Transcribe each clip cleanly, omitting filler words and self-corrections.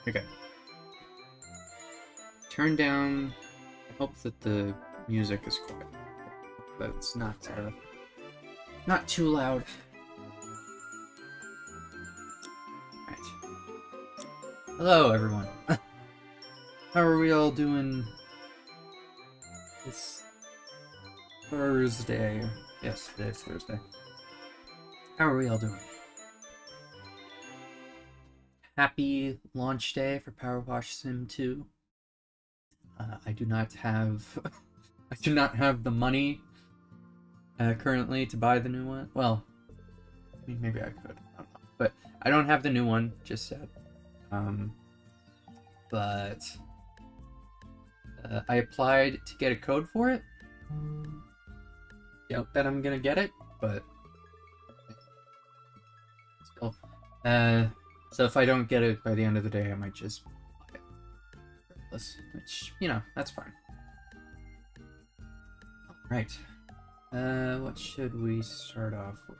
Okay. Turn down. I hope that the music is quiet. That it's not too loud. Right. Hello, everyone. How are we all doing this Thursday? Yes, today's Thursday. How are we all doing? Happy launch day for PowerWash Sim 2. I do not have the money currently to buy the new one. Well, I mean, maybe I could. I don't know. But I don't have the new one just yet. But I applied to get a code for it. Doubt that I'm gonna get it, but still. So if I don't get it by the end of the day, I might just buy it regardless, which, you know, that's fine. Right. What should we start off with?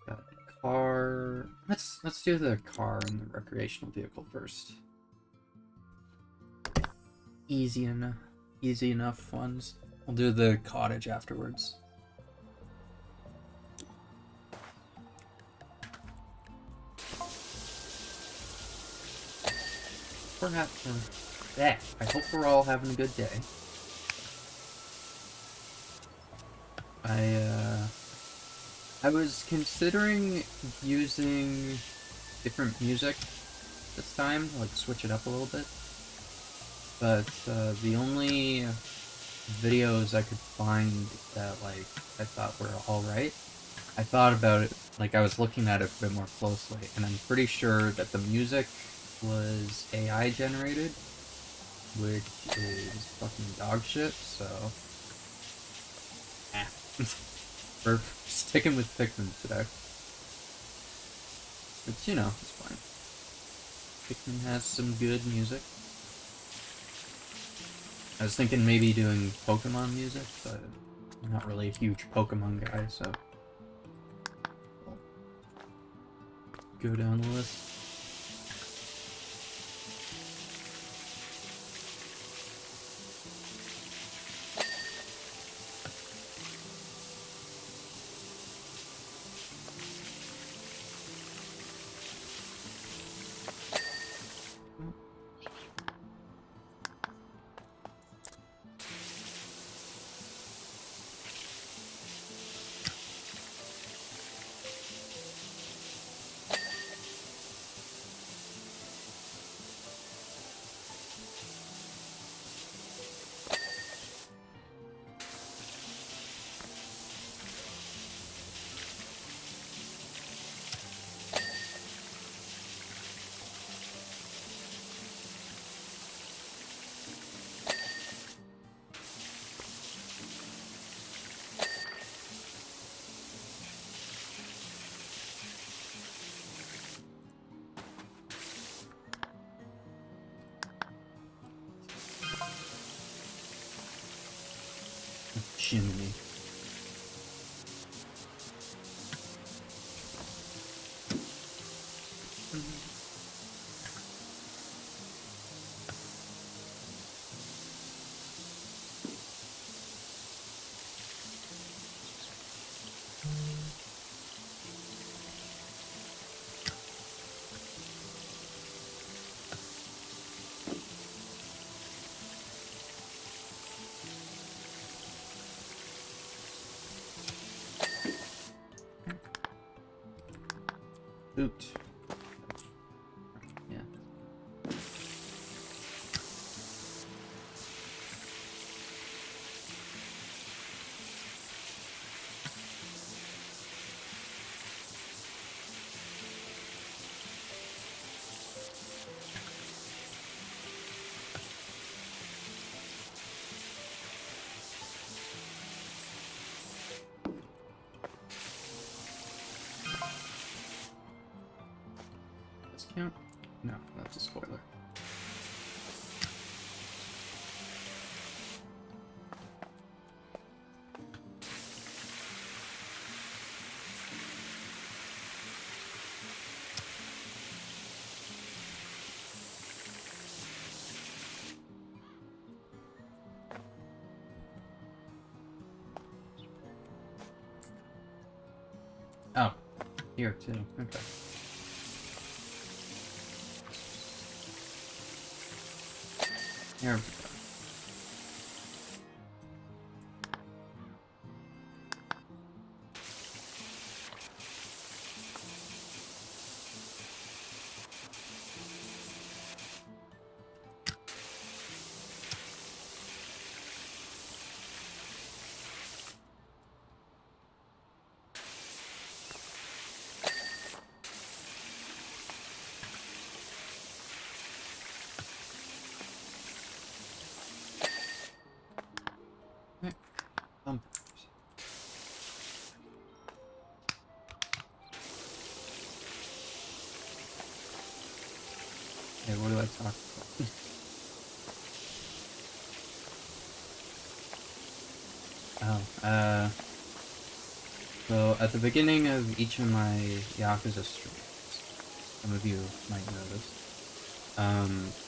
Got a car. Let's do the car and the recreational vehicle first. Easy enough ones. We'll do the cottage afterwards. I hope we're all having a good day. I was considering using different music this time, like switch it up a little bit. But the only videos I could find that like I thought were alright, I thought about it, like I was looking at it a bit more closely, and I'm pretty sure that the music was AI generated, which is fucking dog shit, so we're sticking with Pikmin today. Which, you know, it's fine. Pikmin has some good music. I was thinking maybe doing Pokemon music, but I'm not really a huge Pokemon guy, so I'll go down the list. Chimney. Boot. Yeah. Does it count? No, that's a spoiler. Here too. Okay. There we go. Bumpers. Okay, what do I talk about? So at the beginning of each of my Yakuza streams, some of you might notice,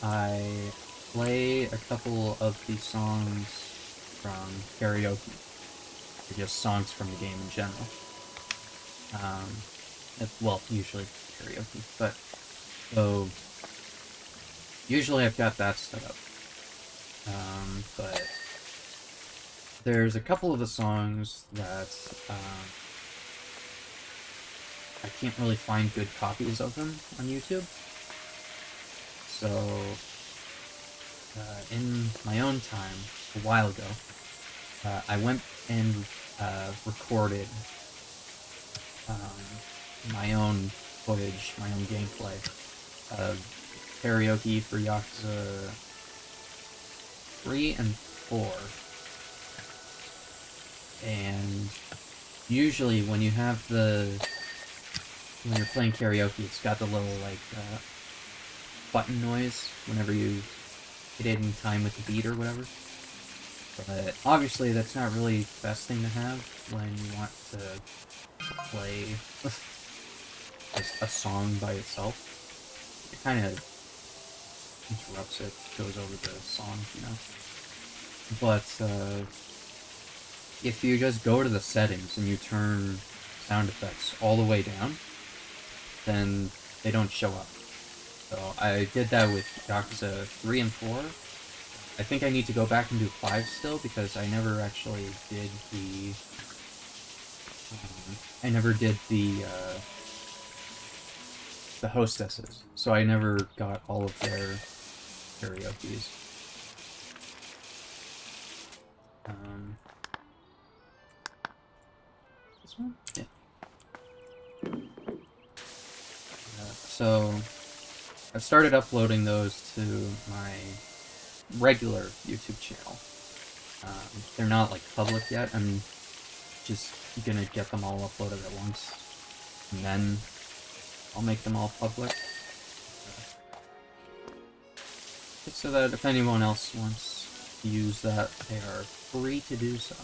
I play a couple of the songs from karaoke, or just songs from the game in general. Well, usually karaoke, but so usually I've got that set up. But there's a couple of the songs that I can't really find good copies of them on YouTube. So in my own time, a while ago, I went and recorded my own footage, my own gameplay of karaoke for Yakuza 3 and 4. And usually when you have when you're playing karaoke, it's got the little, like, button noise whenever you get it in time with the beat or whatever. But obviously that's not really the best thing to have when you want to play a song by itself. It kind of interrupts it, goes over the song, you know. But if you just go to the settings and you turn sound effects all the way down, then they don't show up. So I did that with Yakuza 3 and 4. I think I need to go back and do 5 still, because I never actually did the... the hostesses, so I never got all of their karaoke's. This one? Yeah. So I've started uploading those to my regular YouTube channel. They're not like public yet. I'm just gonna get them all uploaded at once, and then I'll make them all public. Just so that if anyone else wants to use that, they are free to do so.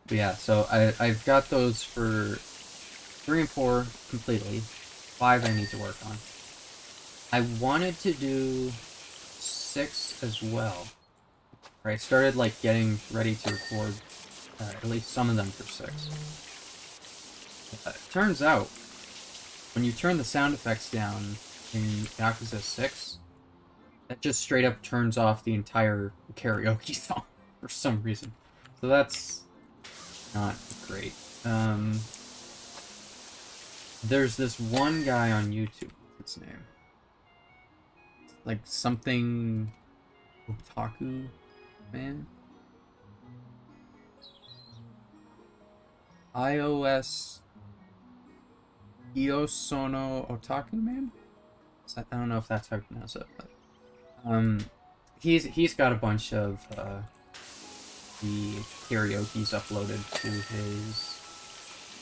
But yeah, so I've got those for 3 and 4 completely. 5 I need to work on. I wanted to do 6 as well. I started like getting ready to record at least some of them for 6. It turns out, when you turn the sound effects down in Yakuza 6, that just straight up turns off the entire karaoke song for some reason. So that's not great. There's this one guy on YouTube, what's his name? Like something Otaku Man? iOS Iosono Otaku Man? I don't know if that's how you pronounce it, but he's got a bunch of the karaoke's uploaded to his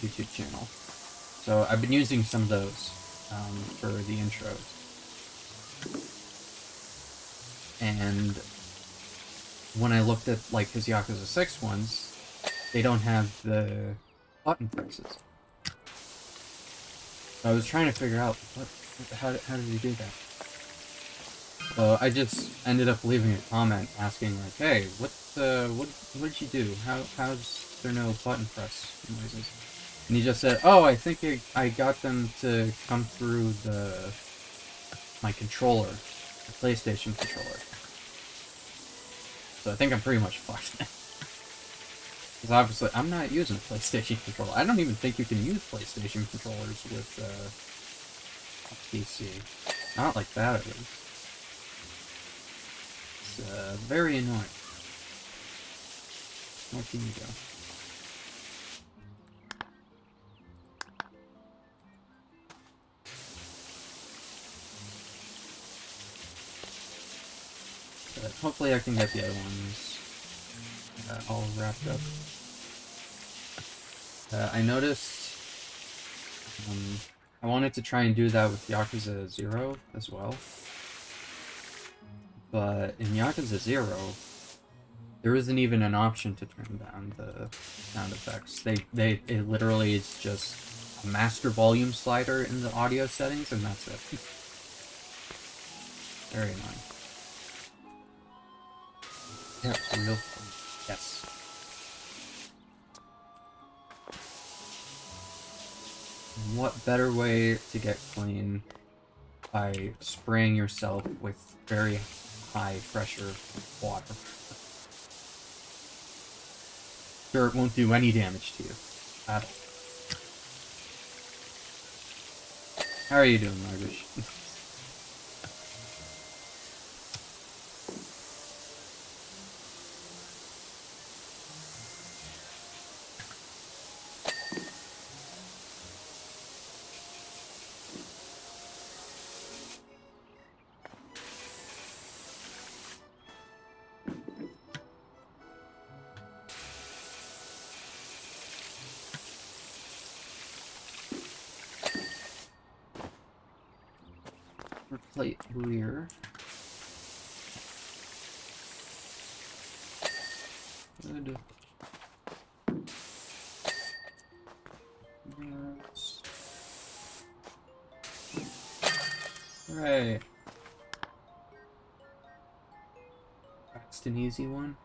YouTube channel. So I've been using some of those for the intros. And when I looked at like his Yakuza 6 ones, they don't have the button presses. So I was trying to figure out how did he do that? So I just ended up leaving a comment asking like, hey, what did you do? How's there no button press noises? And he just said, oh, I think I got them to come through my controller, the PlayStation controller. So I think I'm pretty much fucked. Because obviously I'm not using a PlayStation controller. I don't even think you can use PlayStation controllers with a PC. Not like that, at least. It's very annoying. What can you do? But hopefully I can get the other ones all wrapped up. I noticed I wanted to try and do that with Yakuza 0 as well. But in Yakuza 0, there isn't even an option to turn down the sound effects. It literally is just a master volume slider in the audio settings, and that's it. Very annoying. Yeah, real fun. Yes. What better way to get clean by spraying yourself with very high pressure water? Sure, it won't do any damage to you at all. How are you doing, Margaret? Plate rear. Good. Yes. Right. That's an easy one.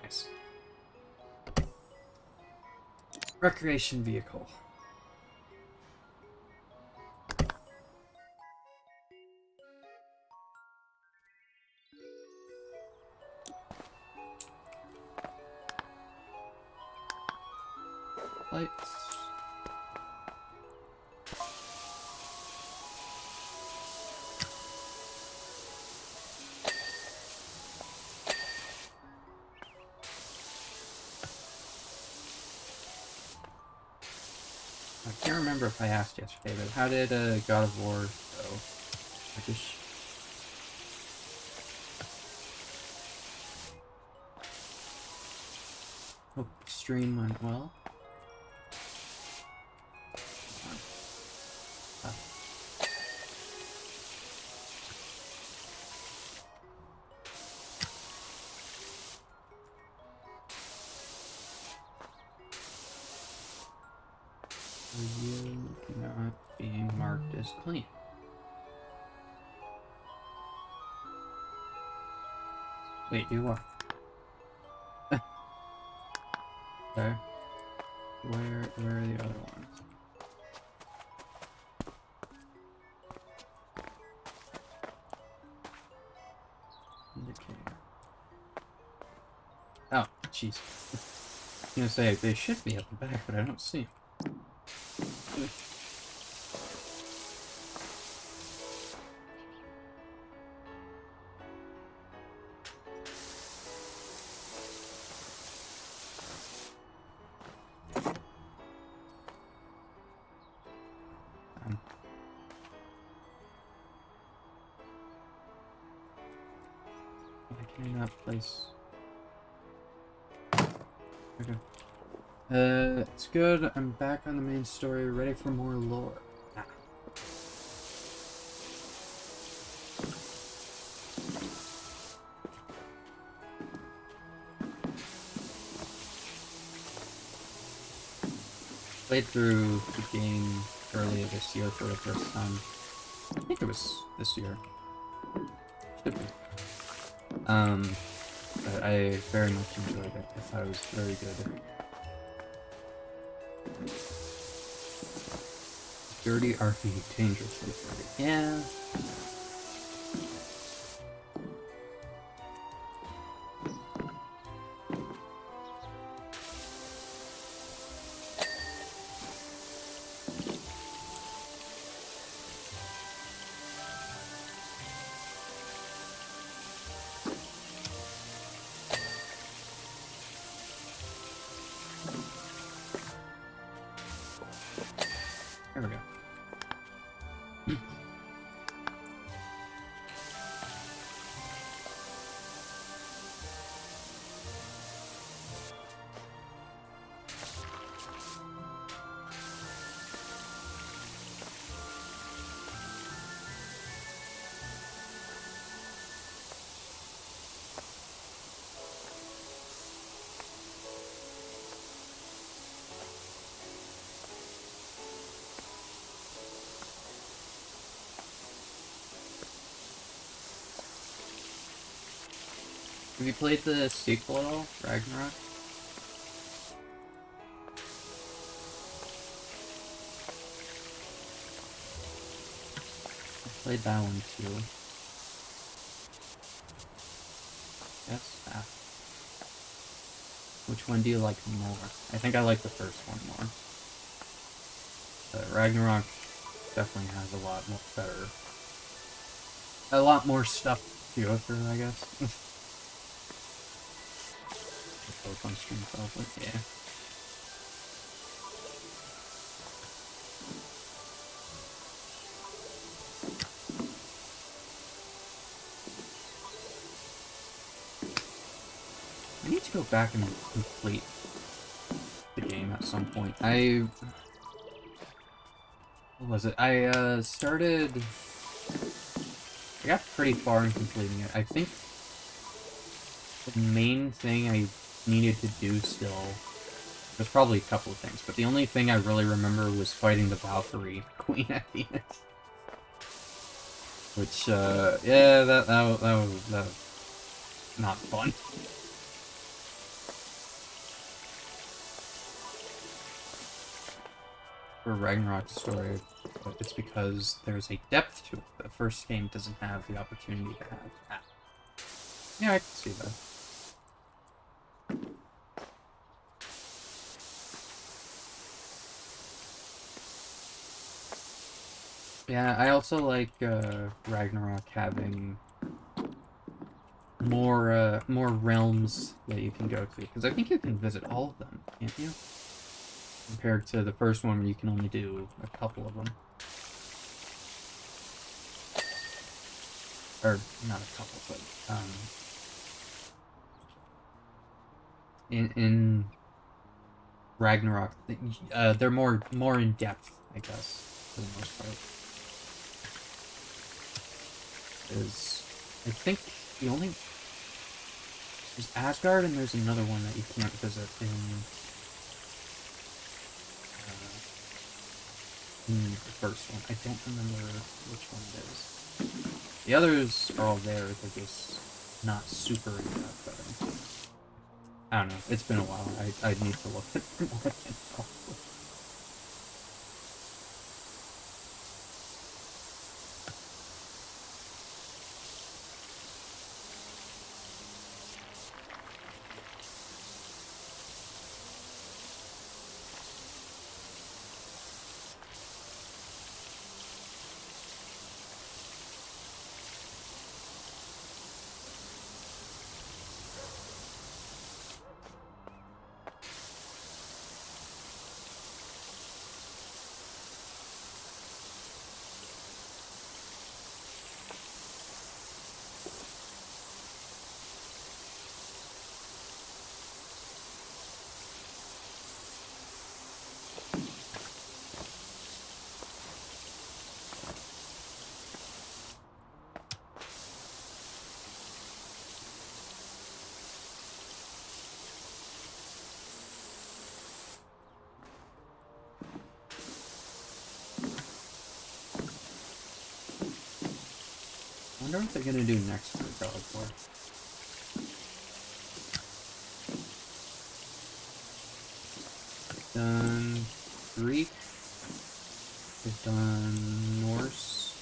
Nice. Recreation vehicle. Lights. I can't remember if I asked yesterday, but how did God of War go? I just... Hope the stream went well. You not being marked as clean. Wait, you what? Okay. Where are the other ones? Indicator. Oh, jeez. I was gonna say they should be at the back, but I don't see them. I cannot place. Okay. It's good. I'm back on the main story, ready for more lore. Ah. Played through the game earlier this year for the first time. think it was this year. Should be. But I very much enjoyed it. I thought it was very good. Dirty RP, dangerously dirty. Yeah. There we go. Have you played the sequel at all, Ragnarok? I played that one too. Yes? Ah. Which one do you like more? I think I like the first one more. But Ragnarok definitely has a lot more better... a lot more stuff to go through, I guess. Both on stream probably, yeah. I need to go back and complete the game at some point. What was it? I started... I got pretty far in completing it. I think the main thing I needed to do still was probably a couple of things, but the only thing I really remember was fighting the Valkyrie Queen at the end. Which, yeah, that was not fun. For Ragnarok's story, but it's because there's a depth to it that the first game doesn't have the opportunity to have. Yeah, I can see that. Yeah, I also like Ragnarok having more realms that you can go to, because I think you can visit all of them, can't you? Compared to the first one where you can only do a couple of them. Or, not a couple, but, in Ragnarok, they're more in depth, I guess, for the most part. Is I think the only there's Asgard and there's another one that you can't visit in the first one. I don't remember which one it is. The others are all there, they're just not super in depth, I think. I don't know, it's been a while. I need to look at them more again, probably. wonder what they're gonna do next for God of War. Done Greek. They've done Norse.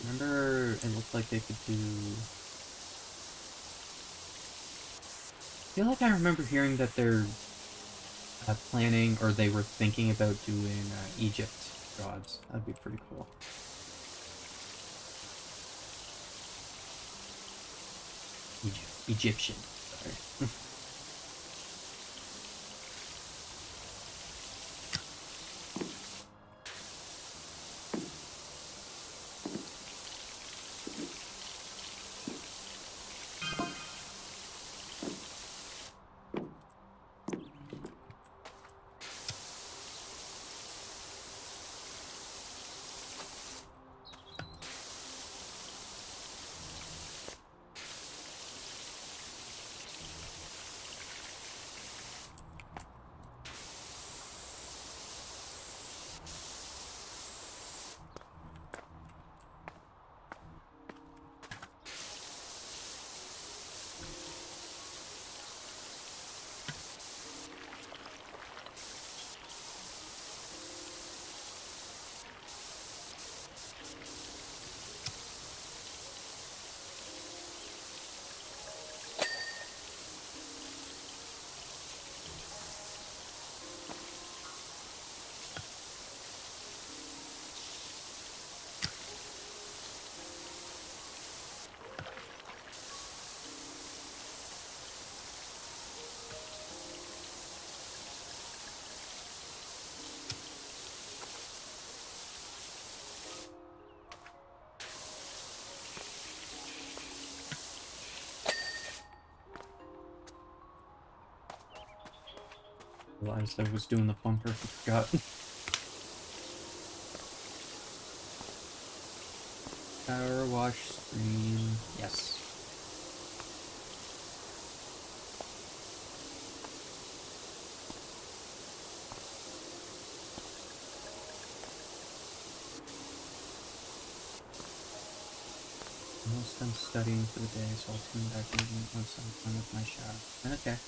Remember, it looked like they could do... I feel like I remember hearing that they're planning, or they were thinking about doing Egypt gods. That'd be pretty cool. Egyptian, sorry. Realized I was doing the bunker, forgot. PowerWash screen, yes. Almost done studying for the day, so I'll tune back in once I'm done with my shower. Okay.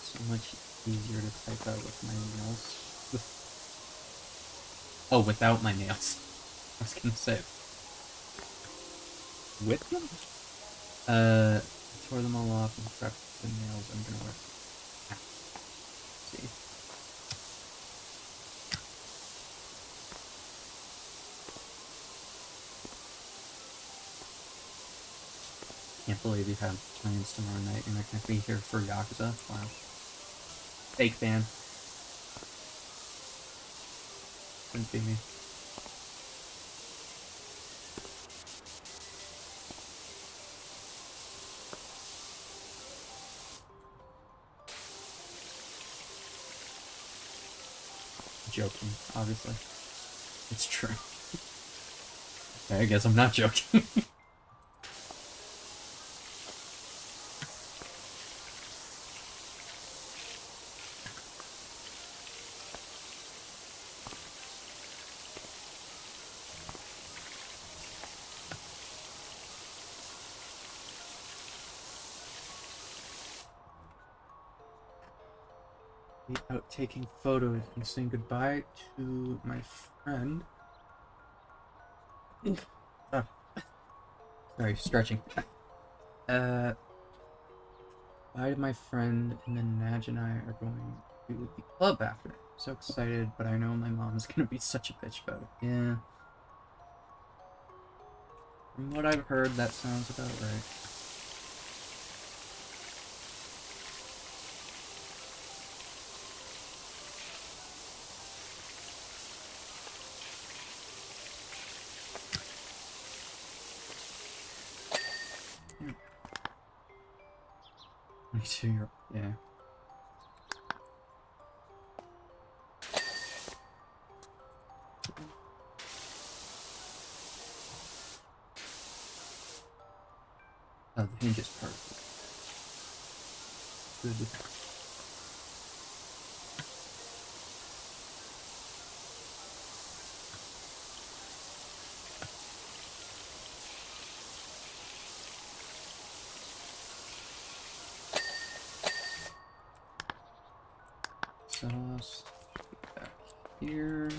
So much easier to type out with my nails. Oh, without my nails. I was gonna say. With them? I tore them all off and prepped the nails I'm gonna wear. See. Can't believe you have plans tomorrow night. You're not gonna be here for Yakuza? Wow. Fake fan. Couldn't be me. Joking, obviously. It's true. Okay, I guess I'm not joking. Out taking photos and saying goodbye to my friend. Oh. Sorry, stretching. Bye to my friend, and then Naj and I are going to the club after. So excited, but I know my mom is gonna be such a bitch about it. Yeah. From what I've heard, that sounds about right. Me too, yeah. Oh, the hinge is perfect. Good. Sauce back here.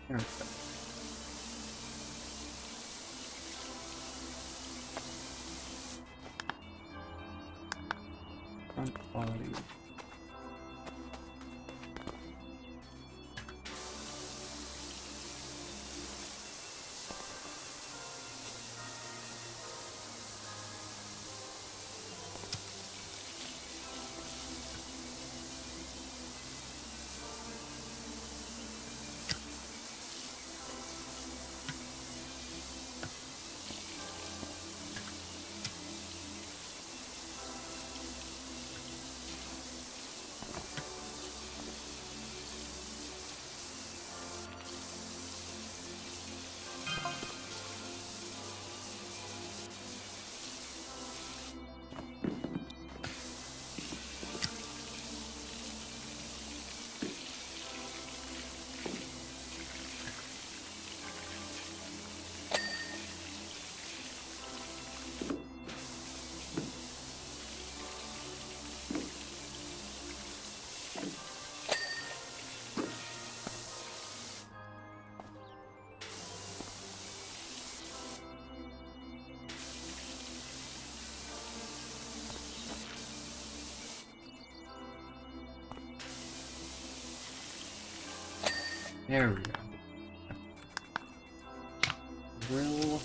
There we go. Front body. There we go. Grill.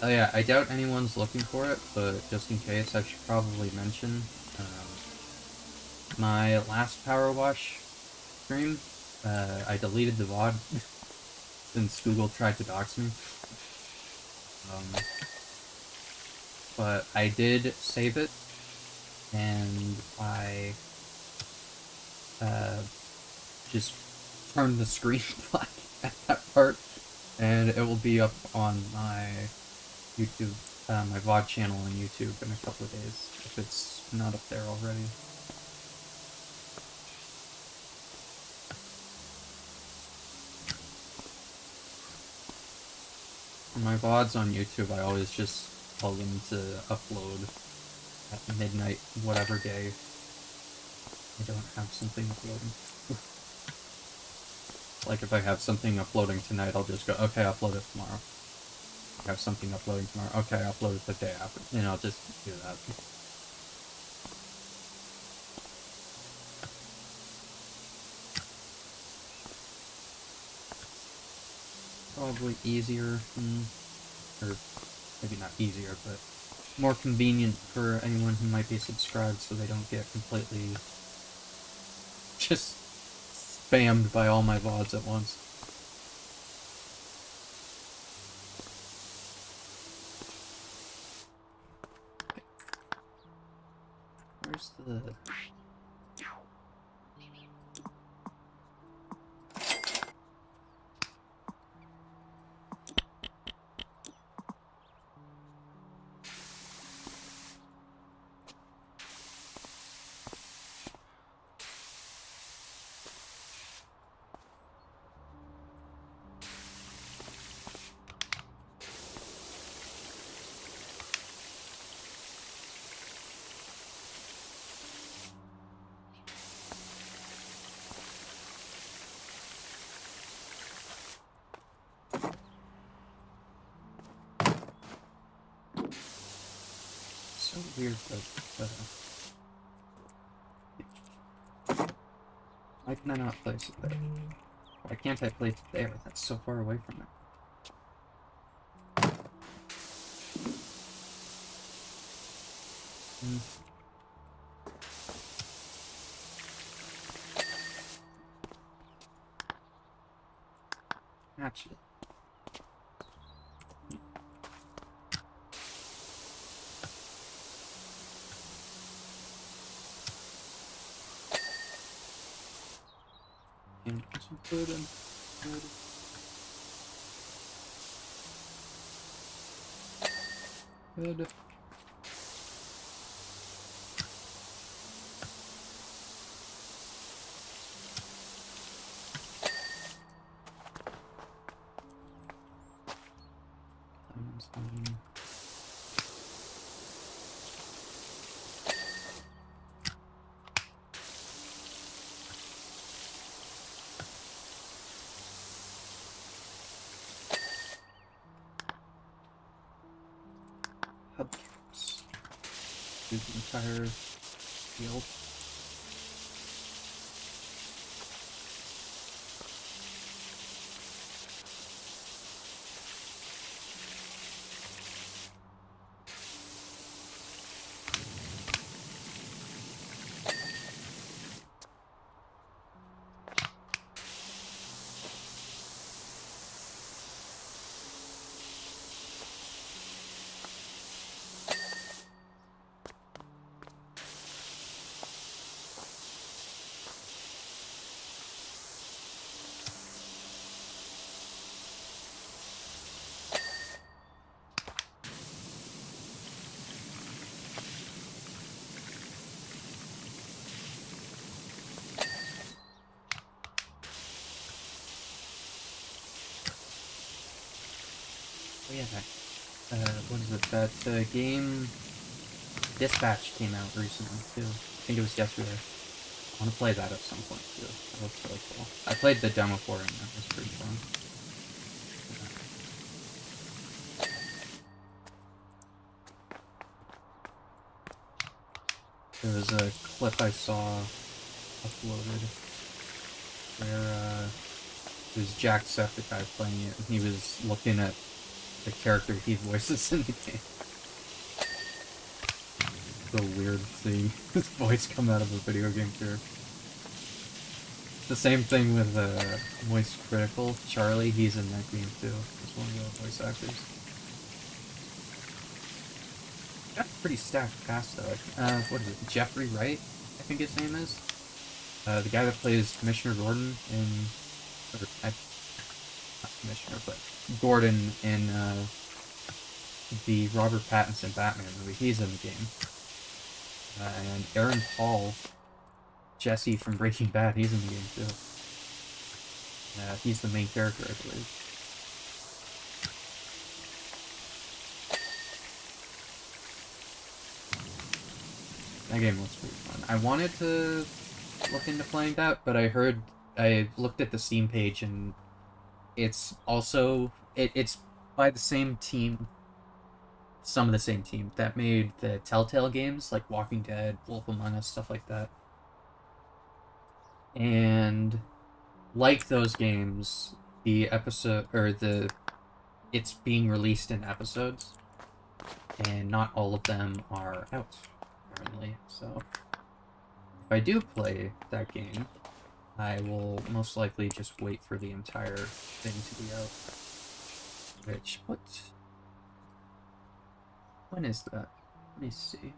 Oh yeah, I doubt anyone's looking for it, but just in case, I should probably mention my last PowerWash stream. I deleted the VOD since Google tried to dox me. But I did save it, and I just turned the screen black at that part, and it will be up on my YouTube, my VOD channel on YouTube in a couple of days, if it's not up there already. For my VODs on YouTube, I always just tell them to upload at midnight, whatever day I don't have something uploading. Like, if I have something uploading tonight, I'll just go, okay, upload it tomorrow. If I have something uploading tomorrow, okay, upload it the day after. You know, just do that. Probably easier, or maybe not easier, but more convenient for anyone who might be subscribed so they don't get completely just spammed by all my VODs at once. Where's the... weird, but why can I not place it there? Why can't I place it there? That's so far away from it. Actually. And put them. Good. Hubcaps. Do the entire field. Oh yeah, what is it? That game Dispatch came out recently too. I think it was yesterday. I want to play that at some point too. That looks really cool. I played the demo for it and that was pretty fun. There was a clip I saw uploaded where it was Jacksepticeye playing it and he was looking at the character he voices in the game. So weird seeing his voice come out of a video game character. The same thing with Moist Critical. Charlie, he's in that game too. He's one of the voice actors. Got a pretty stacked cast though. What is it? Jeffrey Wright, I think his name is. The guy that plays Commissioner Gordon in... not Commissioner, but Gordon in the Robert Pattinson Batman movie. He's in the game. And Aaron Paul, Jesse from Breaking Bad, he's in the game too. He's the main character, I believe. That game looks pretty fun. I wanted to look into playing that, but I looked at the Steam page and it's also, it's by the same team, some of the same team that made the Telltale games, like Walking Dead, Wolf Among Us, stuff like that. And like those games, the episode, or it's being released in episodes, and not all of them are out currently, so if I do play that game, I will most likely just wait for the entire thing to be out. Which, when is that? Let me see.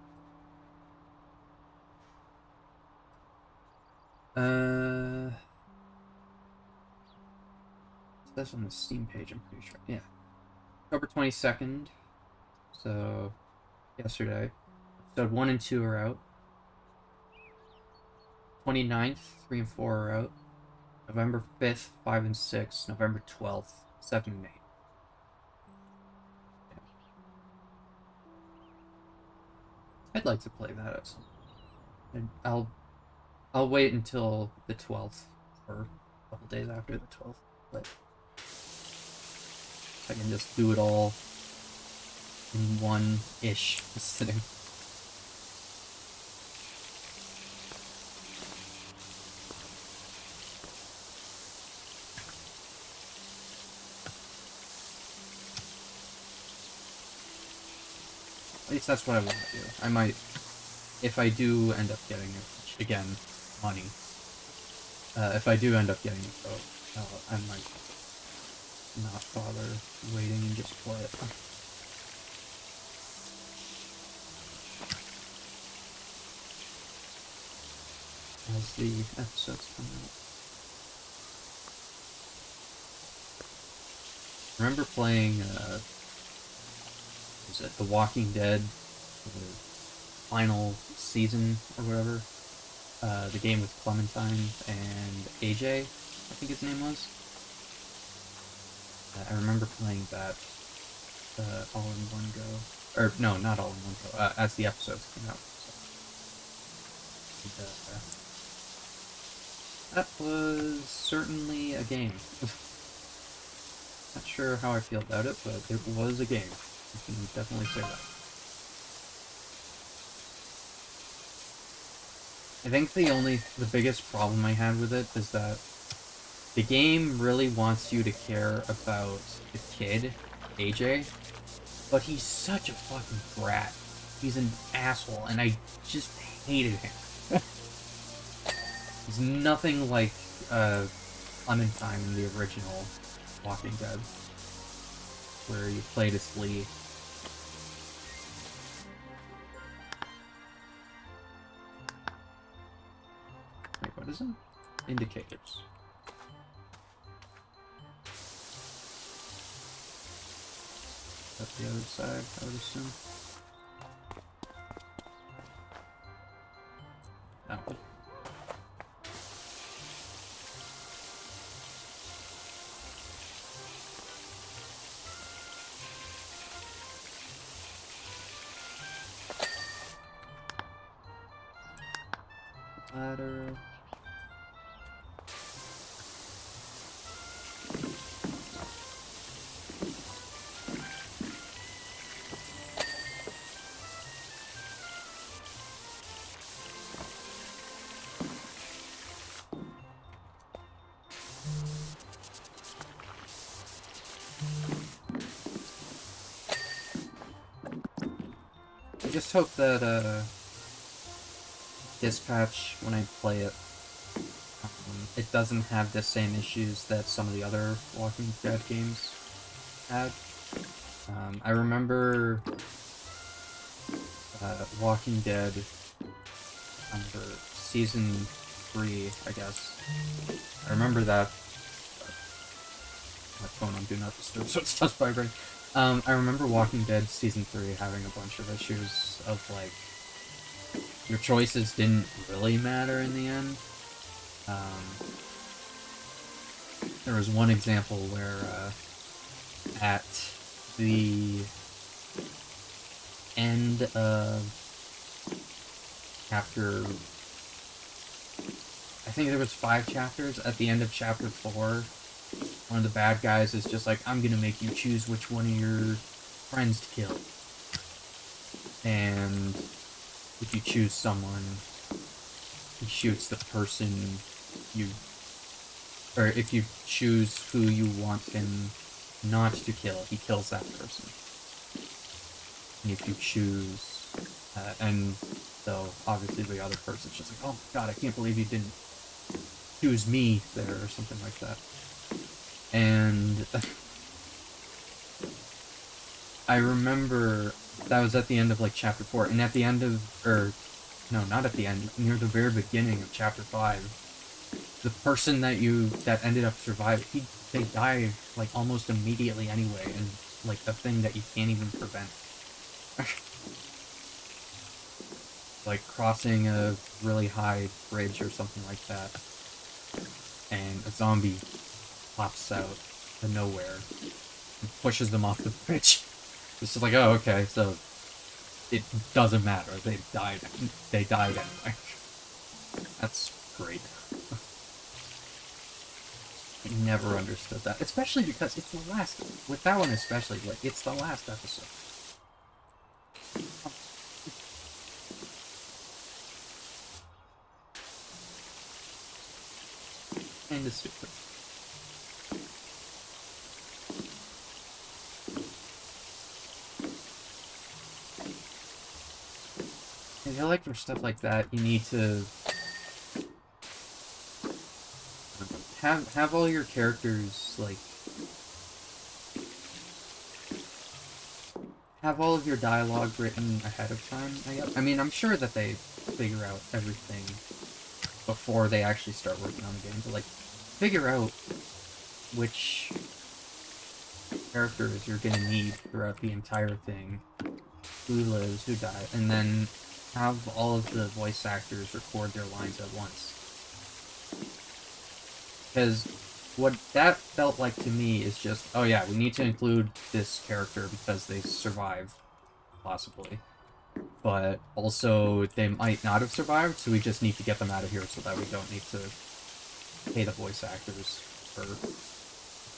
That's on the Steam page, I'm pretty sure. Yeah. October 22nd. So, yesterday. Episode 1 and 2 are out. 29th, 3 and 4 are out. November 5th, 5 and 6. November 12th, 7 and 8. Yeah. I'd like to play that at some point. And I'll wait until the 12th, or a couple days after the 12th, but I can just do it all in one-ish sitting. least that's what I want to do. I might, if I do end up getting it, again, money. If I do end up getting it, though, I might not bother waiting and just play it. As the episodes come out. I remember playing, was it The Walking Dead, the final season or whatever? The game with Clementine and AJ, I think his name was. I remember playing that all in one go. Or, no, not all in one go, as the episodes came out. So. And, that was certainly a game. Not sure how I feel about it, but it was a game. I can definitely say that. I think the biggest problem I had with it is that the game really wants you to care about the kid, AJ, but he's such a fucking brat. He's an asshole, and I just hated him. He's nothing like Clementine in the original Walking Dead, where you played as Lee. Wait, what is it? Indicators. Up the other side, I would assume. Oh. Ladder. I just hope that Dispatch, when I play it, it doesn't have the same issues that some of the other Walking Dead games had. I remember Walking Dead, season 3, I guess. I remember that. My phone on Do Not Disturb, so it stops vibrating. I remember Walking Dead season 3 having a bunch of issues of, like, your choices didn't really matter in the end. There was one example where, at the end of chapter... I think there was 5 chapters. At the end of chapter 4, one of the bad guys is just like, I'm gonna make you choose which one of your friends to kill. And if you choose someone, he shoots the person you... Or if you choose who you want him not to kill, he kills that person. And if you choose... and so, obviously the other person's just like, oh my god, I can't believe you didn't choose me there, or something like that. And... I remember that was at the end of, like, chapter 4, and at the end of... or... no, not at the end, near the very beginning of chapter 5, the person that ended up surviving, they die, like, almost immediately anyway, and, like, a thing that you can't even prevent. Like, crossing a really high bridge or something like that, and a zombie pops out of nowhere and pushes them off the bridge. It's just like, oh, okay, so it doesn't matter. They died anyway. That's great. I never understood that. Especially because it's the last... with that one especially, like, it's the last episode. Kinda stupid. feel like for stuff like that, you need to have all your characters, like, have all of your dialogue written ahead of time, I guess. I mean, I'm sure that they figure out everything before they actually start working on the game, but, like, figure out which characters you're gonna need throughout the entire thing, who lives, who died, and then have all of the voice actors record their lines at once. Because what that felt like to me is just, oh yeah, we need to include this character because they survived, possibly. But also, they might not have survived, so we just need to get them out of here so that we don't need to pay the voice actors for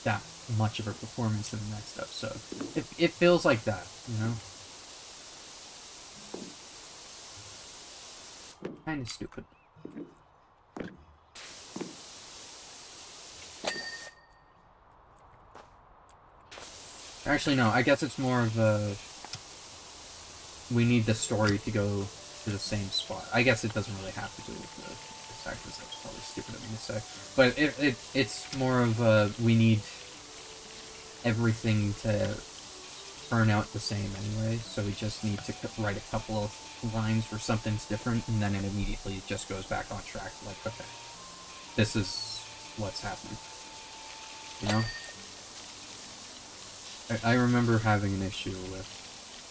that much of a performance in the next episode. It feels like that, you know? Kind of stupid. Actually, no, I guess it's more of a... we need the story to go to the same spot. I guess it doesn't really have to do with the actors. That's probably stupid of me to say. But it's more of a... we need everything to turn out the same anyway, so we just need to write a couple of lines where something's different, and then it immediately just goes back on track. Like, okay, this is what's happening. You know? I remember having an issue with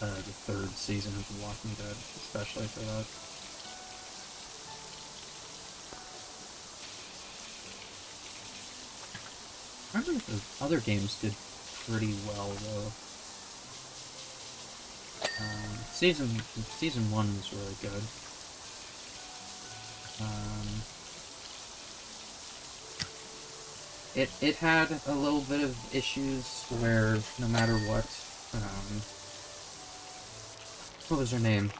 the third season of The Walking Dead, especially for that. I remember the other games did pretty well, though. Season 1 was really good. It had a little bit of issues where no matter what was her name?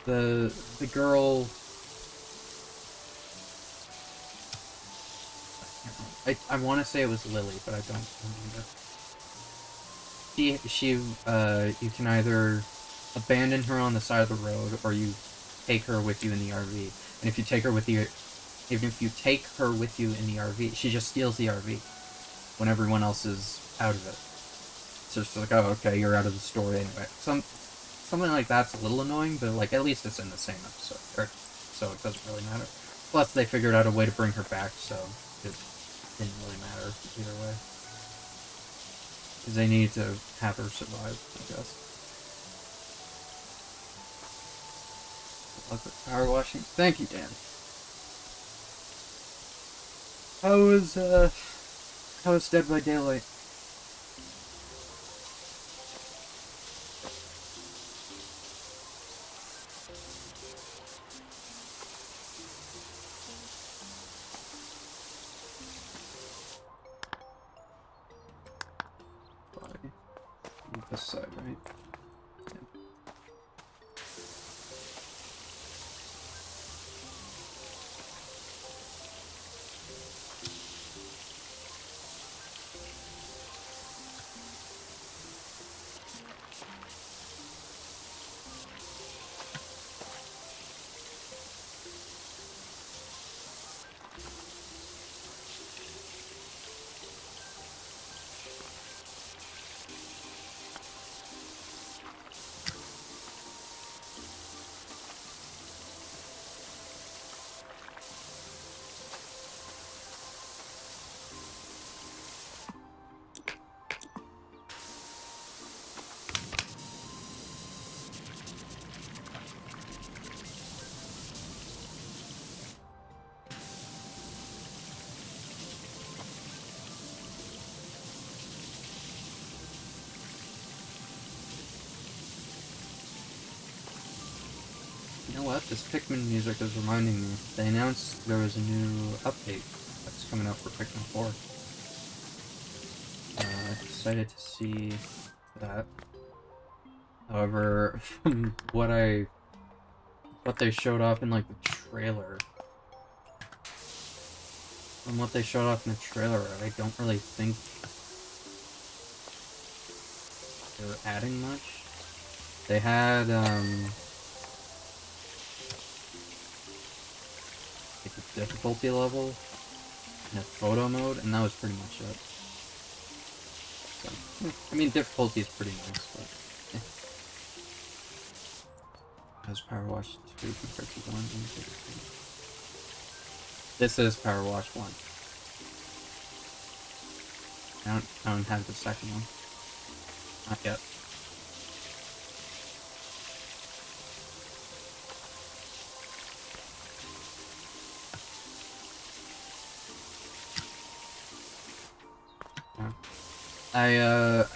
The girl. I want to say it was Lily, but I don't remember. You can either abandon her on the side of the road, or you take her with you in the RV. And if you take her with you, even if you take her with you in the RV, she just steals the RV when everyone else is out of it. So it's like, oh, okay, you're out of the story anyway. Something like that's a little annoying, but like at least it's in the same episode, so it doesn't really matter. Plus, they figured out a way to bring her back, so it didn't really matter either way. Because they needed to have her survive, I guess. Look at power washing. Thank you, Dan. How was Dead by Daylight? This side, right? Yeah. You know what? This Pikmin music is reminding me. They announced there was a new update that's coming out for Pikmin 4. Excited to see that. However, what they showed off in like the trailer. From what they showed off in the trailer, I don't really think they were adding much. They had the difficulty level in a photo mode, and that was pretty much it. So, I mean, difficulty is pretty nice, but how's PowerWash 2 compared to 1? This is PowerWash 1. I don't have the second one. Not yet.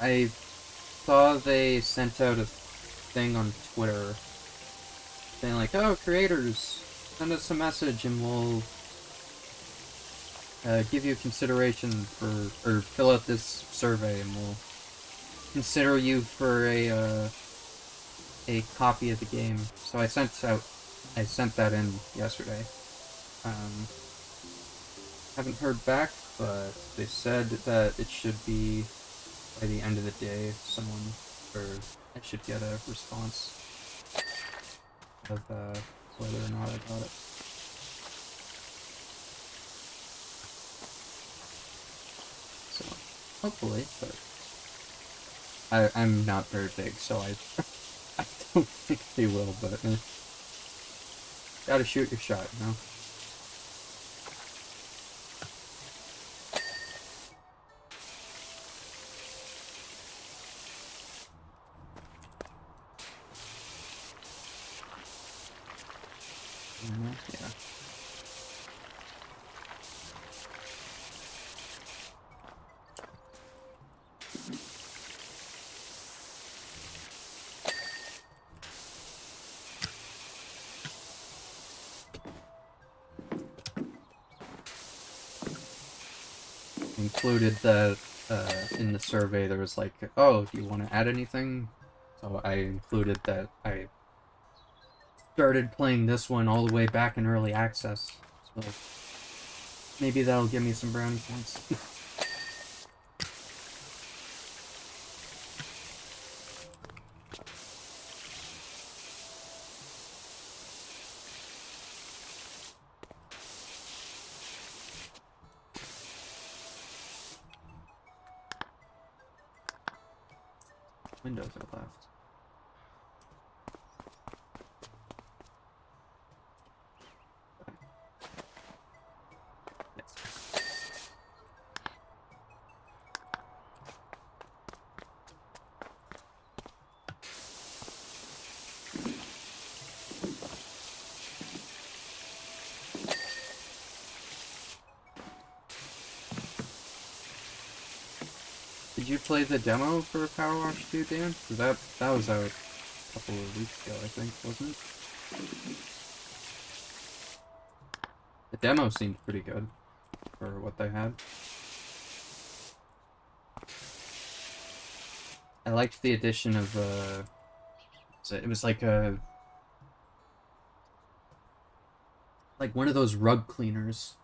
I saw they sent out a thing on Twitter saying like, oh, creators, send us a message and we'll give you consideration for, or fill out this survey and we'll consider you for a copy of the game. So I sent that in yesterday. Haven't heard back, but they said that it should be by the end of the day, I should get a response of whether or not I got it. So, hopefully, but I'm not very big, so I don't think they will, but gotta shoot your shot, you know? Yeah. Included that in the survey there was like, oh, do you want to add anything? So I included that I started playing this one all the way back in early access. So maybe that'll give me some brownie points. Windows are left. Did you play the demo for PowerWash 2, Dan? Because that was out a couple of weeks ago, I think, wasn't it? The demo seemed pretty good for what they had. I liked the addition of it was like one of those rug cleaners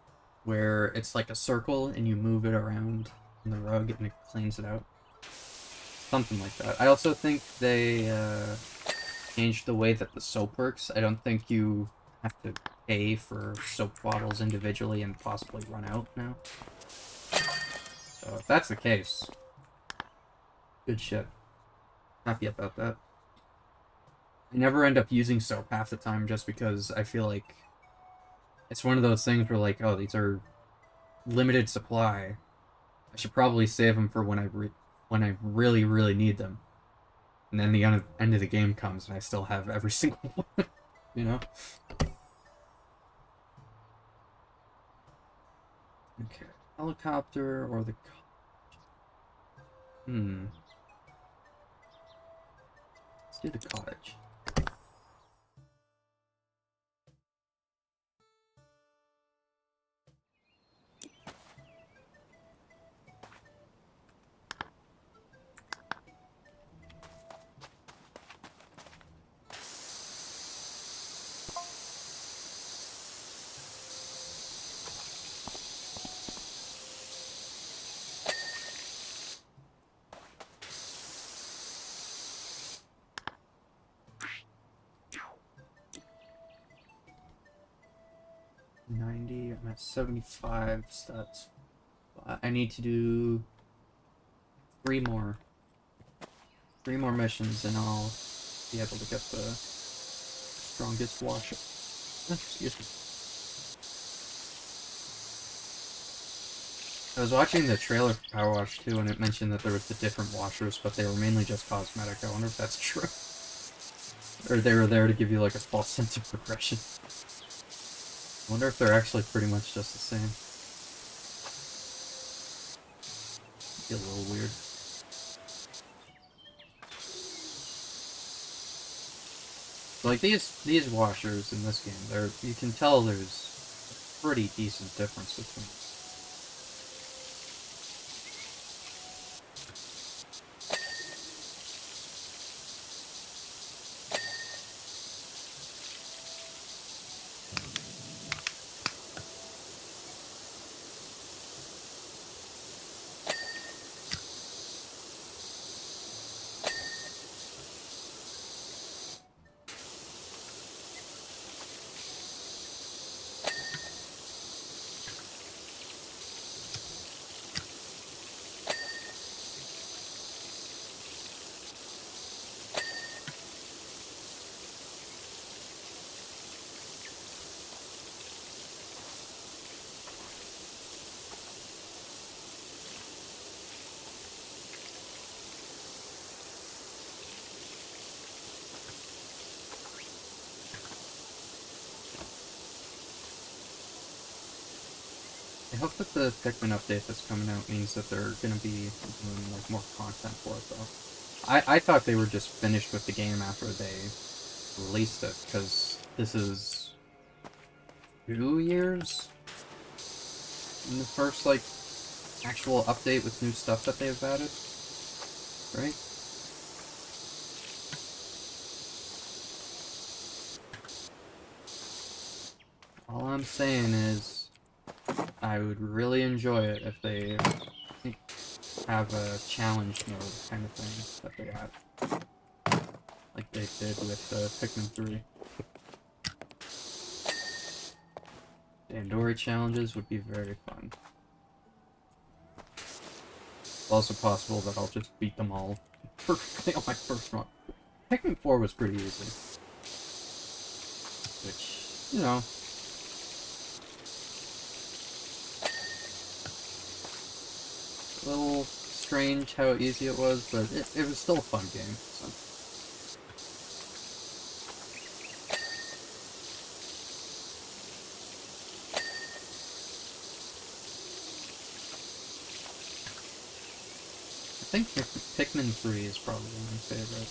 where it's like a circle and you move it around in the rug and it cleans it out. Something like that. I also think they changed the way that the soap works. I don't think you have to pay for soap bottles individually and possibly run out now. So if that's the case, good shit. Happy about that. I never end up using soap half the time just because I feel like it's one of those things where like, oh, these are limited supply. I should probably save them for when I really, really need them. And then the end of the game comes and I still have every single one, you know? Okay, helicopter or the cottage? Let's do the cottage. I'm at 75 stats. I need to do 3 more missions, and I'll be able to get the strongest wash. Excuse me. I was watching the trailer for PowerWash 2, and it mentioned that there was the different washers, but they were mainly just cosmetic. I wonder if that's true. Or they were there to give you like a false sense of progression. I wonder if they're actually pretty much just the same. It'd be a little weird. Like these washers in this game, you can tell there's a pretty decent difference between them. I hope that the Pikmin update that's coming out means that they're gonna be doing like more content for it though. I thought they were just finished with the game after they released it, because this is 2 years in the first like actual update with new stuff that they've added, right? All I'm saying is I would really enjoy it if they have a challenge mode kind of thing that they have, like they did with Pikmin 3. Dandori challenges would be very fun. It's also possible that I'll just beat them all perfectly on my first run. Pikmin 4 was pretty easy. Which, you know, a little strange how easy it was, but it was still a fun game. So. I think Pikmin 3 is probably my favorite.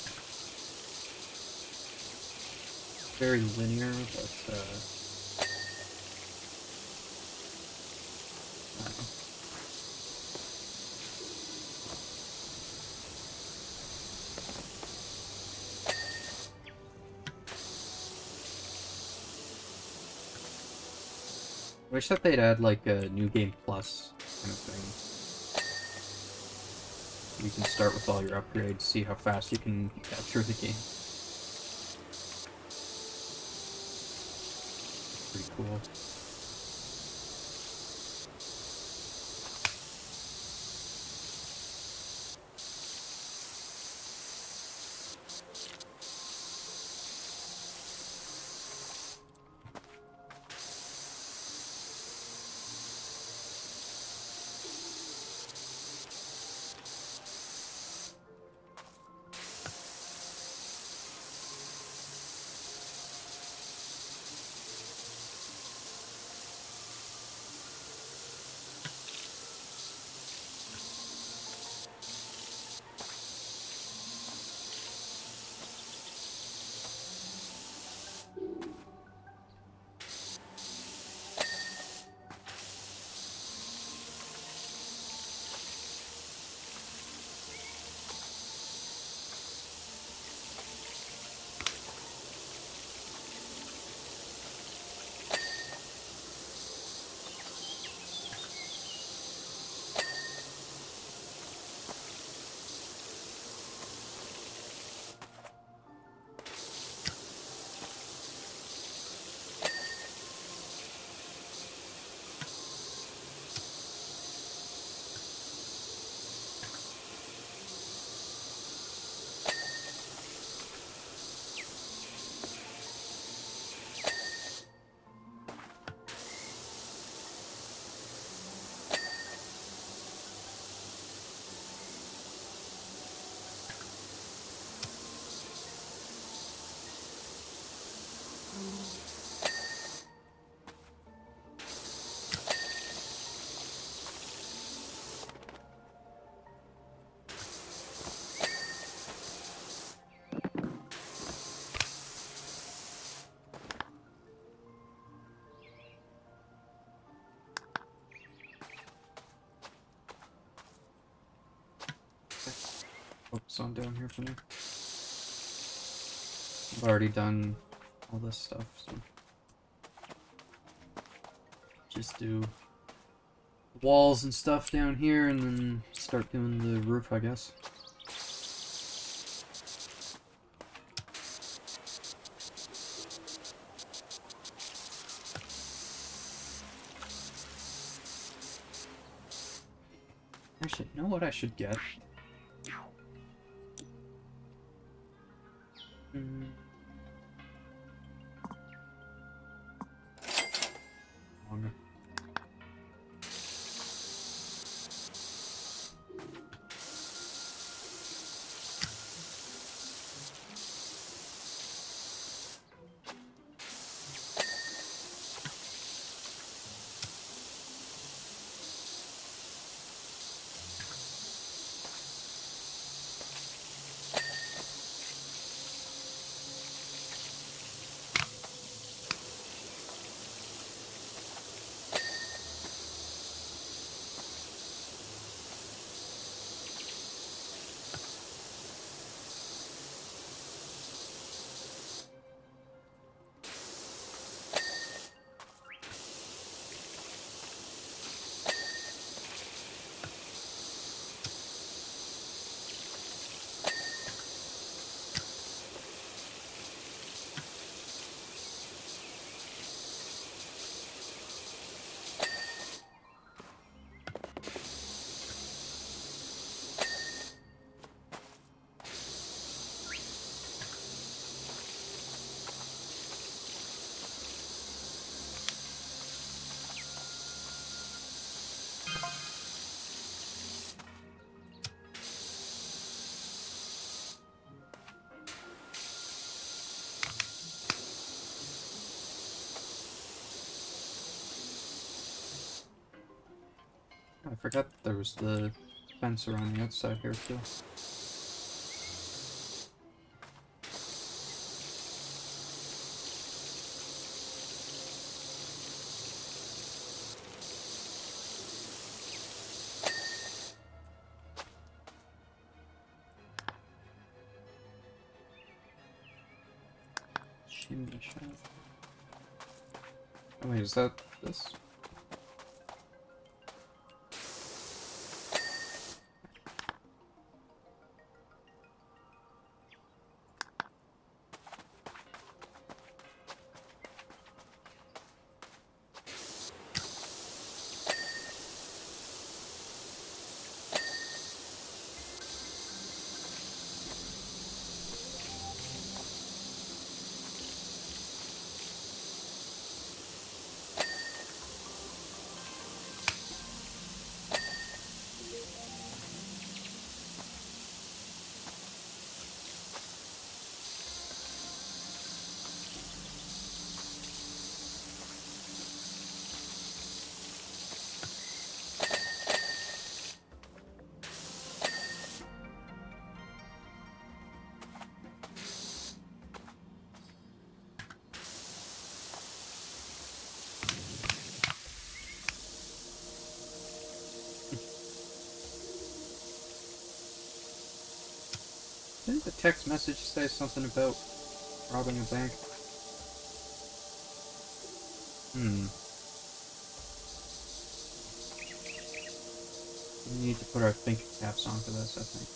Very linear, but I don't know. Wish that they'd add like a New Game Plus kind of thing. You can start with all your upgrades, see how fast you can get through the game. Pretty cool. focus on down here for me. I've already done all this stuff, so just do walls and stuff down here and then start doing the roof, I guess. Actually, you know what I should get? Longer. I forgot there was the fence around the outside here too. Chimney shaft. Oh wait, is that this? Didn't the text message say something about robbing a bank? We need to put our thinking caps on for this, I think.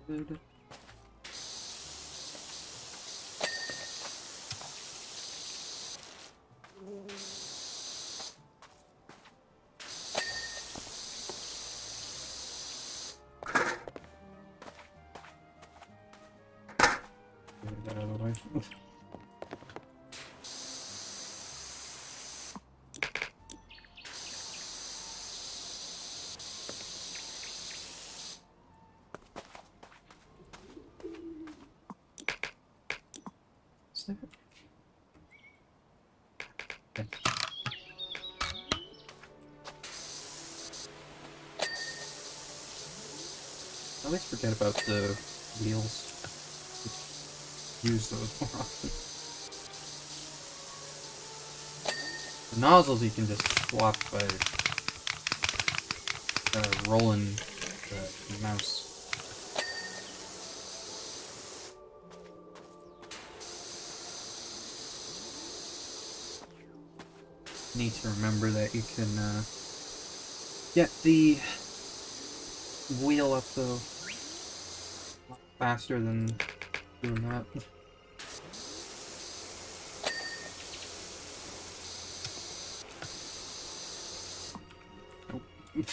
Good. Get that out of the way. Is there? Okay. I always forget about the wheels. Use those more often. The nozzles you can just swap by rolling the mouse. Need to remember that you can get the wheel up though a lot faster than doing that. Nope.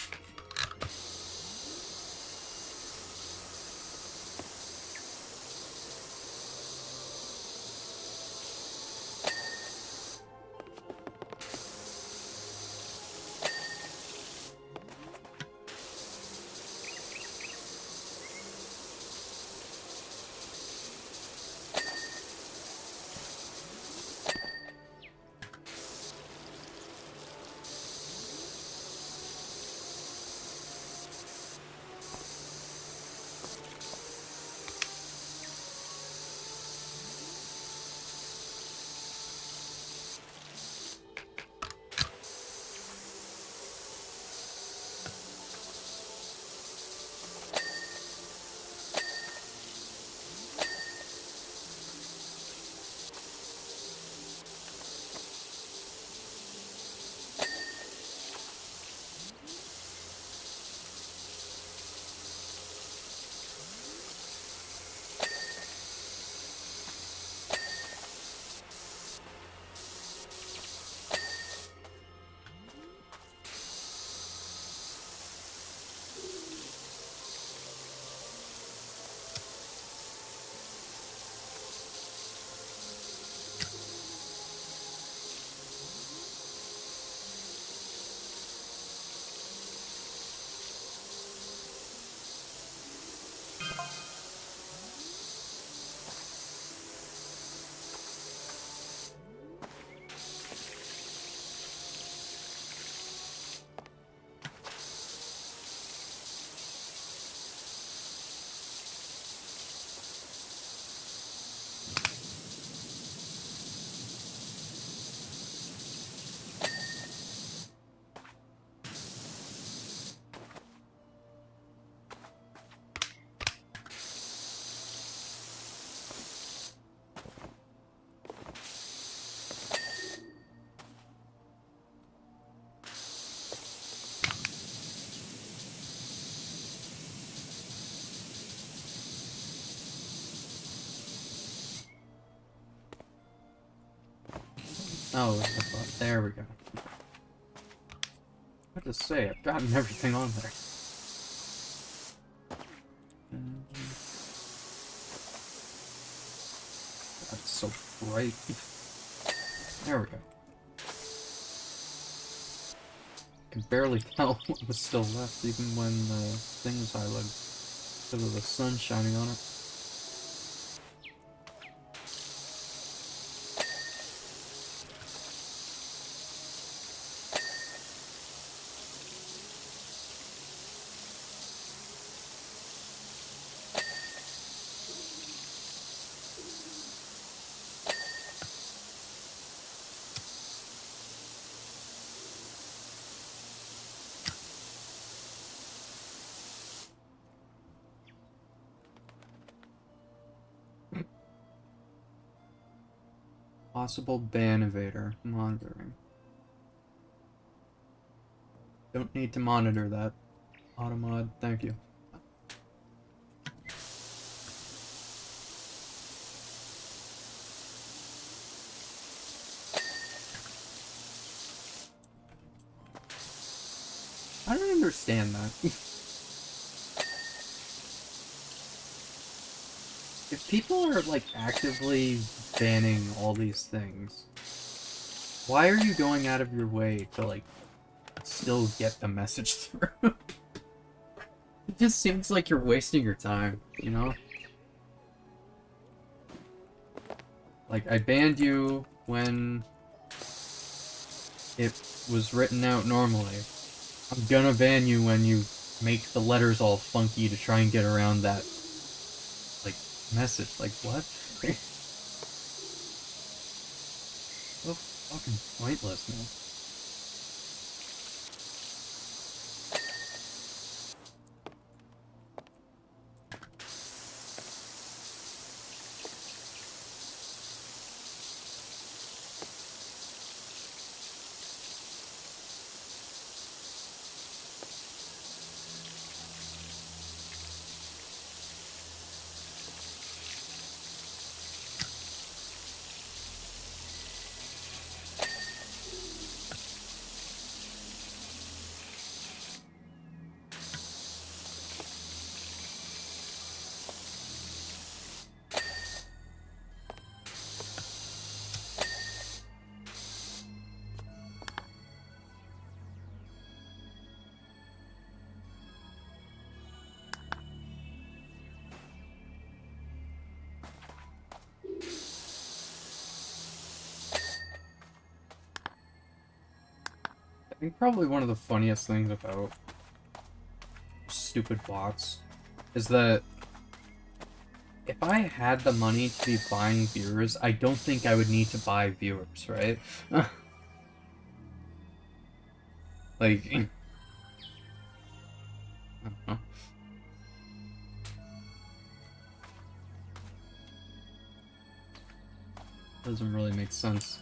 Oh, there we go. What to say? I've gotten everything on there. That's so bright. There we go. I can barely tell what was still left, even when the thing was highlighted, because of the sun shining on it. Possible ban evader monitoring. Don't need to monitor that. Automod, thank you. I don't understand that. If people are, like, actively banning all these things, why are you going out of your way to, like, still get the message through? It just seems like you're wasting your time, you know? Like, I banned you when it was written out normally. I'm gonna ban you when you make the letters all funky to try and get around that, like, message. Like, what? So fucking pointless, man. I think probably one of the funniest things about stupid bots is that if I had the money to be buying viewers, I don't think I would need to buy viewers, right? Like, I don't know. Doesn't really make sense.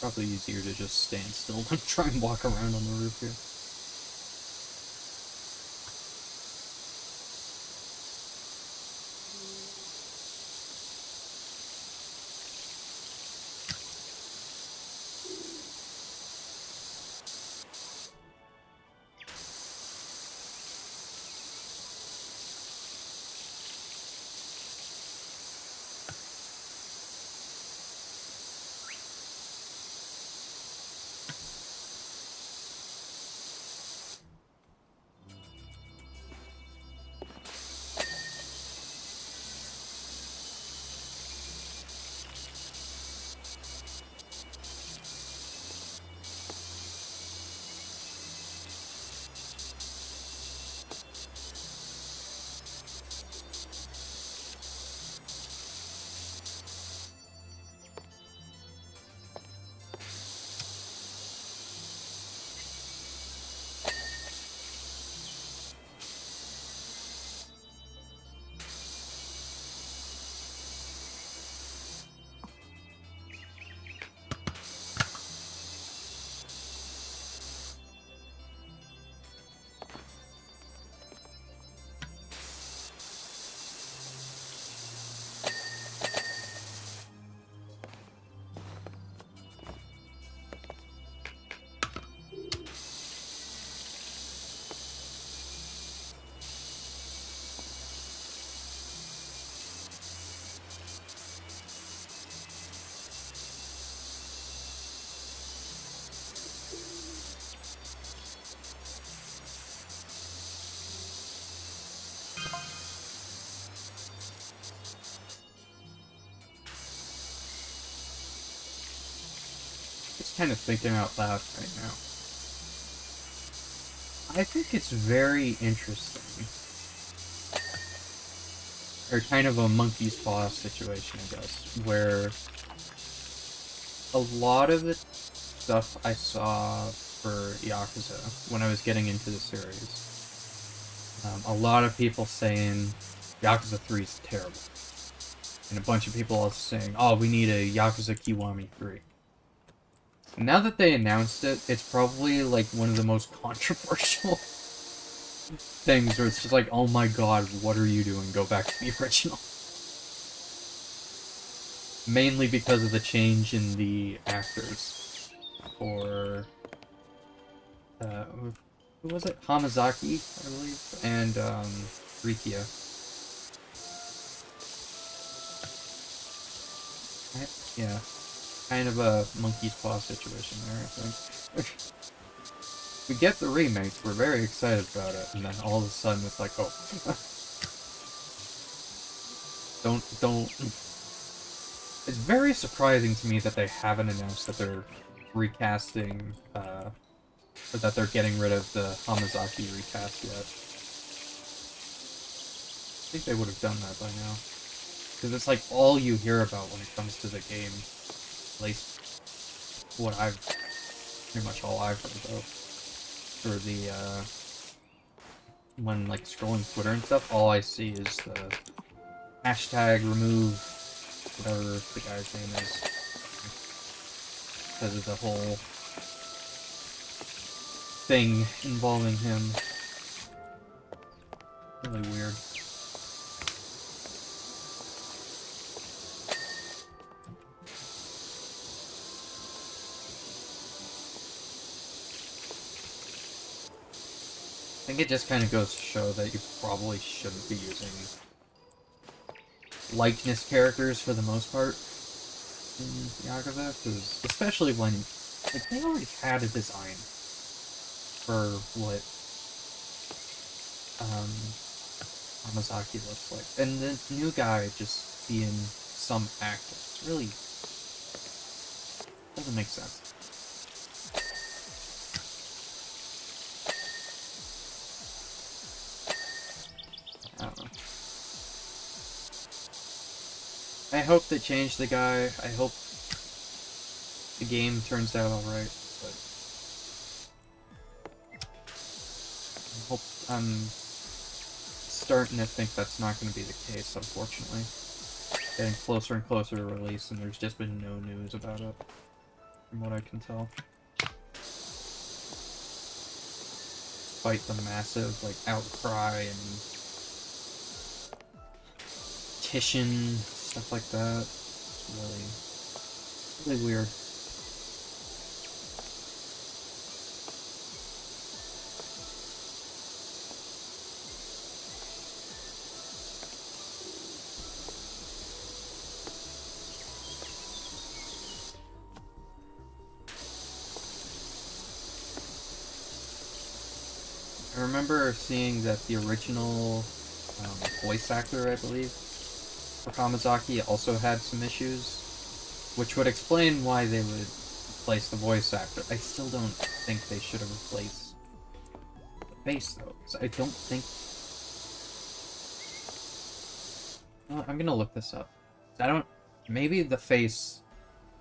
Probably easier to just stand still than try and walk around on the roof here. Just kind of thinking out loud right now. I think it's very interesting. Or kind of a monkey's paw situation, I guess, where a lot of the stuff I saw for Yakuza when I was getting into the series, a lot of people saying Yakuza 3 is terrible. And a bunch of people also saying, oh, we need a Yakuza Kiwami 3. Now that they announced it, it's probably like one of the most controversial things where it's just like, oh my god, what are you doing? Go back to the original. Mainly because of the change in the actors for who was it? Hamazaki, I believe, and Rikia. Yeah, kind of a monkey's paw situation there, I think. We get the remake, we're very excited about it, and then all of a sudden it's like, oh, don't. It's very surprising to me that they haven't announced that they're recasting, or that they're getting rid of the Hamazaki recast yet. I think they would have done that by now. Because it's like all you hear about when it comes to the game. At least what I've, pretty much all I've heard about. For the, when like scrolling Twitter and stuff, all I see is the hashtag remove whatever the guy's name is. Because of the whole thing involving him. Really weird. I think it just kind of goes to show that you probably shouldn't be using likeness characters for the most part in Yakuza, because especially when like they already had a design for what Hamazaki looks like, and the new guy just being some actor, it's really doesn't make sense. I don't know. I hope they change the guy. I hope the game turns out alright, but I'm starting to think that's not going to be the case, unfortunately. Getting closer and closer to release, and there's just been no news about it. from what I can tell. Despite the massive, like, outcry and petition, stuff like that. It's really weird. I remember seeing that the original voice actor, I believe, for Hamazaki also had some issues, which would explain why they would replace the voice actor. I still don't think they should have replaced the face, though, because I don't think... No, I'm gonna look this up. I don't... Maybe the face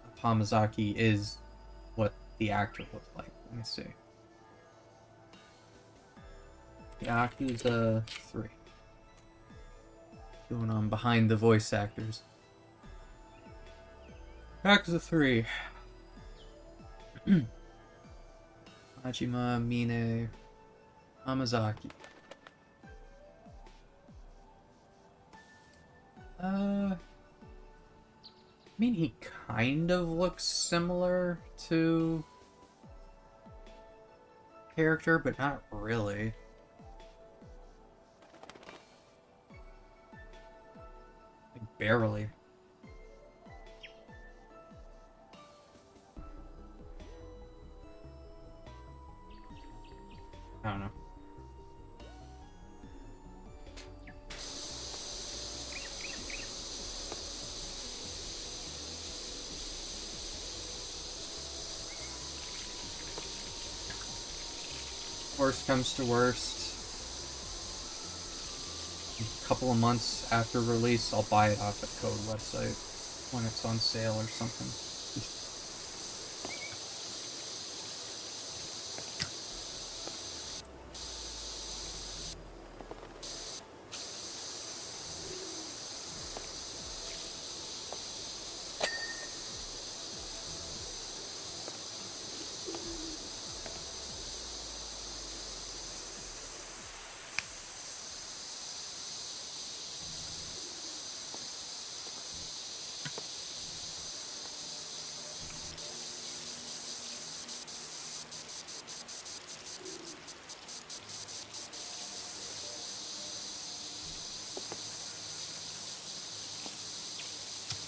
of Hamazaki is what the actor looked like. Let me see. Yakuza 3. Going on behind the voice actors. Yakuza 3. Majima Mine Hamazaki. I mean, he kind of looks similar to character, but not really. Like, barely. I don't know. Worst comes to worst, a couple of months after release, I'll buy it off the Code website when it's on sale or something.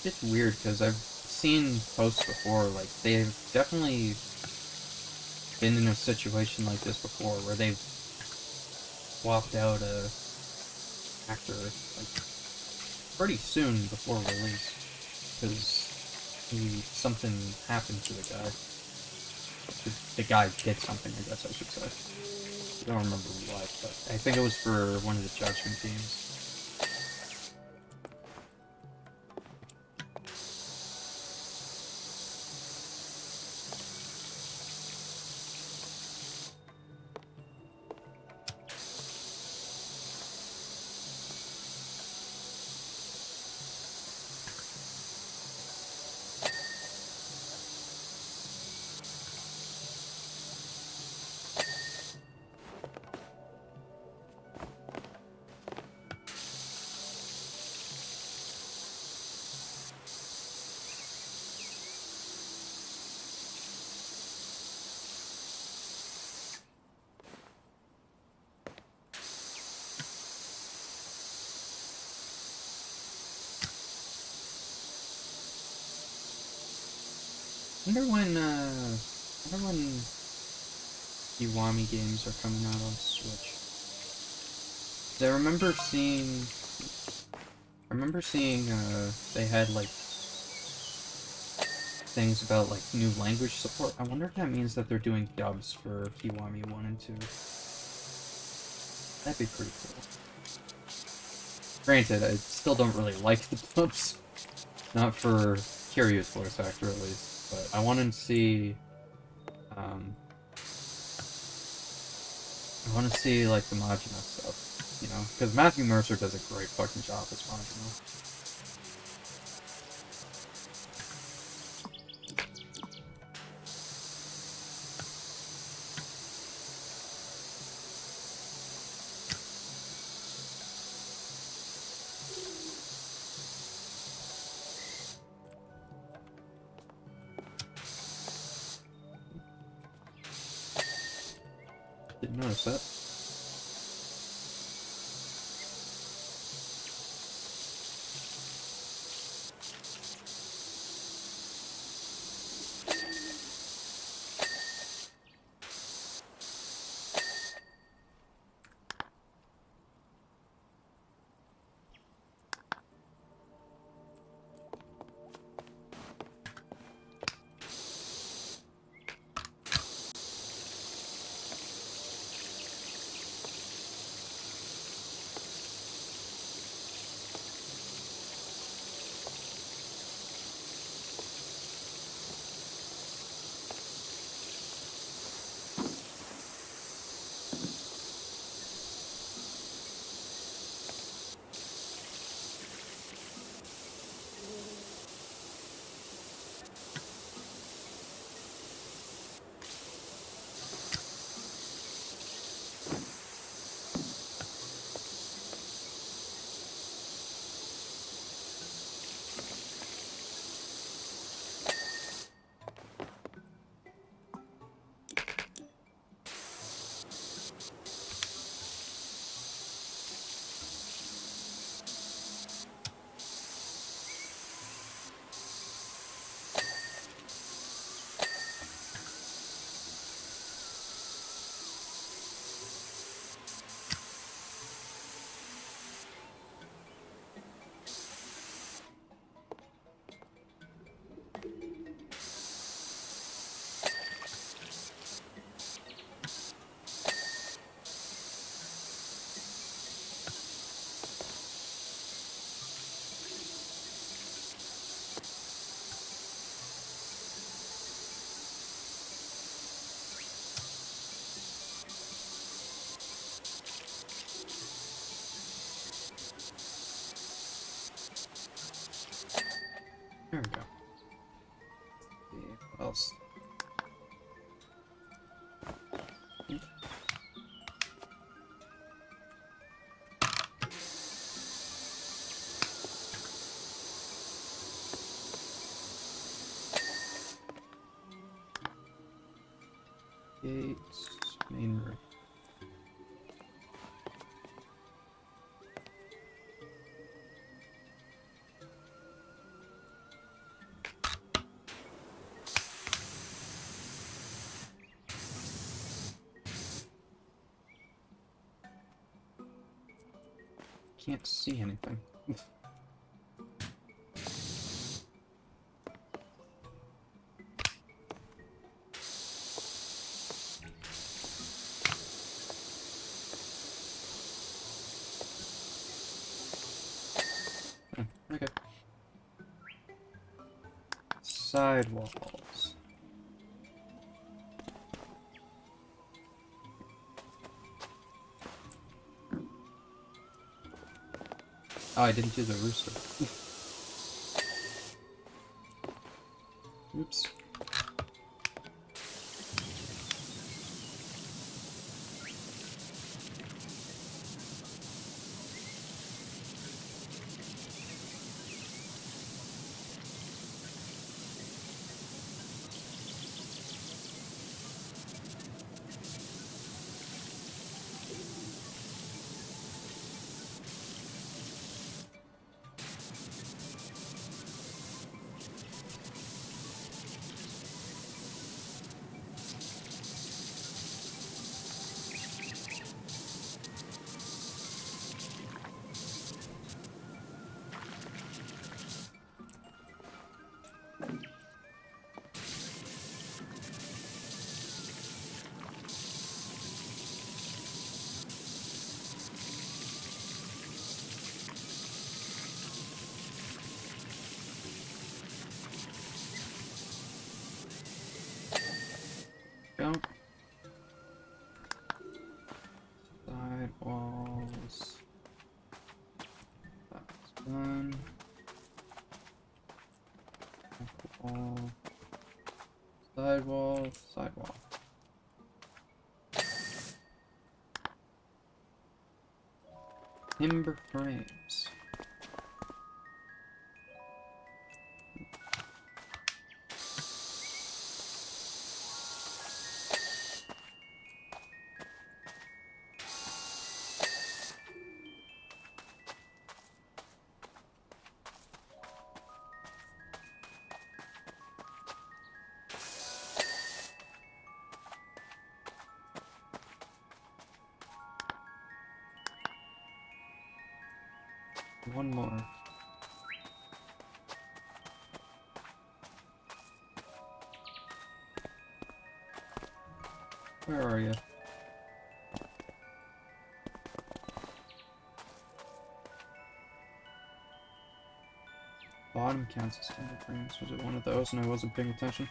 It's weird because I've seen posts before, like, they've definitely been in a situation like this before where they've swapped out a actor, like, pretty soon before release because something happened to the guy. The guy did something, I guess I should say. I don't remember what, but I think it was for one of the judgment teams. I wonder when Kiwami games are coming out on Switch. 'Cause I remember seeing they had like things about like new language support. I wonder if that means that they're doing dubs for Kiwami 1 and 2. That'd be pretty cool. Granted, I still don't really like the dubs. Not for Kiryu's voice actor, at least. But I want to see, I want to see, like, the Majima stuff, you know? Because Matthew Mercer does a great fucking job as Majima. Didn't notice that. There we go. See what else. Gates, main room. Can't see anything. Okay. Sidewalls. Oh, I didn't do the rooster. Oops. Go. Sidewalls. That's one. Wall. Sidewall. Sidewall. Timber frames. One more. Where are you? Bottom counts as timber frames. Was it one of those and I wasn't paying attention?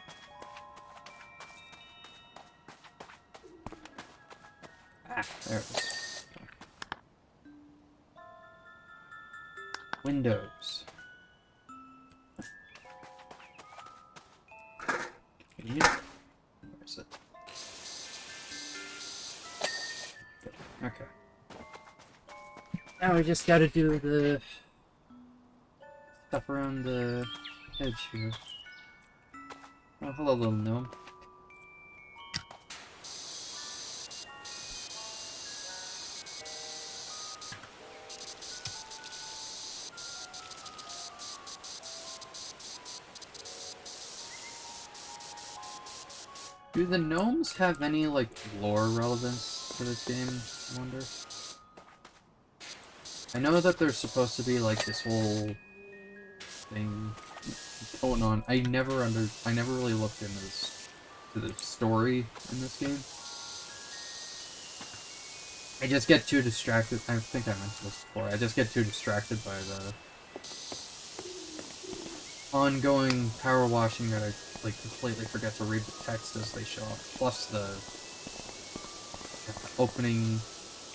Ah, there it is. Okay. Windows. Convenient. Where is it? Okay. Now we just gotta do the stuff around the edge here. Oh, hello, little gnome. Do the gnomes have any, like, lore relevance to this game, I wonder? I know that there's supposed to be, like, this whole thing going on. I never really looked into this, to the story in this game. I just get too distracted. I think I mentioned this before. I just get too distracted by the ongoing power washing that I, like, completely forget to read the text as they show up. Plus the opening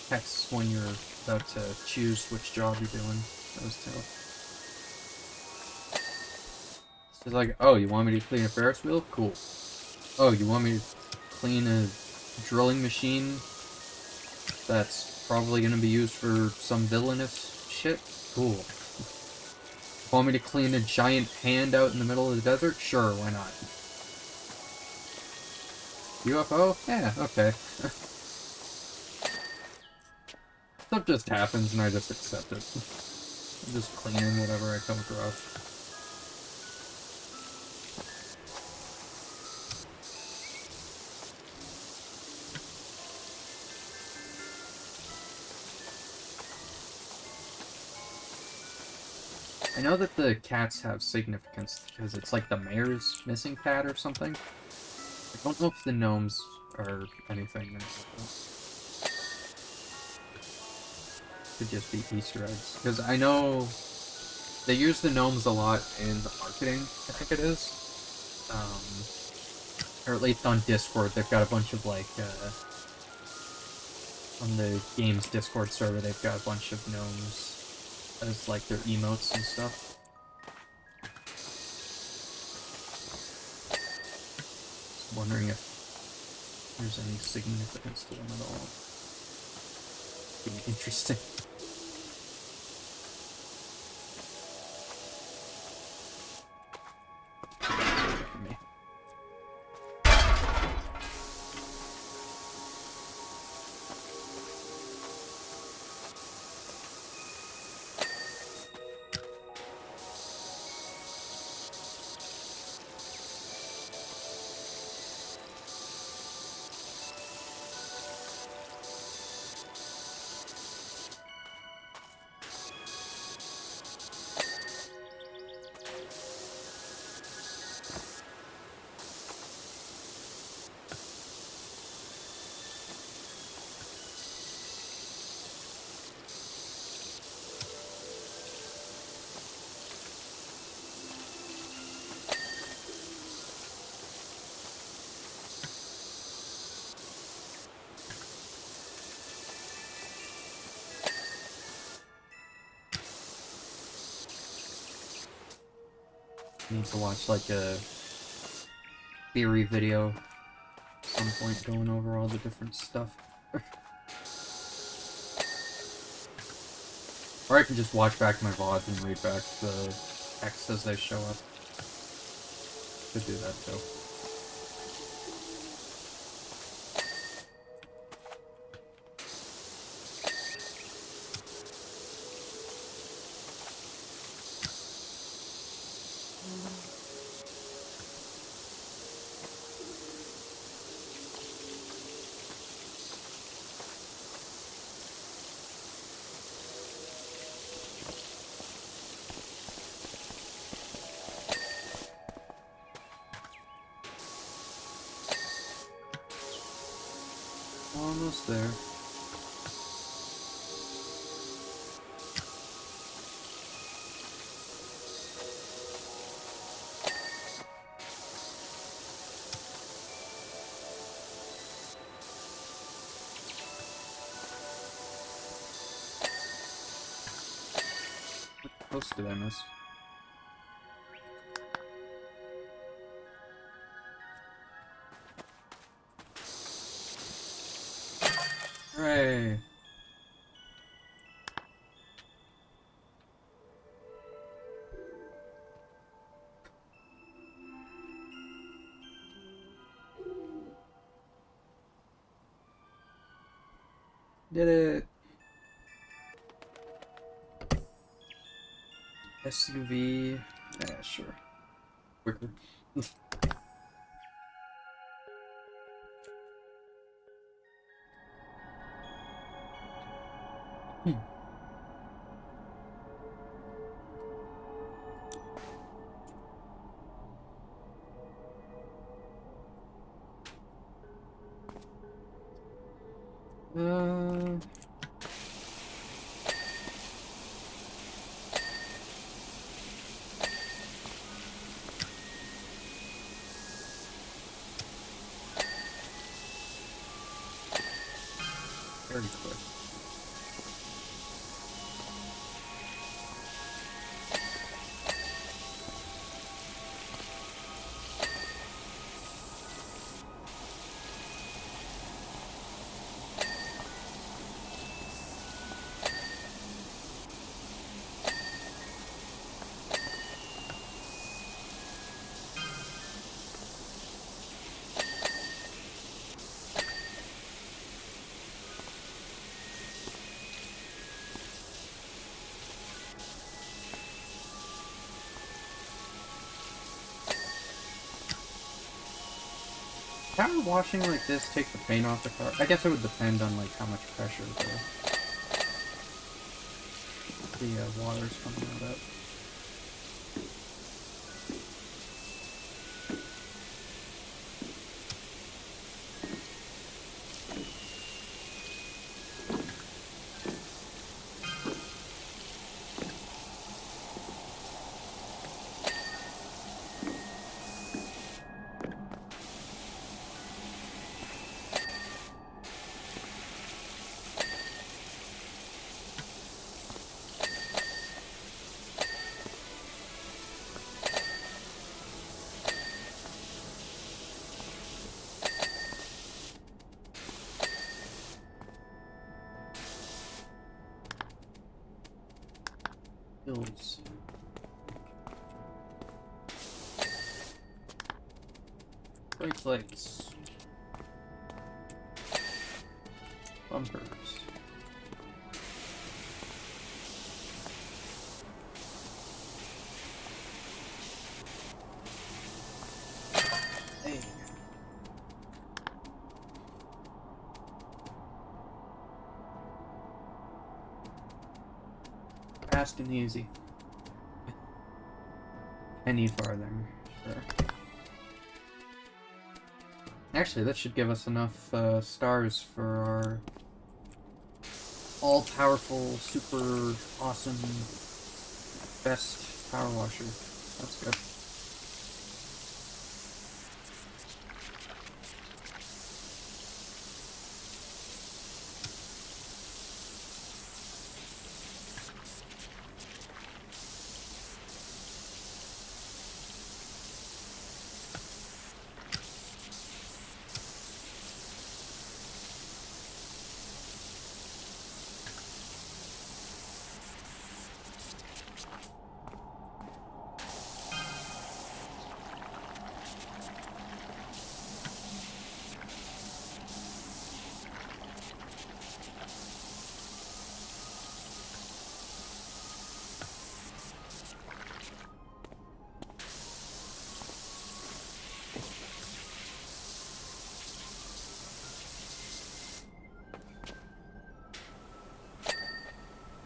text when you're about to choose which job you're doing. Those two. It's like, oh, you want me to clean a Ferris wheel? Cool. Oh, you want me to clean a drilling machine that's probably going to be used for some villainous shit? Cool. Want me to clean a giant hand out in the middle of the desert? Sure, why not? UFO? Yeah, okay. Stuff just happens and I just accept it. I'm just cleaning whatever I come across. I know that the cats have significance because it's like the mayor's missing cat or something. I don't know if the gnomes are anything. Could just be Easter eggs. Because I know they use the gnomes a lot in the marketing, I think it is. Or at least on Discord, they've got a bunch of, like, on the game's Discord server, they've got a bunch of gnomes as, like, their emotes and stuff. Just wondering if there's any significance to them at all. It'd be interesting. Need to watch, like, a theory video at some point going over all the different stuff. Or I can just watch back my VODs and read back the text as they show up. Could do that too. Almost there. What post did I miss? Hooray! Did it! SUV. Yeah, sure. Quicker. Uh, Very quick. Power washing like this take the paint off the car? I guess it would depend on like how much pressure the water's coming out of. Hills. Brake lights. Bumpers. Hey. Fast and easy. Any farther, sure. Actually, that should give us enough stars for our all-powerful, super awesome, best power washer. That's good.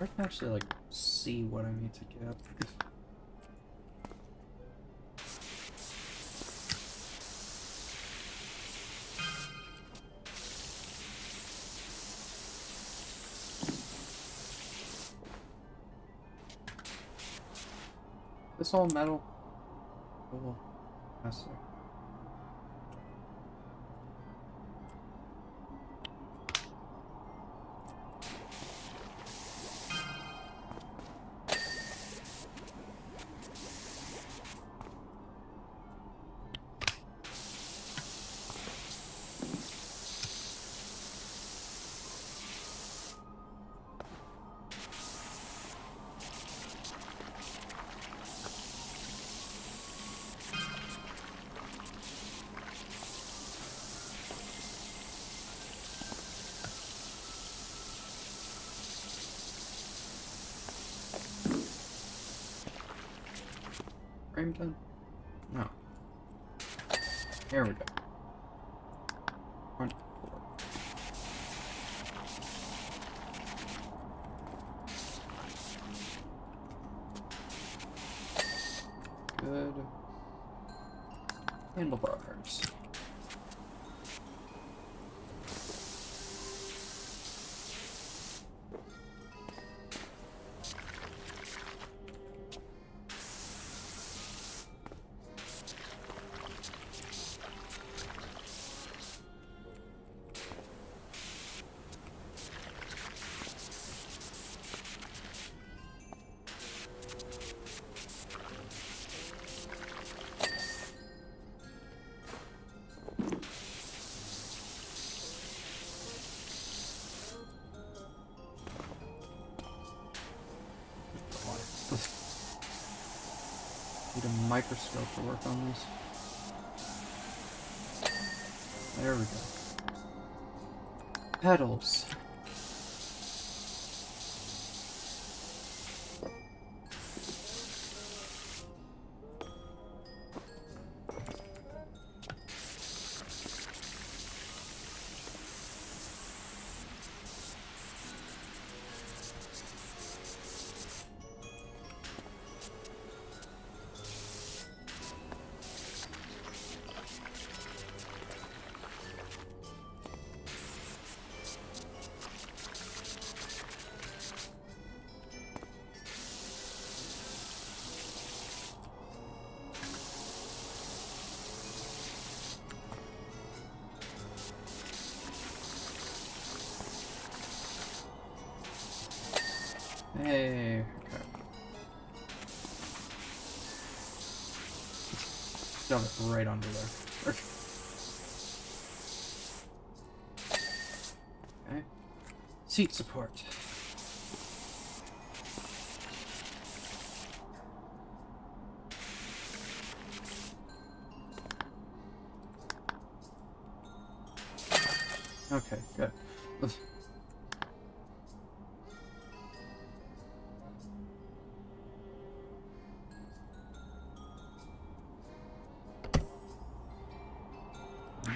I can actually, like, see what I need to get. This all metal. Oh, that's it. Frame done? No. There we go. 24. Good. Handlebars. Need a microscope to work on this. There we go. Pedals. Hey, okay. Shove it right under there. Okay. Seat support. Okay, good.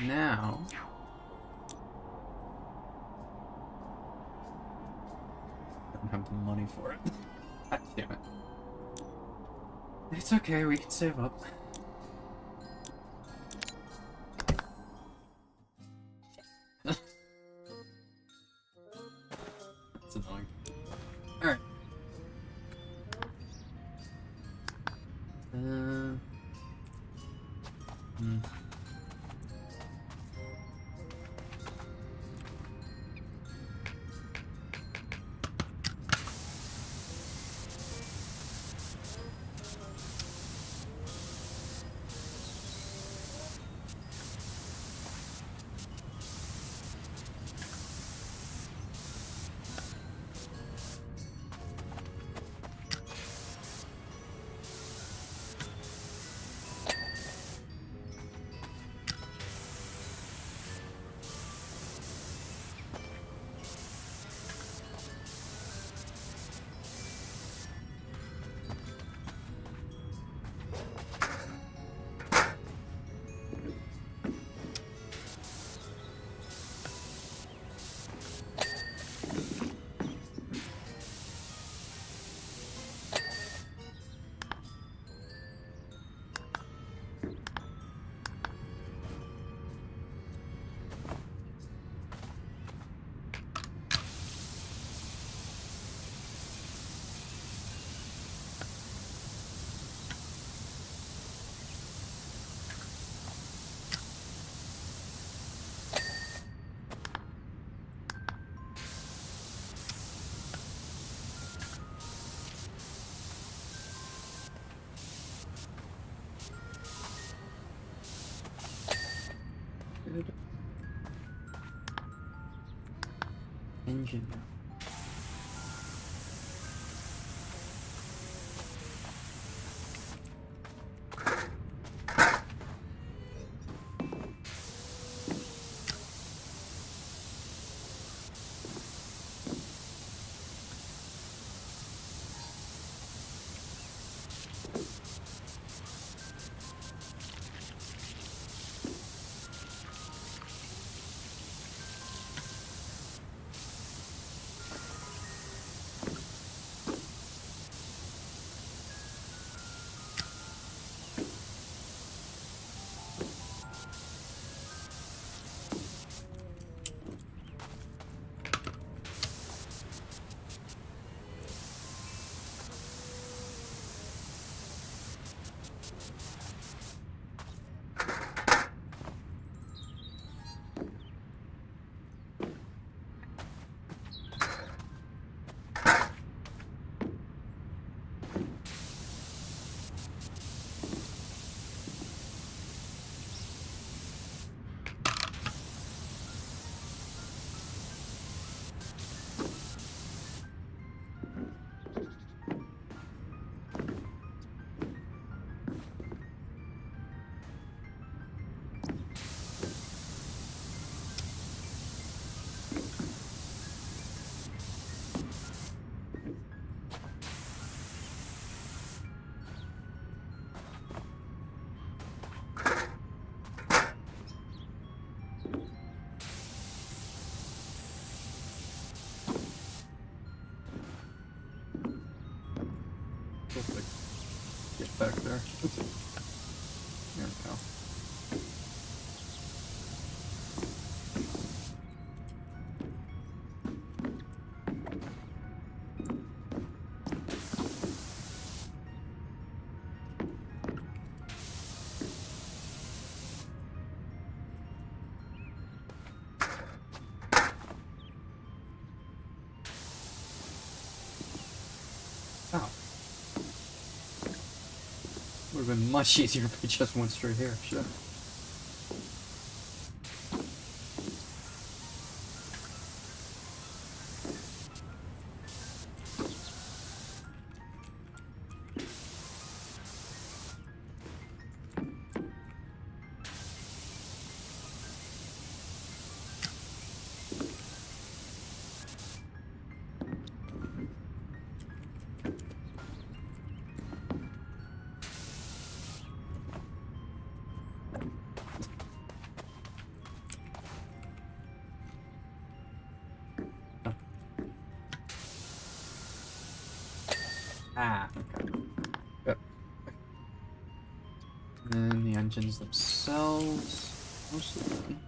Now, I don't have the money for it. God damn it. It's okay, we can save up. That's annoying. Alright. engine now. Get back there. There we go. Oh. Would have been much easier if we just went straight here. Sure. Ah, okay. Good. And then the engines themselves, mostly done.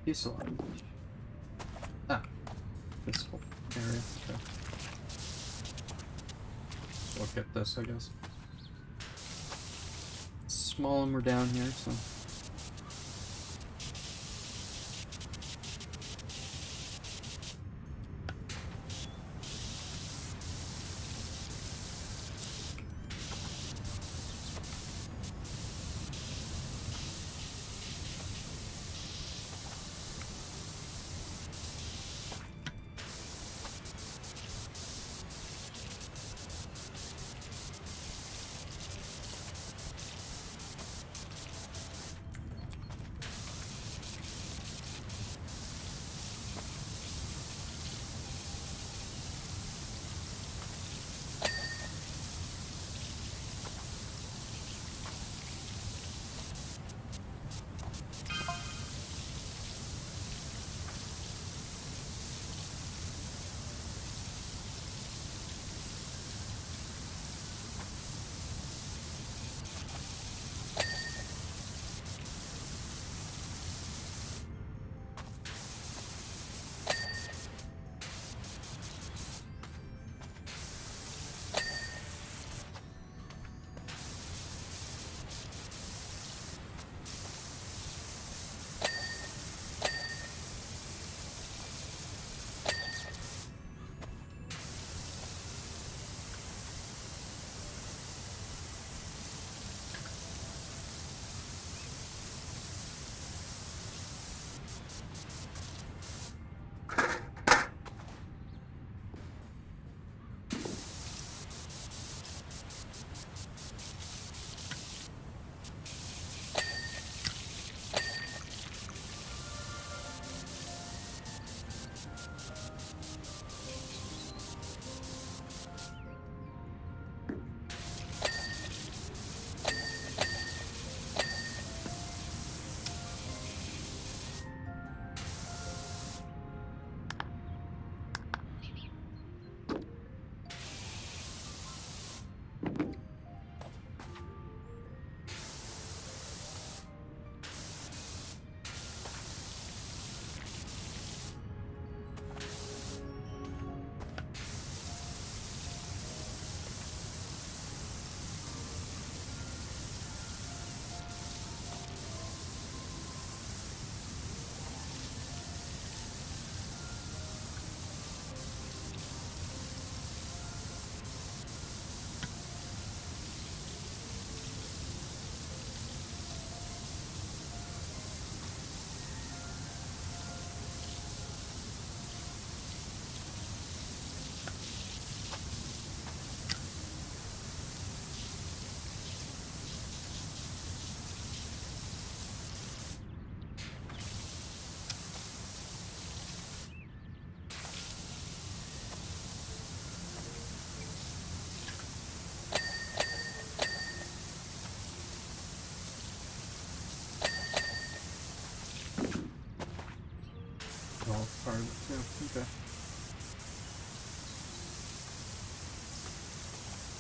Fuselage. Ah, this whole area. Okay. So I'll get this, I guess. Small and we're down here, so.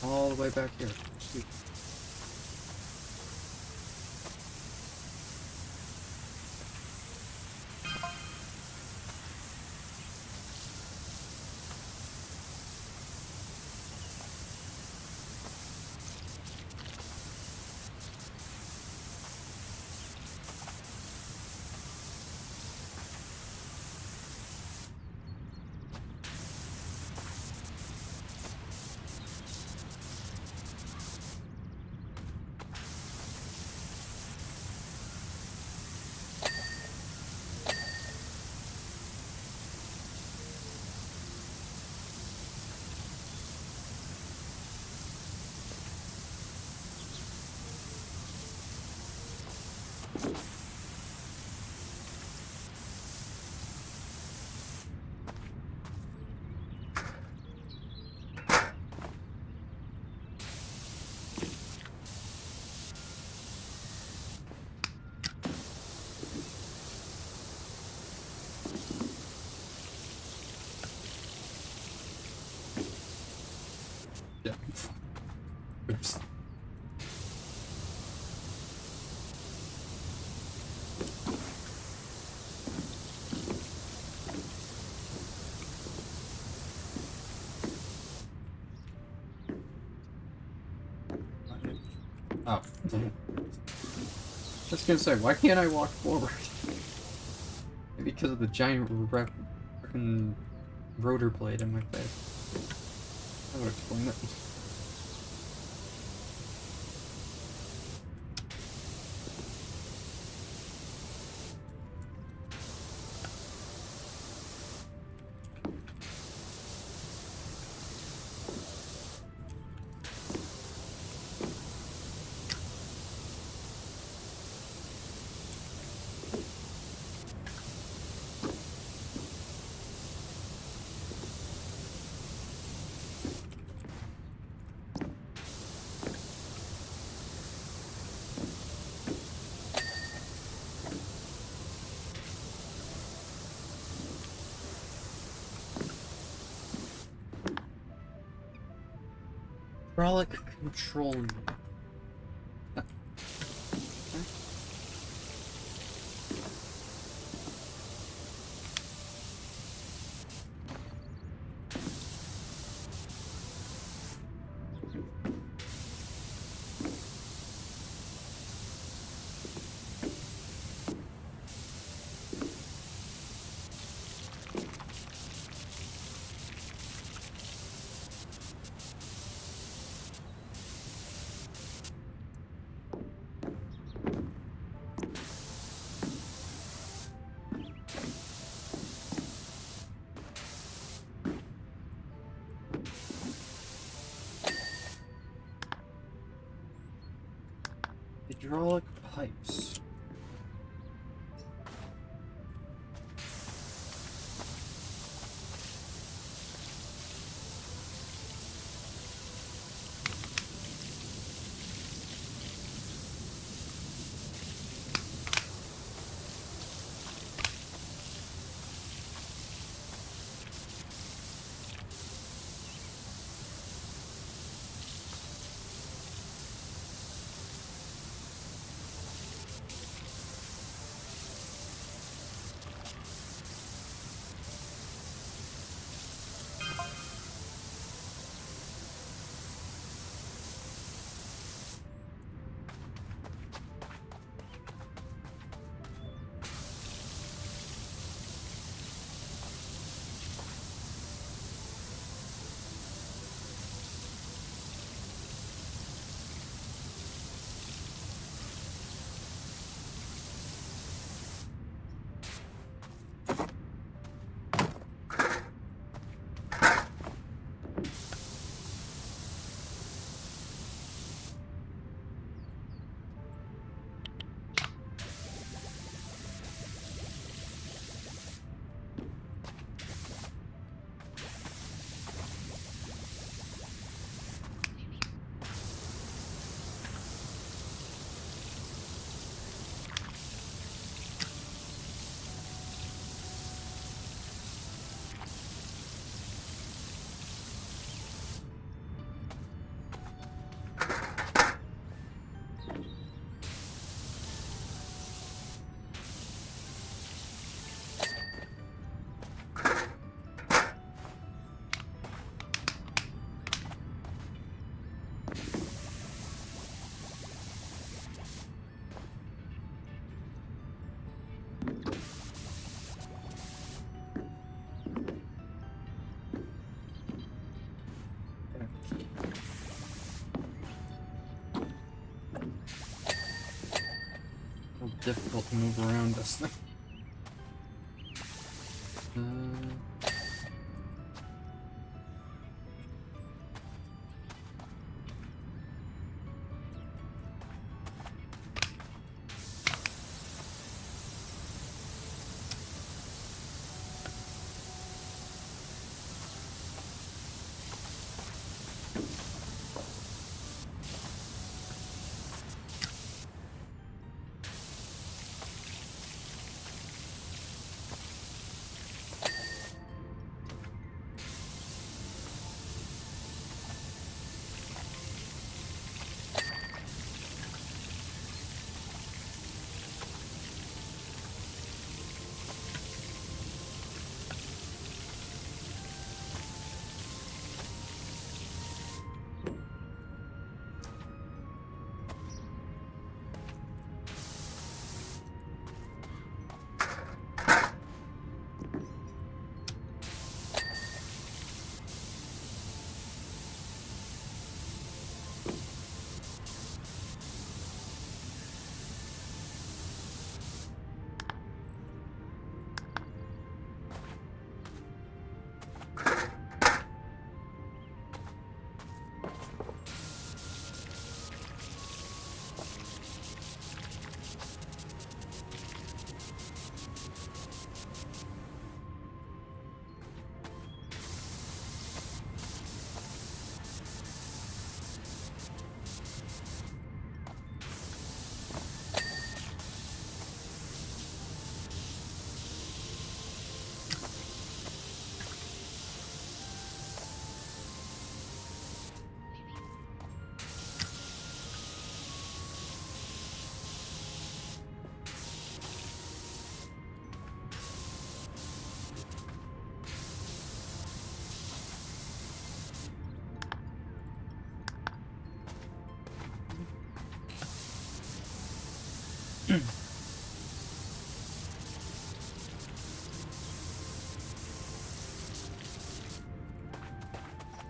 All the way back here. Sweet. Yeah. Oops. Oh. I was gonna say, why can't I walk forward? Maybe because of the giant freaking rotor blade in my face. That would explain it. Hydraulic control unit. Hydraulic pipes. difficult to move around this thing.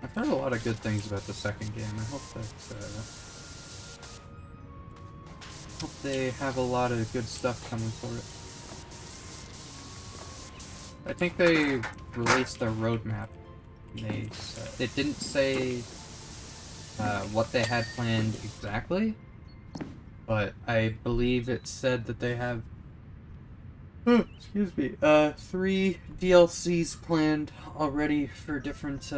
I've heard a lot of good things about the second game. I hope that hope they have a lot of good stuff coming for it. I think they released their roadmap. They said, it didn't say what they had planned exactly, but I believe it said that they have excuse me, 3 DLCs planned already for different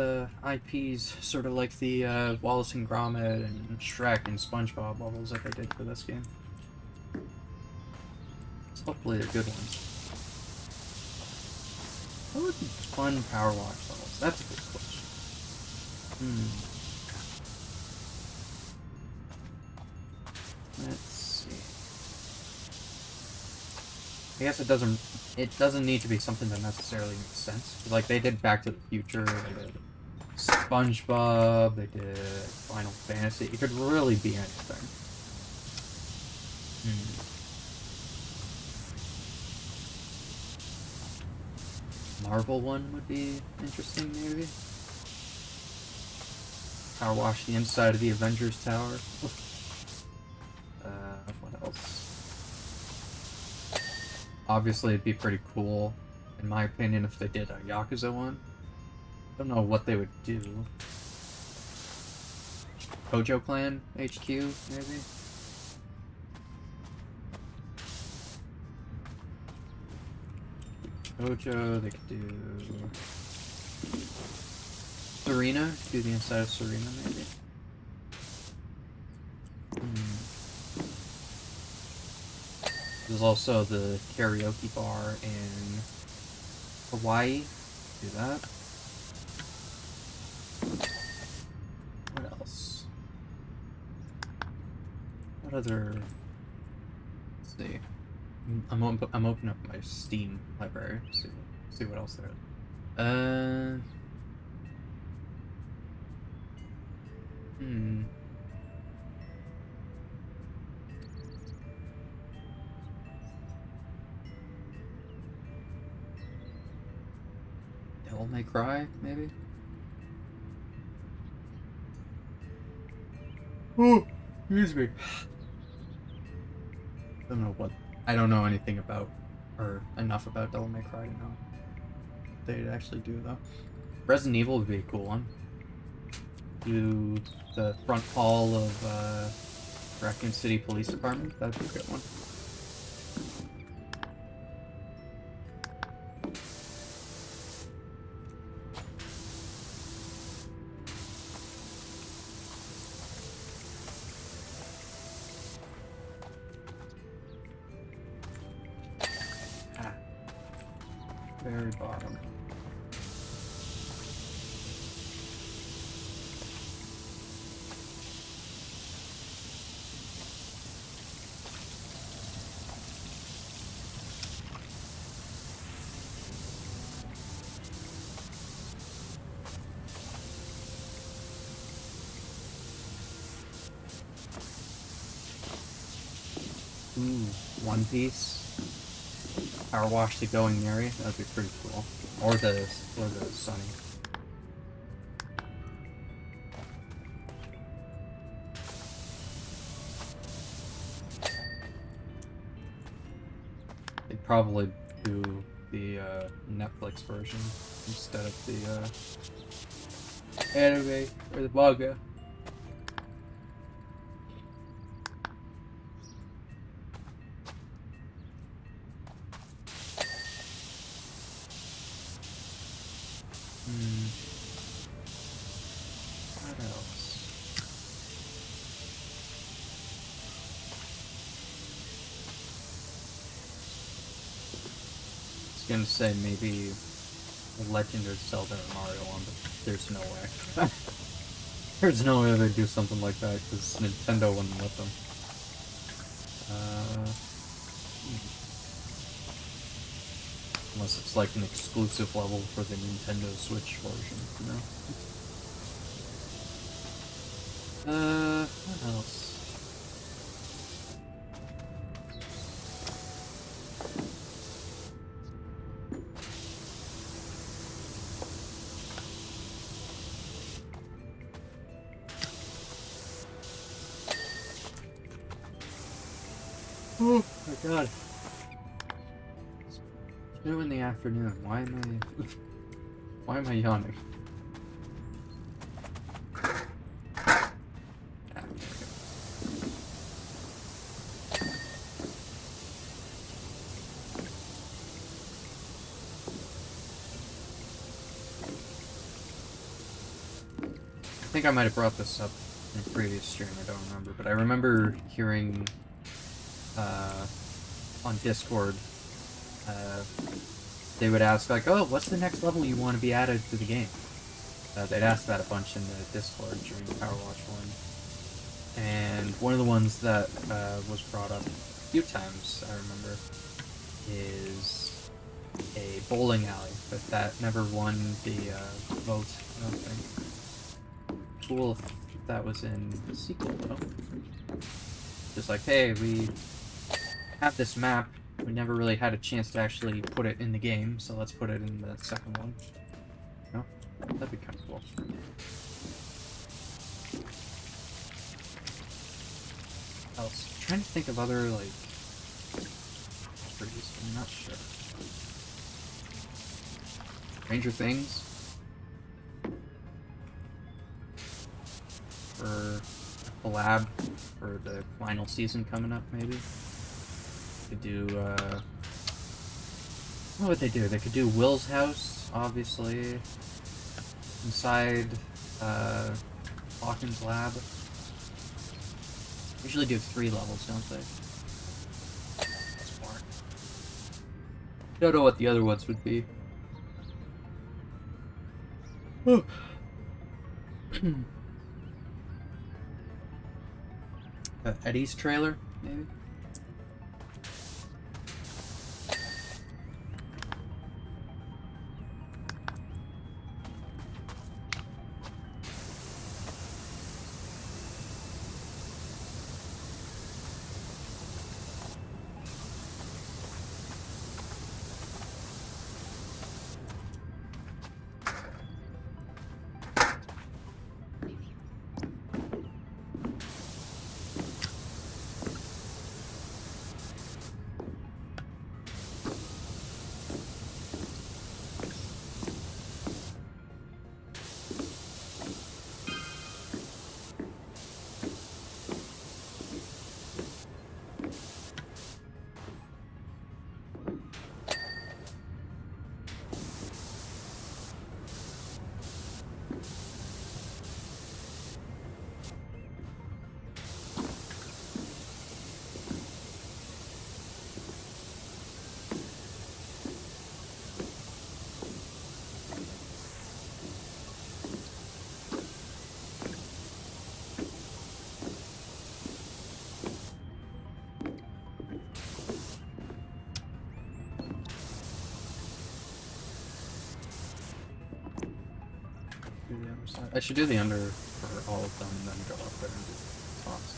IPs, sort of like the Wallace and Gromit and Shrek and SpongeBob levels that they did for this game. So hopefully they're good ones. What would be fun PowerWash levels? That's a good question. Let's see. I guess it doesn't need to be something that necessarily makes sense. Like, they did Back to the Future, they did SpongeBob, they did Final Fantasy. It could really be anything. Marvel one would be interesting, maybe. Power wash the inside of the Avengers Tower. What else? Obviously, it'd be pretty cool, in my opinion, if they did a Yakuza one. Don't know what they would do. Kojo Clan HQ, maybe? Kojo, they could do... Serena, do the inside of Serena, maybe? There's also the karaoke bar in Hawaii. Do that. What else? What other... Let's see. I'm opening up my Steam library. See what else there is. Devil May Cry, maybe? Oh, excuse me. Don't know what. I don't know anything about, or enough about Devil May Cry to know what they'd actually do, though. Resident Evil would be a cool one. Do the front hall of Raccoon City Police Department. That'd be a good one. Very bottom. Ooh, One Piece. PowerWash the Going Merry. That'd be pretty cool. Or the Sunny. They'd probably do the Netflix version instead of the anime or the manga. What else? I was gonna say maybe a Legend of Zelda or Mario one, but there's no way. There's no way they'd do something like that because Nintendo wouldn't let them. Unless it's like an exclusive level for the Nintendo Switch version, you know? What else? Oh my god. 2 in the afternoon. Why am I yawning? I think I might have brought this up in a previous stream, I don't remember, but I remember hearing on Discord, they would ask, like, oh, what's the next level you want to be added to the game? They'd ask that a bunch in the Discord during the PowerWash one. And one of the ones that was brought up a few times, I remember, is a bowling alley, but that never won the vote, I don't think. Cool if that was in the sequel, though. Just like, hey, we have this map, we never really had a chance to actually put it in the game, so let's put it in the second one. No? That'd be kind of cool. Else? I'm trying to think of other, like, properties, I'm not sure. Stranger Things? For a collab for the final season coming up, maybe? Could do, what would they do? They could do Will's house, obviously. Inside, Hawkins' lab. Usually do 3 levels, don't they? That's more. Don't know what the other ones would be. Eddie's trailer, maybe? I should do the under for all of them and then go up there and do the tops.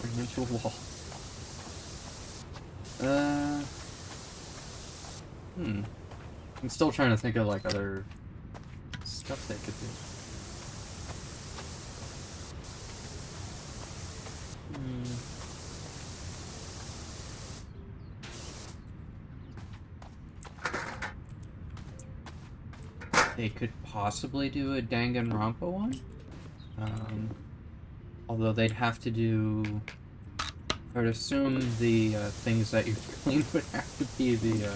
Bring into a wall. I'm still trying to think of like other stuff they could do. They could possibly do a Danganronpa one. Although they'd have to do, I would assume the things that you clean would have to be the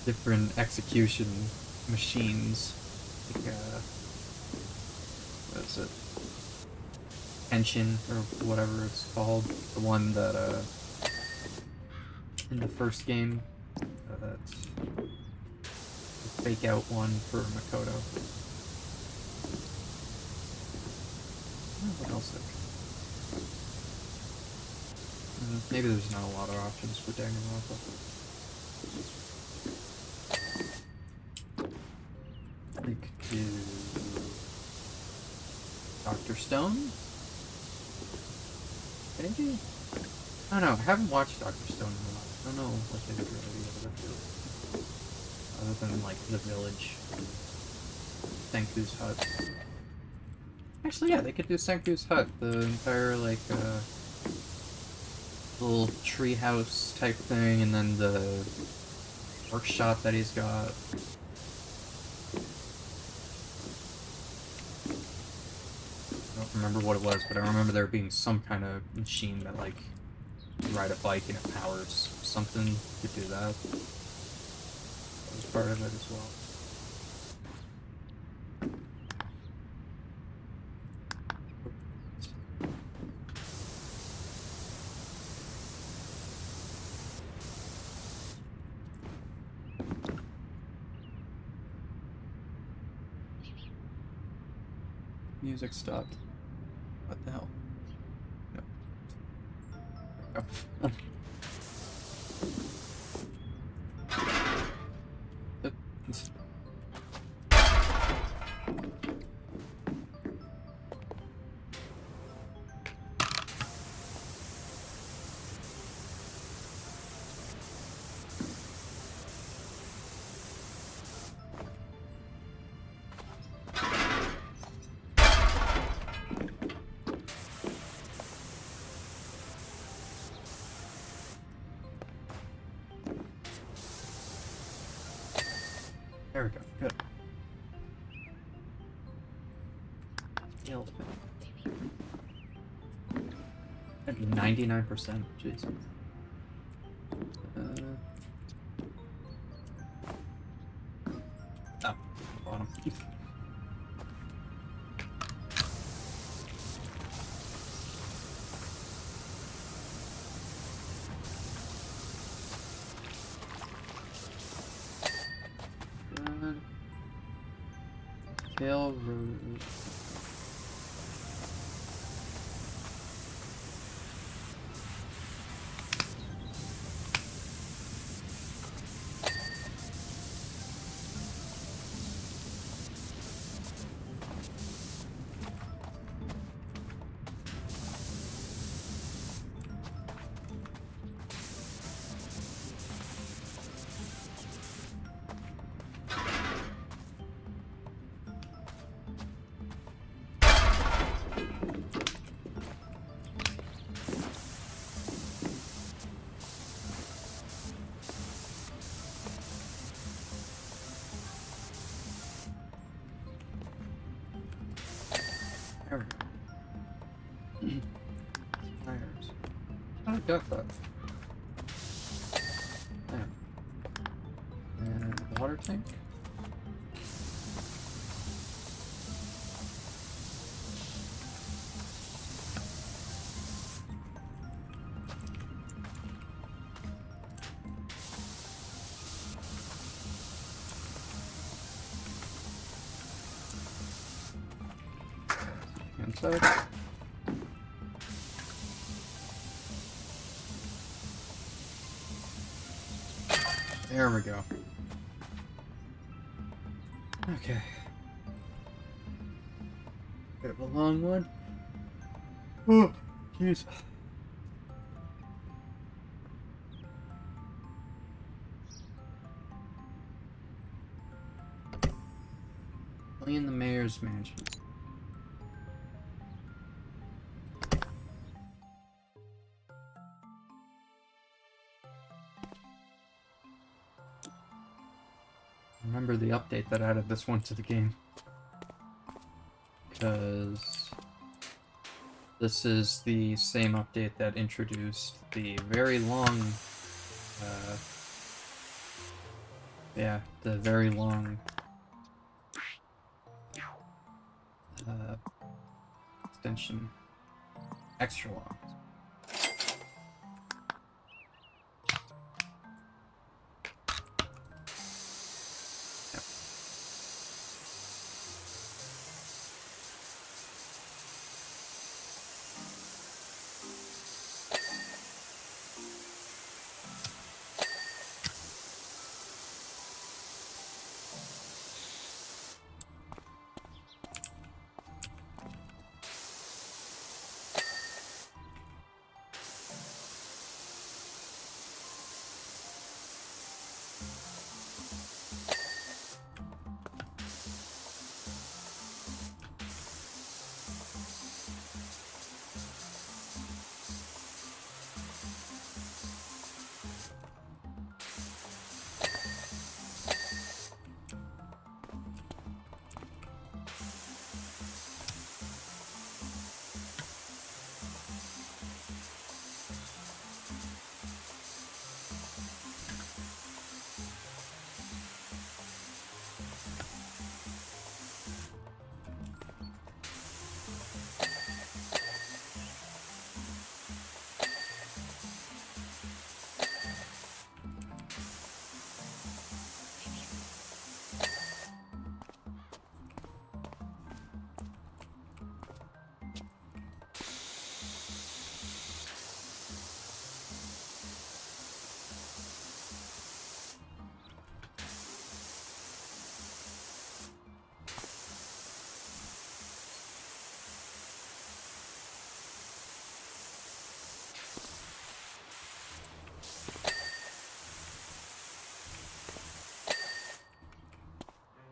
different execution machines. Like, what is it? Henshin, or whatever it's called. The one that, in the first game, that's the fake out one for Makoto. What else? Maybe there's not a lot of options for Danganronpa. We could do Dr. Stone? Maybe? I don't know. I haven't watched Dr. Stone in a while. I don't know what they would really be able to do. Other than, like, The Village. Senku's Hut. Actually, yeah, they could do Senku's Hut. The entire, like, little treehouse type thing, and then the workshop that he's got. I don't remember what it was, but I remember there being some kind of machine that, like, you ride a bike and it powers something. You could do that. That was part of it as well. Music stopped. What the hell? No. There we go. There we go. Good. Nailed it. That'd be 99%. Jeez. Oh, bottom. Tail road. got that. There. And water tank. Inside. There we go. Okay. Bit of a long one. Oh, jeez. Only in the mayor's mansion. Remember the update that added this one to the game. Because this is the same update that introduced the very long, the very long extension, extra long.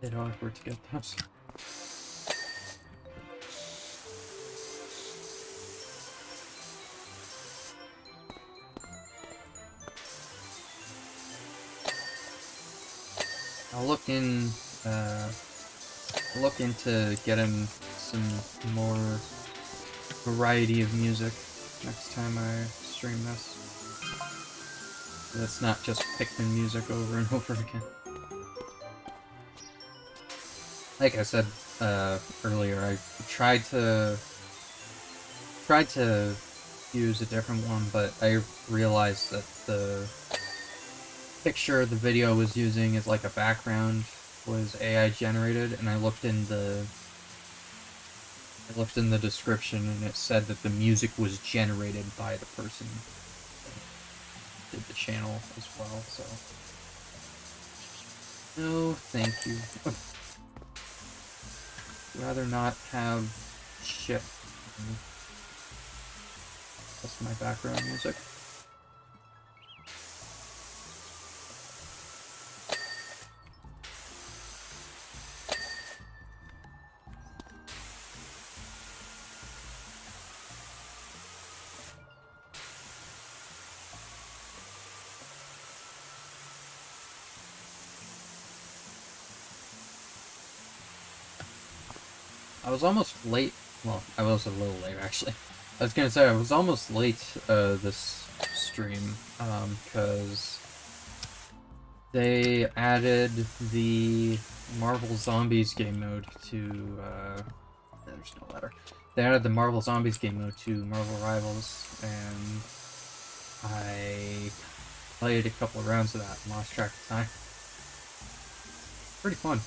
Bit awkward to get those. I'll look into getting some more variety of music next time I stream this. That's not just Pikmin music over and over again. Like I said earlier, I tried to use a different one, but I realized that the picture the video was using as like a background was AI generated, and I looked in the description and it said that the music was generated by the person that did the channel as well, so no thank you. Rather not have shit. That's my background music. I was almost late. Well, I was a little late, actually. I was gonna say, I was almost late, this stream, because they added the Marvel Zombies game mode to, there's no letter. They added the Marvel Zombies game mode to Marvel Rivals, and I played a couple of rounds of that and lost track of time. Pretty fun.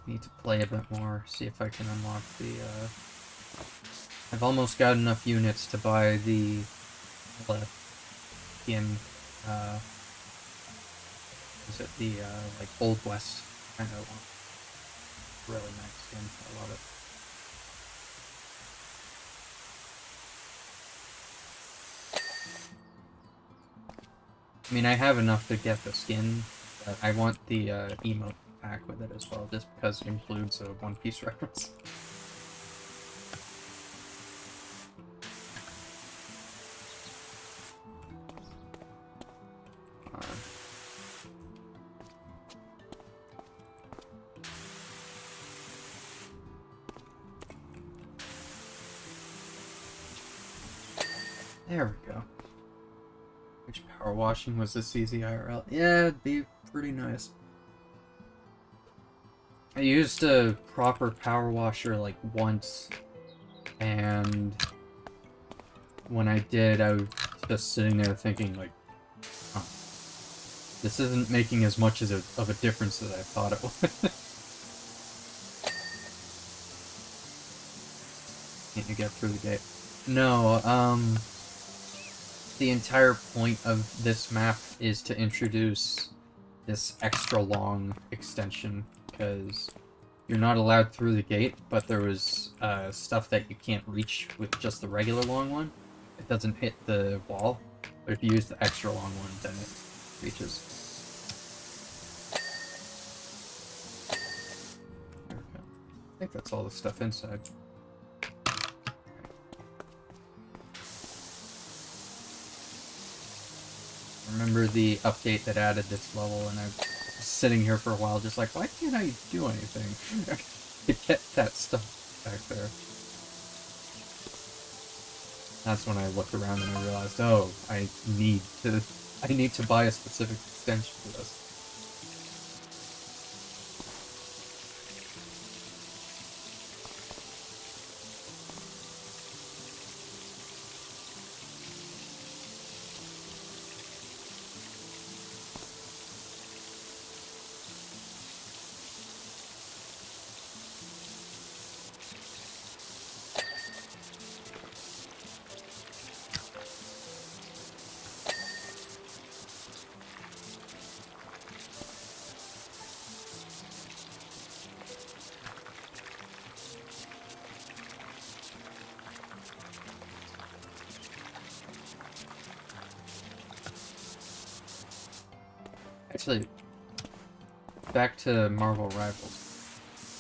Need to play a bit more, see if I can unlock the, I've almost got enough units to buy the skin, is it the, like, Old West kind of one. Really nice skin, I love it. I mean, I have enough to get the skin, but I want the, emote pack with it as well, just because it includes a One Piece reference. There we go. Which power washing was this easy IRL? Yeah, it'd be pretty nice. I used a proper power washer like once, and when I did, I was just sitting there thinking like, huh, this isn't making as much of a difference as I thought it would. Can't you get through the gate? No, the entire point of this map is to introduce this extra long extension, because you're not allowed through the gate, but there was stuff that you can't reach with just the regular long one. It doesn't hit the wall, but if you use the extra long one, then it reaches. There we go. I think that's all the stuff inside. Remember the update that added this level, and I was sitting here for a while just like, why can't I do anything to get that stuff back there? That's when I looked around and I realized, oh, I need to buy a specific extension for this. Actually, back to Marvel Rivals.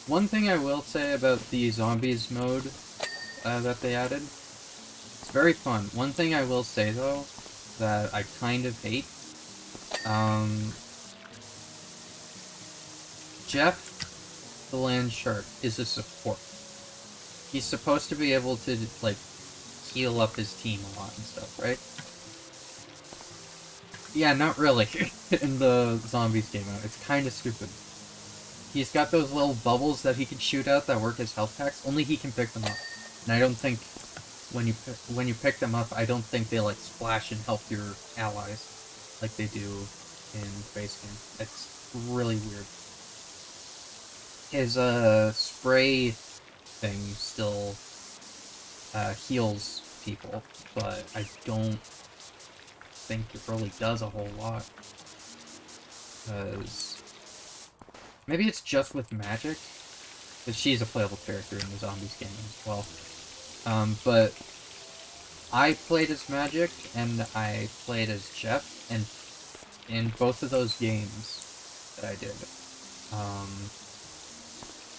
One thing I will say about the Zombies mode that they added, it's very fun. One thing I will say, though, that I kind of hate, Jeff, the land shark, is a support. He's supposed to be able to, like, heal up his team a lot and stuff, right? Yeah, not really. In the Zombies game mode, it's kind of stupid. He's got those little bubbles that he can shoot out that work as health packs. Only he can pick them up, and I don't think when you pick them up, I don't think they like splash and help your allies like they do in base game. It's really weird. His spray thing still heals people, but I don't think it really does a whole lot, because maybe it's just with magic, because she's a playable character in the Zombies game as well. But I played as Magic and I played as Jeff, and in both of those games that I did,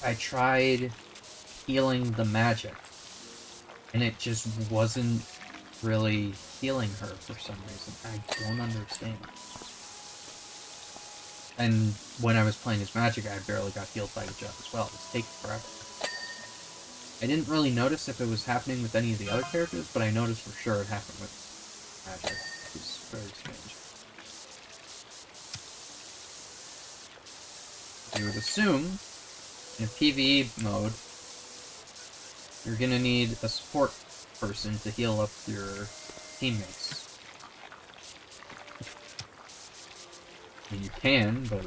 I tried healing the Magic, and it just wasn't really healing her for some reason. I don't understand. And when I was playing as Magic, I barely got healed by the Jeff as well. It's taking forever. I didn't really notice if it was happening with any of the other characters, but I noticed for sure it happened with Magic. It was very strange. You would assume, in a PvE mode, you're gonna need a support person to heal up your teammates. I mean, you can, but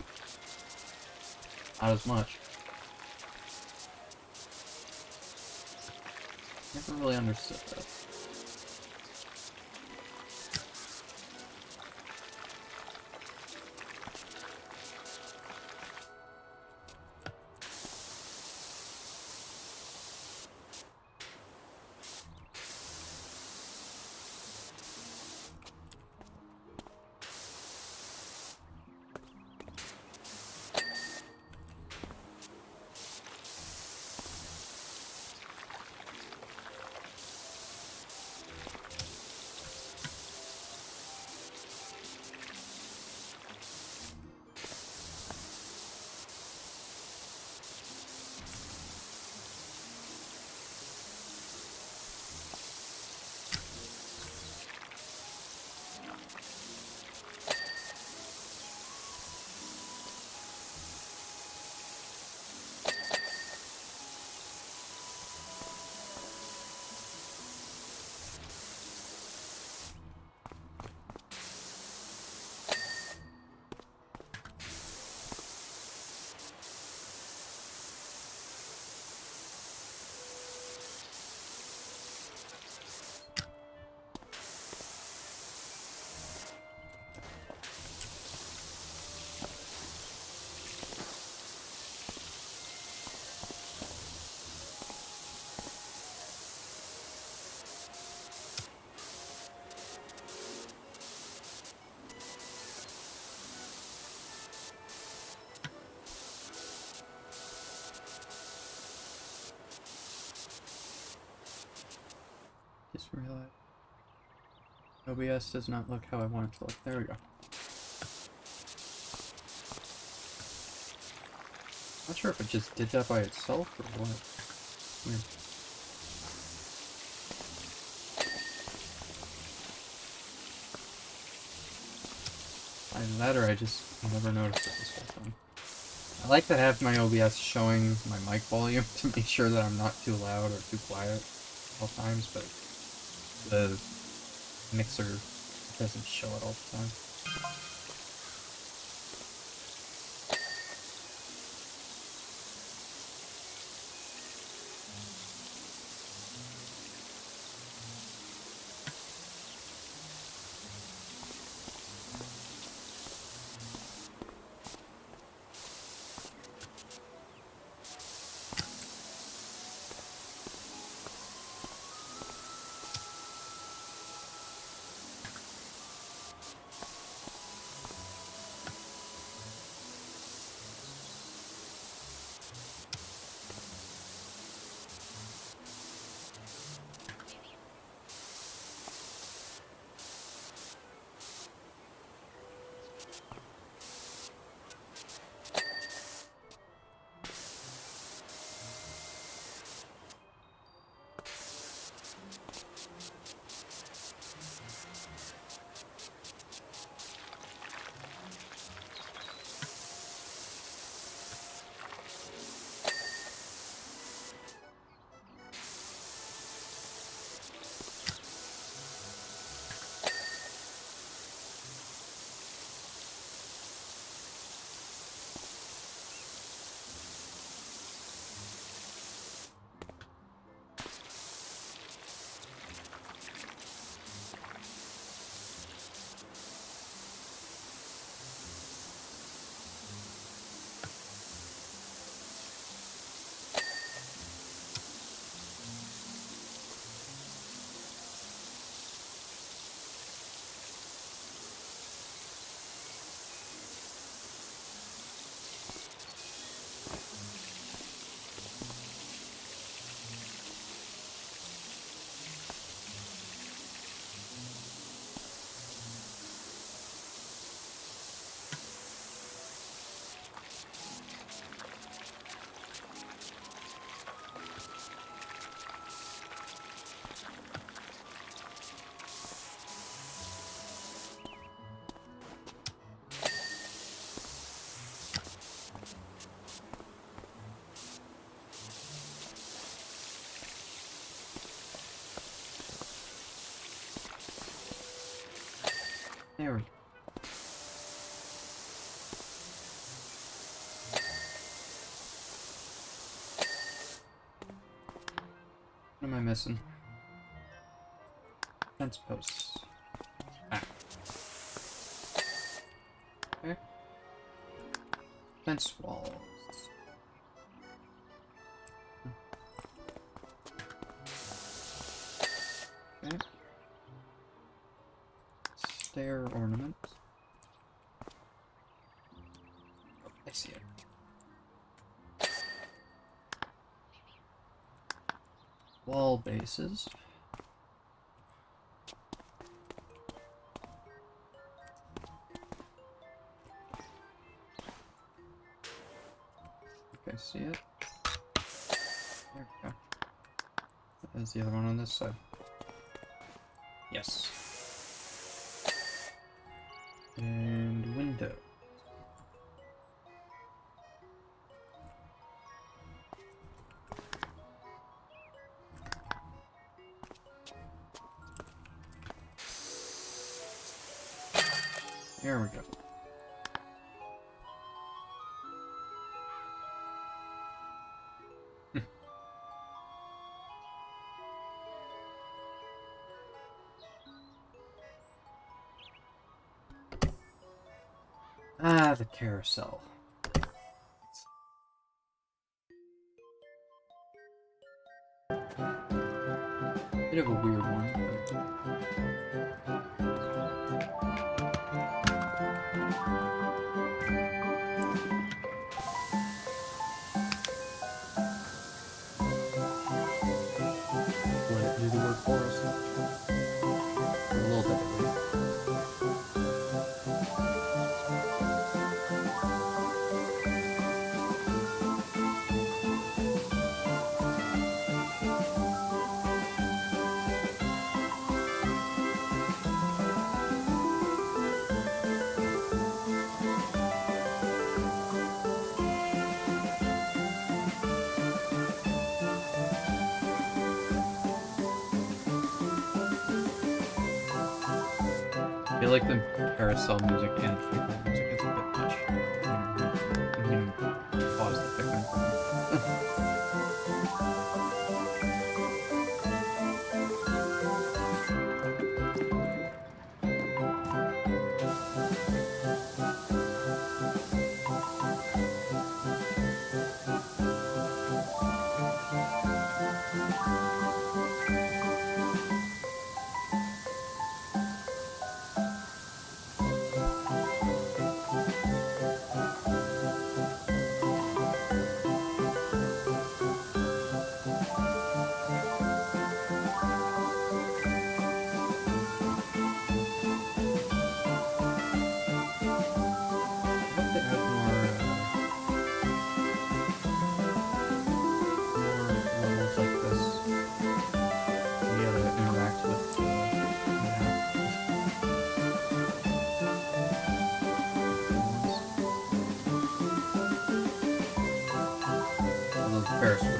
not as much. Never really understood that. Just realized OBS does not look how I want it to look. There we go. Not sure if it just did that by itself or what. Weird. Either that or I just never noticed it this whole time. I like to have my OBS showing my mic volume to make sure that I'm not too loud or too quiet all times, but the mixer doesn't show it all the time. There we go. What am I missing? Fence posts. Ah. Okay. Fence walls. Okay. Stair ornament. Oh, I see it. Wall bases. Okay, see it. There we go. There's the other one on this side. Yes. And window. There we go. Ah, the carousel. Bit of a weird one, but... Let it do the work for us. A little bit at least. I feel like the carousel music and frequent music is a bit much. You can pause the picking for me. Ferris wheels.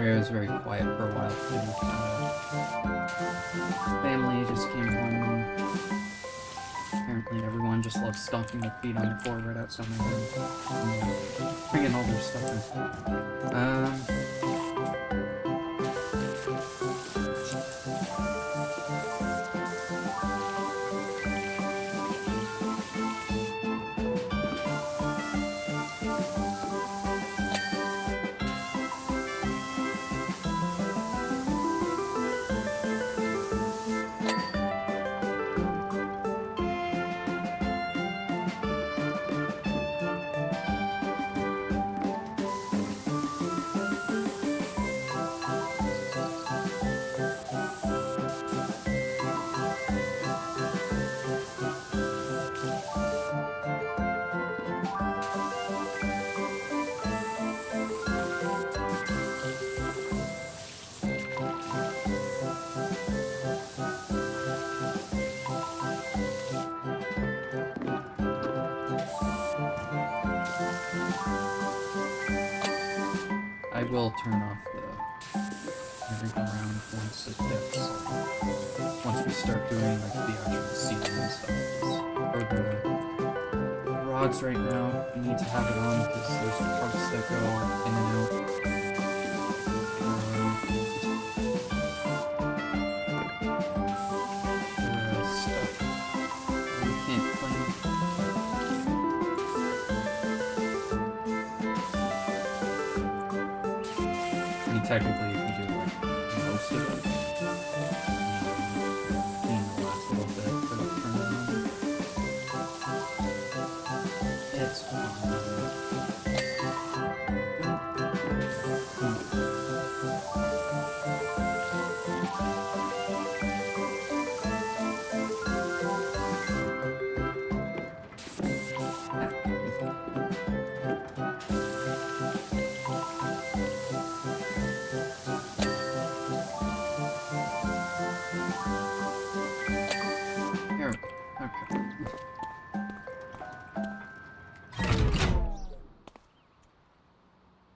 Sorry, I was very quiet for a while too. Family just came home. Apparently everyone just loves stomping their feet on the floor right outside my room. Bringing all their stuff in. I will turn off the merry-go-round once it gets, once we start doing like the actual seating and stuff. For the rods right now, we need to have it on because there's parts that go in and out. Stuff we can't clean. I mean, technically, if you do like most of it, clean the last little bit for the turn on. It's fine.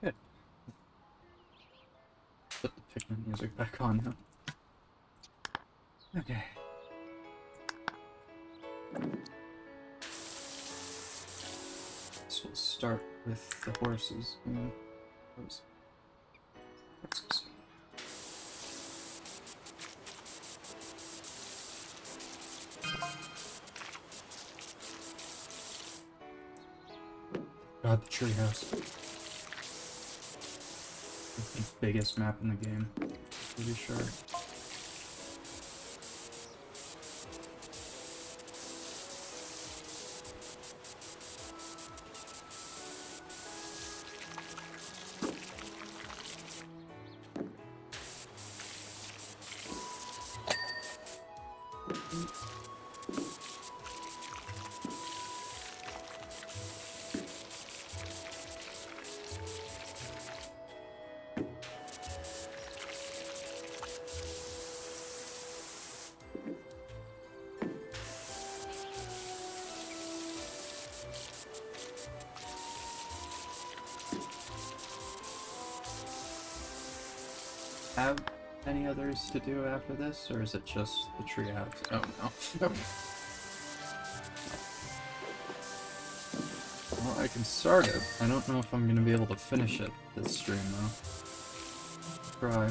Good. Put the Pikmin music back on now. Okay. So we'll start with the horses. Horses. God, the treehouse. The biggest map in the game, pretty sure. Have any others to do after this, or is it just the treehouse? Oh no. Well, I can start it. I don't know if I'm gonna be able to finish it this stream though. Try.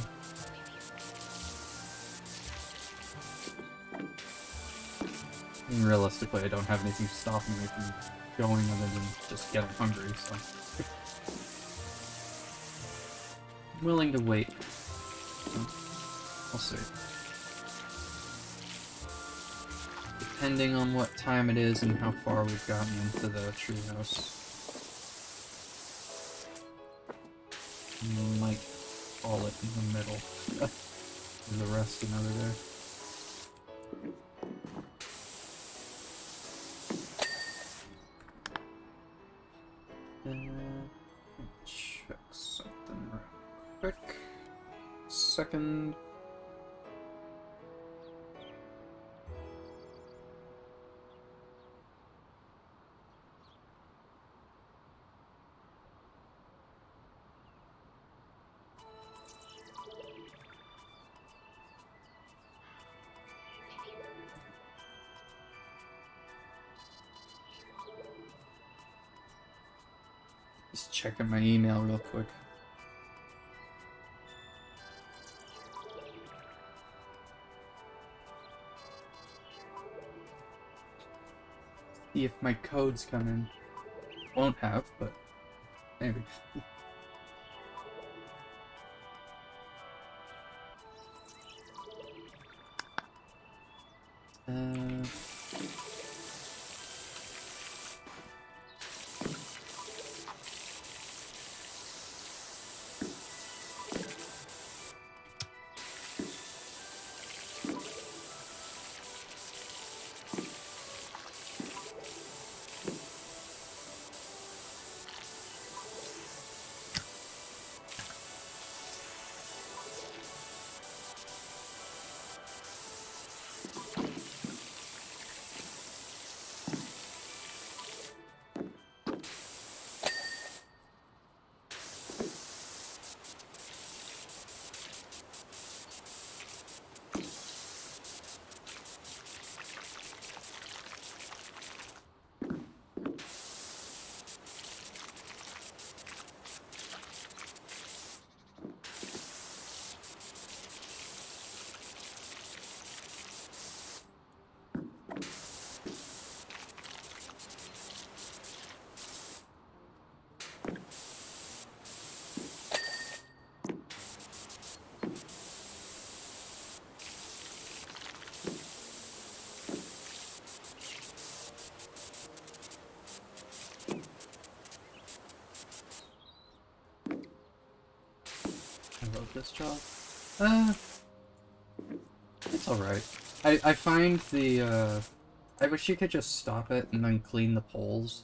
I mean, realistically, I don't have anything stopping me from going other than just getting hungry, so. I'm willing to wait. We'll see. Depending on what time it is and how far we've gotten into the treehouse. We might call it in the middle. And the rest another day. Check something real quick. Second. checking my email real quick. See if my codes come in. Won't have, but maybe. I wrote this job. It's alright. I find the, I wish you could just stop it and then clean the poles.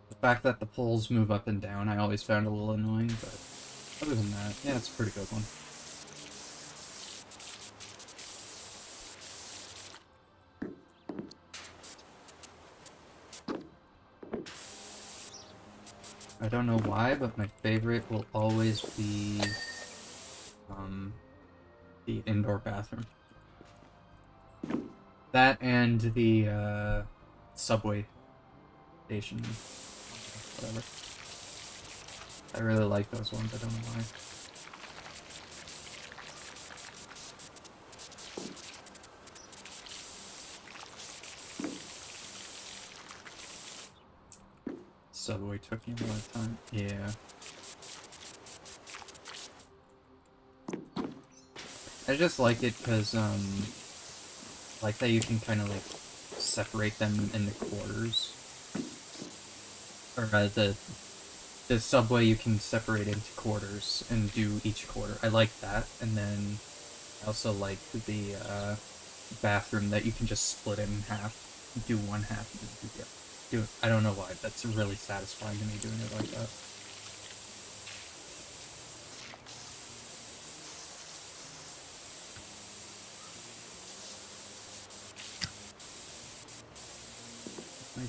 The fact that the poles move up and down I always found a little annoying, but other than that, yeah, it's a pretty good one. I don't know why, but my favorite will always be the indoor bathroom. That and the subway station, whatever. I really like those ones, I don't know why. Subway took me a lot of time. Yeah. I just like it because, like that you can kind of like separate them into quarters. Or the subway you can separate into quarters and do each quarter. I like that, and then I also like the bathroom that you can just split it in half. Do one half and then do the other. I don't know why, that's really satisfying to me doing it like that. I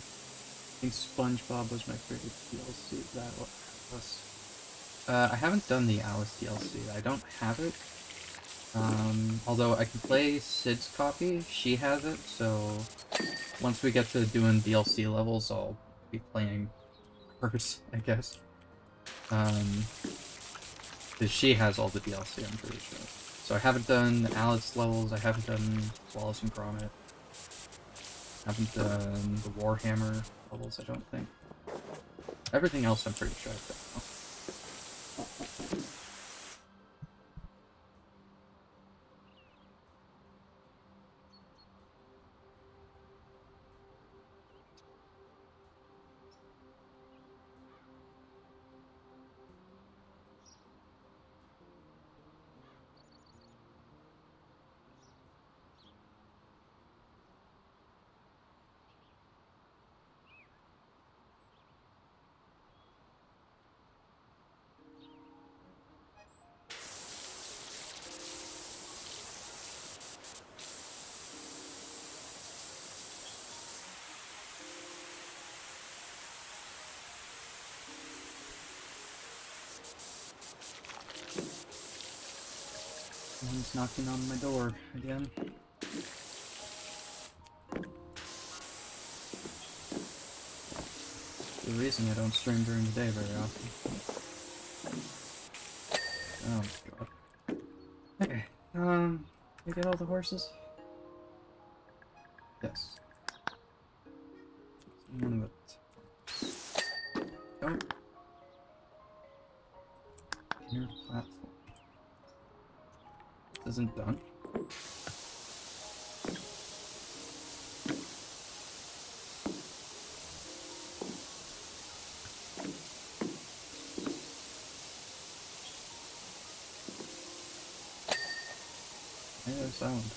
think SpongeBob was my favorite DLC. That was. I haven't done the Alice DLC. I don't have it. Although I can play Sid's copy. She has it, so once we get to doing DLC levels, I'll be playing hers, I guess. Because she has all the DLC, I'm pretty sure. So I haven't done the Alice levels, I haven't done Wallace and Gromit. I haven't done the Warhammer levels, I don't think. Everything else I'm pretty sure I've done now. Someone's knocking on my door again. the reason I don't stream during the day very often. Oh god. Okay, we get all the horses? Yes. One of it. Oh. Inner platform. This isn't done. Yeah, there's that one done.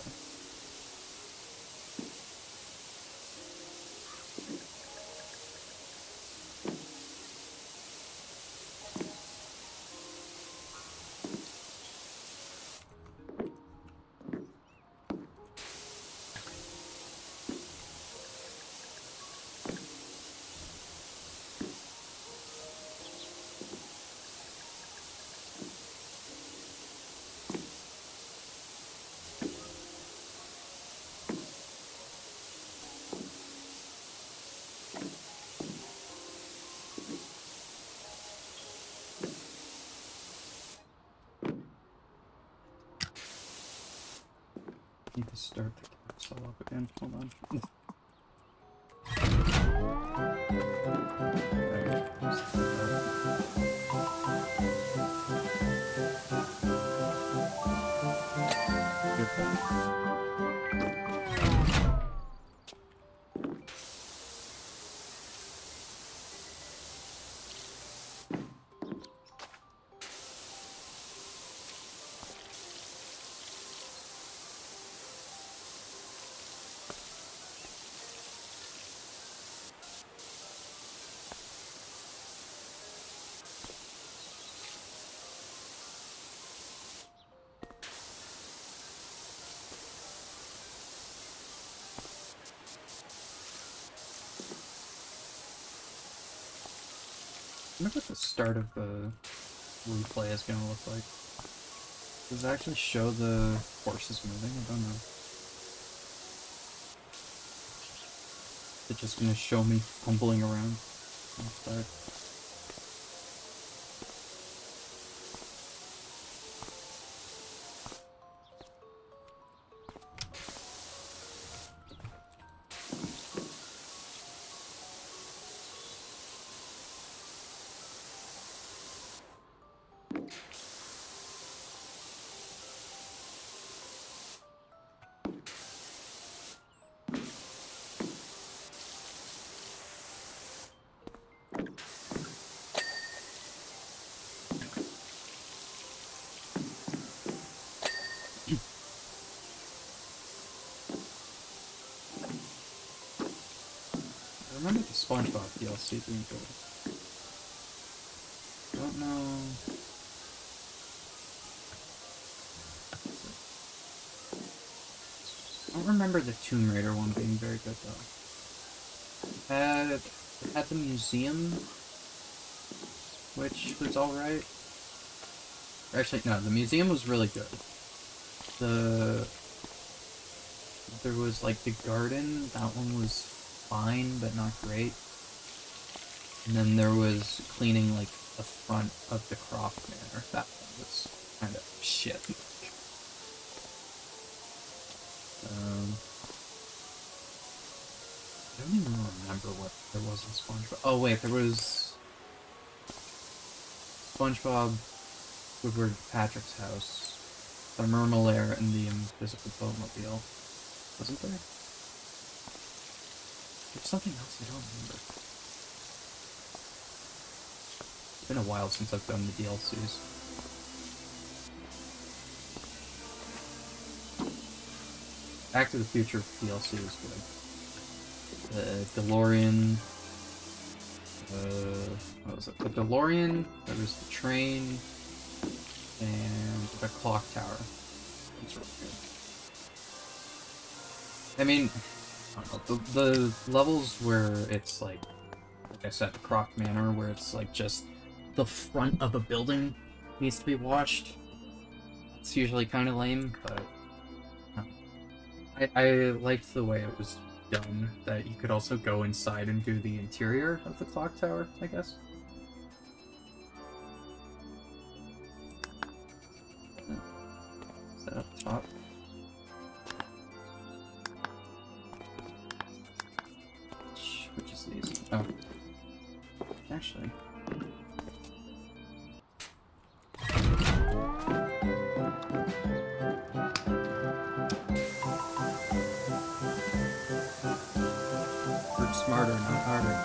Need to start the capsule up again. Hold on. I wonder what the start of the replay is gonna look like. Does it actually show the horses moving? I don't know. It's just gonna show me fumbling around. Start. I remember the SpongeBob DLC being good. I don't know. I don't remember the Tomb Raider one being very good though. It had the museum, which was alright. Actually, no, the museum was really good. There was like the garden, that one was fine, but not great. And then there was cleaning like the front of the Croft Manor. That one was kind of shit. I don't even remember what there was in SpongeBob. Oh wait, there was SpongeBob, Squidward, Patrick's house, the Mermalair, and the Invisible Boatmobile. Wasn't there? There's something else I don't remember. It's been a while since I've done the DLCs. Back to the Future DLC was good. The DeLorean. What was it? The DeLorean, there was the train, and the clock tower. Those were good. I mean, I don't know, the levels where it's like I said, Croft Manor, where it's like just the front of a building needs to be washed. It's usually kind of lame, but I liked the way it was dumb that you could also go inside and do the interior of the clock tower, I guess. Is that up top? Which is these? Oh. Actually. Work smarter, not harder.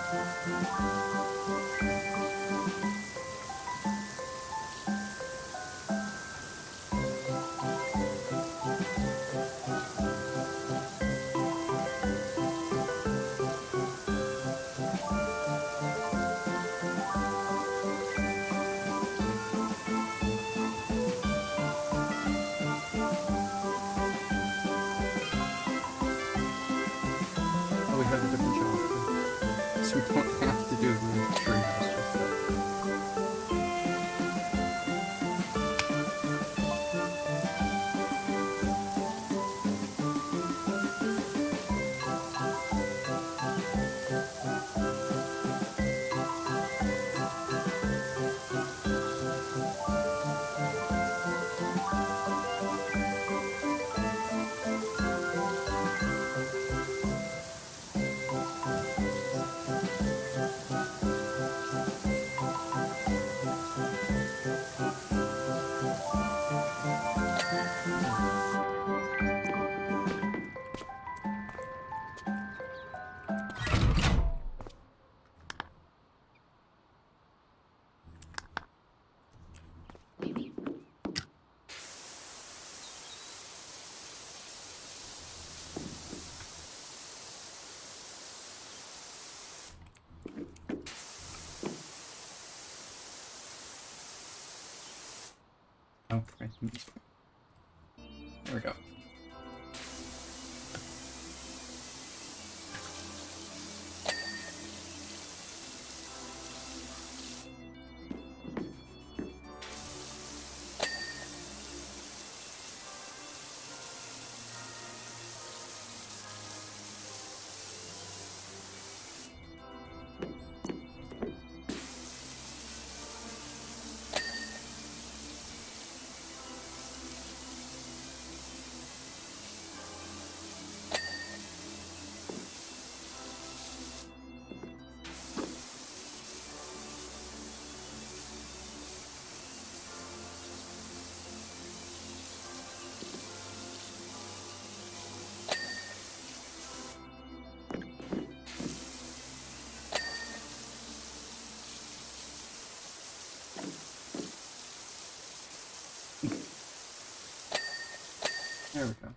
Oh, we have a different job. So we don't have to do the treehouse just yet. Oh, right. There we go. There we go.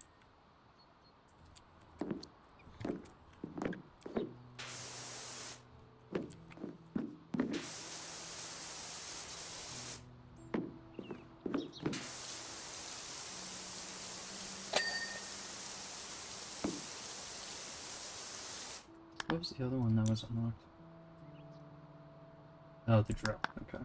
What was the other one that was unlocked? Oh, the drill. Okay.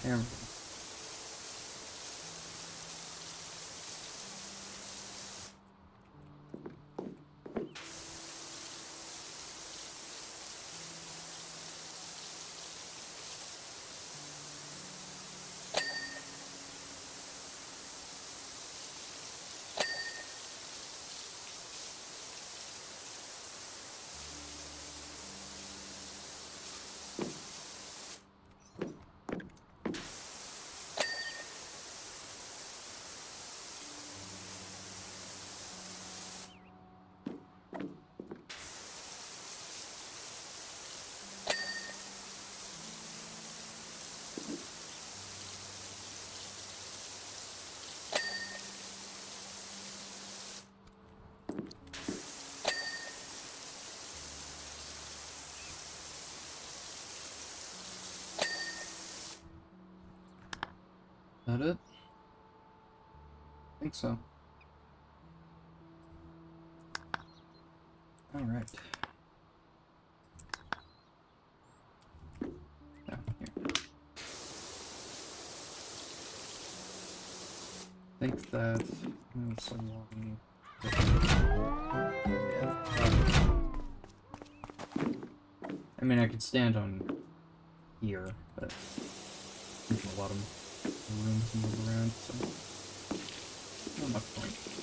There we go. that it? I think so. Alright. Down here. I think that moves along. Yeah. I mean, I could stand on here, but there's a lot of room to move around, so not much point.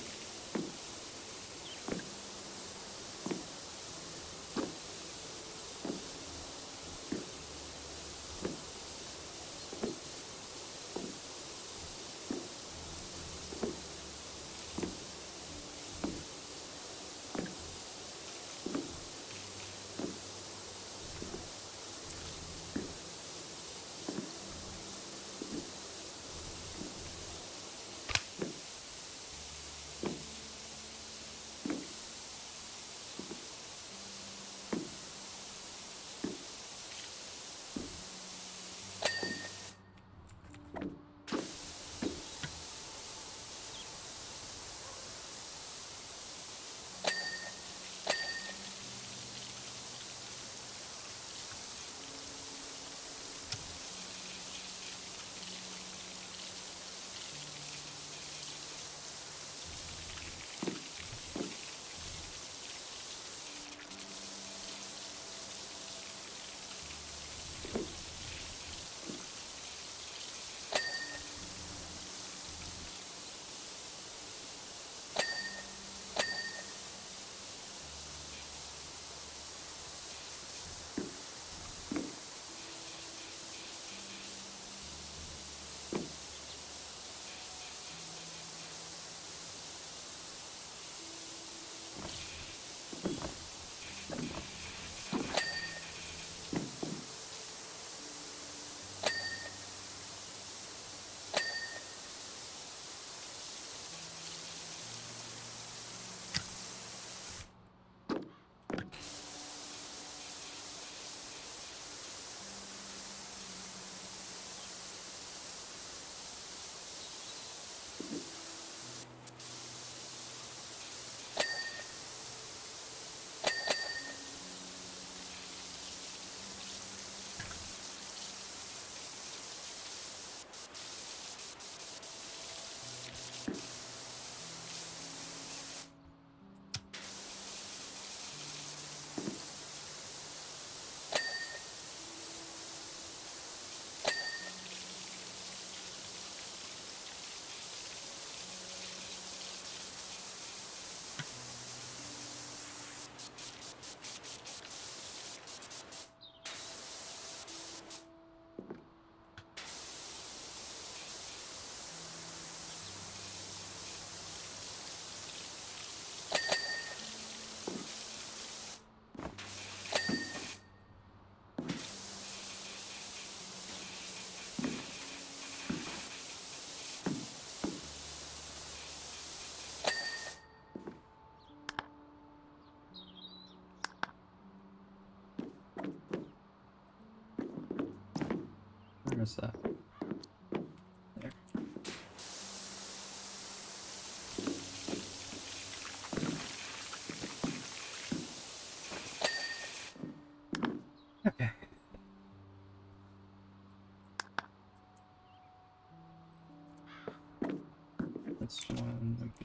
Where is that? There. Okay. This one would be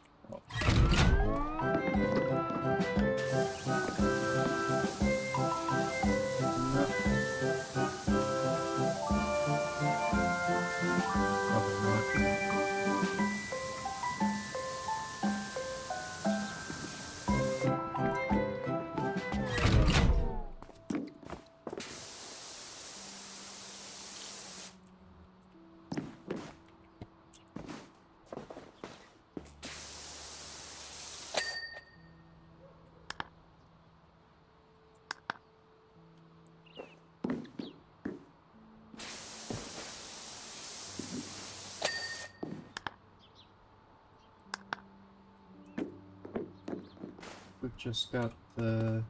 we've just got the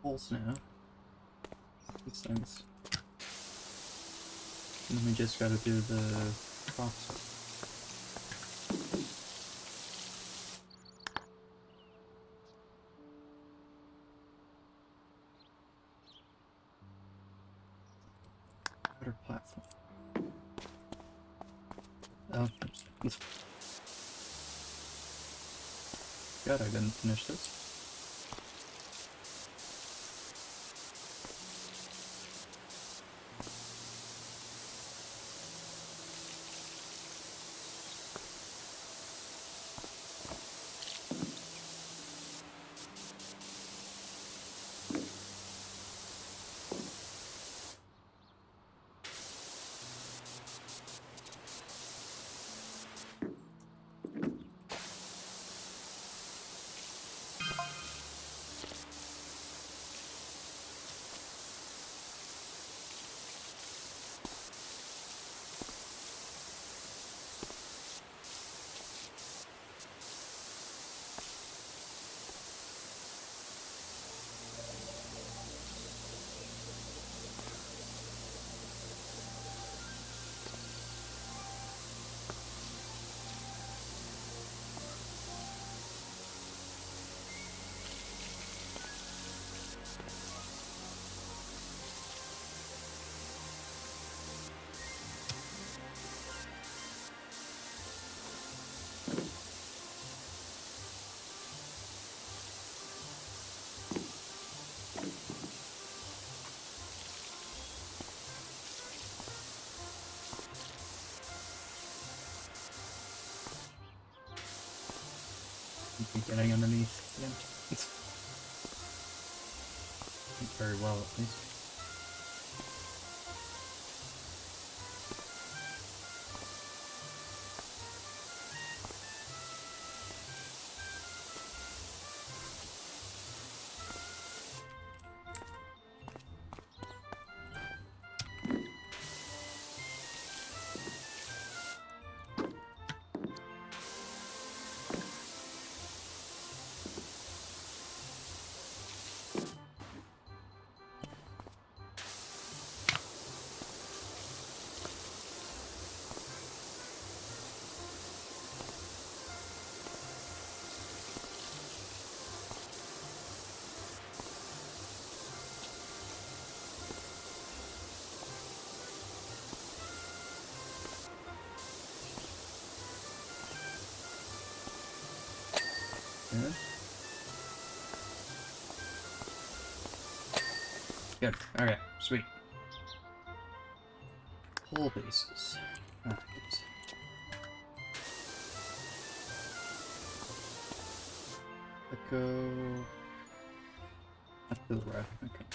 holes now. These things. And then we just gotta do the Awesome. Outer platform. Oh, God, I didn't finish this. Getting underneath again. Very well, at least. Good. Good. Okay, sweet. Whole bases. Alright. Go up to the right. Okay.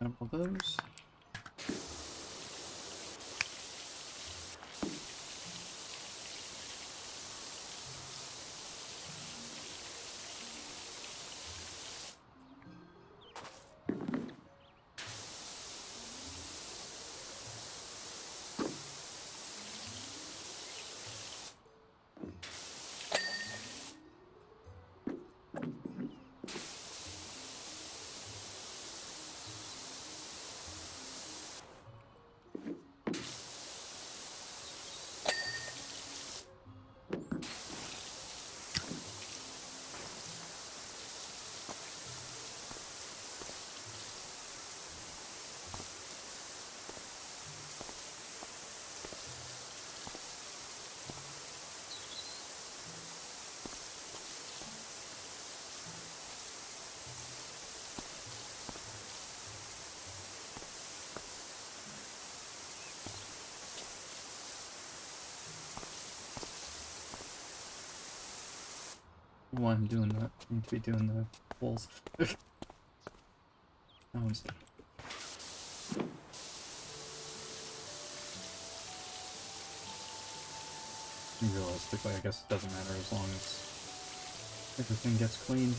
Couple of those. While I'm doing that, I need to be doing the walls. That one's... Realistically, I guess it doesn't matter as long as everything gets cleaned.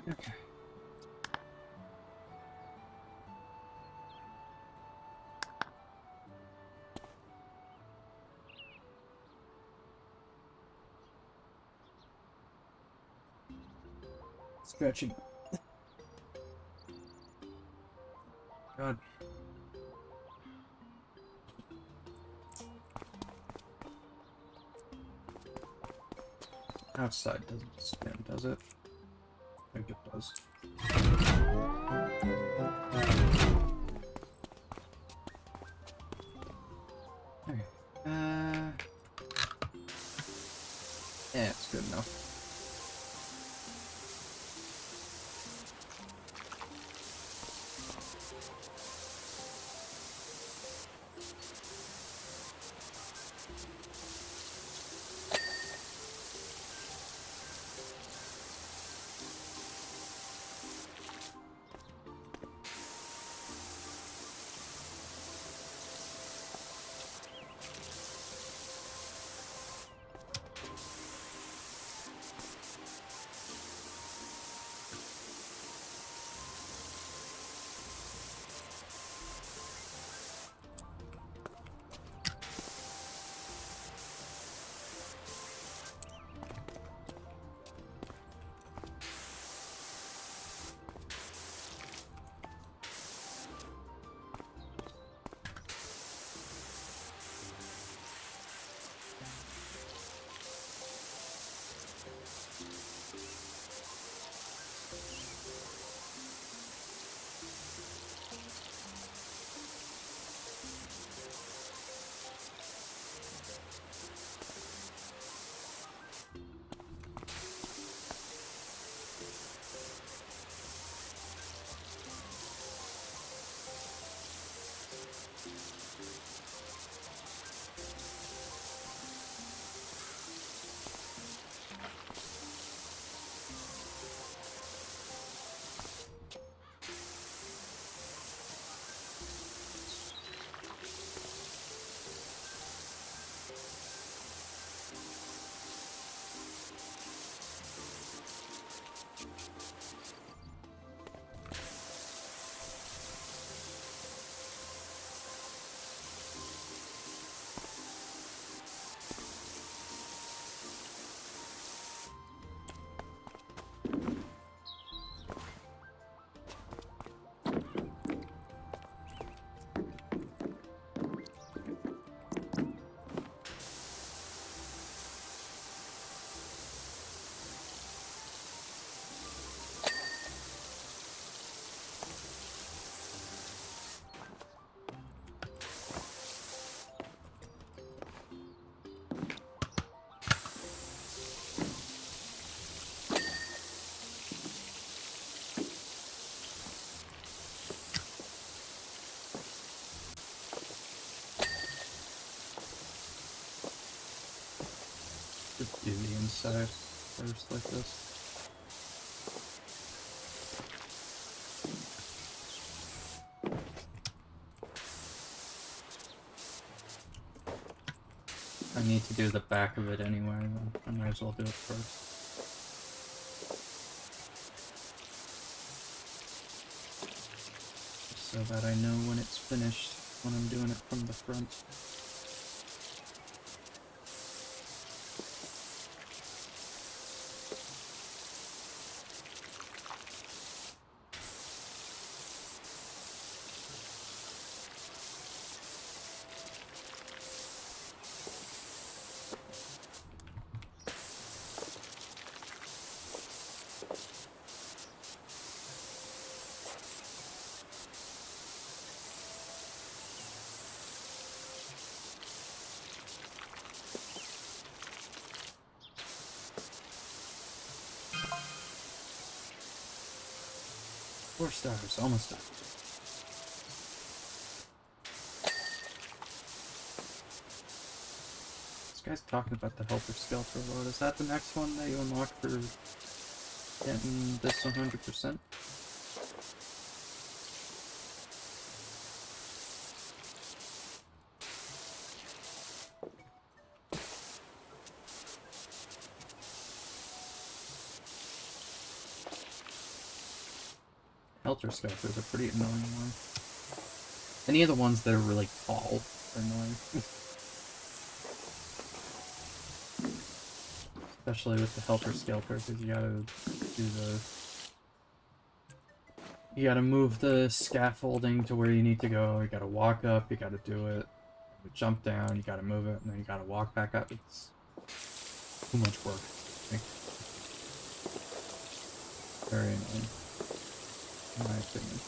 Okay. Stretching. God. Outside doesn't spin, does it? I think it does. Okay. Yeah, it's good enough. do the inside first like this. I need to do the back of it anyway, then I might as well do it first. So that I know when it's finished, when I'm doing it from the front. Four stars, almost done. This guy's talking about the Helter Skelter load. Is that the next one that you unlock for getting this 100%? Helter Skelters are pretty annoying one. Any of the ones that are really tall are annoying. Especially with the Helter Skelter, because you gotta do the... You gotta move the scaffolding to where you need to go, you gotta walk up, you gotta do it, you jump down, you gotta move it, and then you gotta walk back up. It's too much work, I think. Very annoying, in my opinion.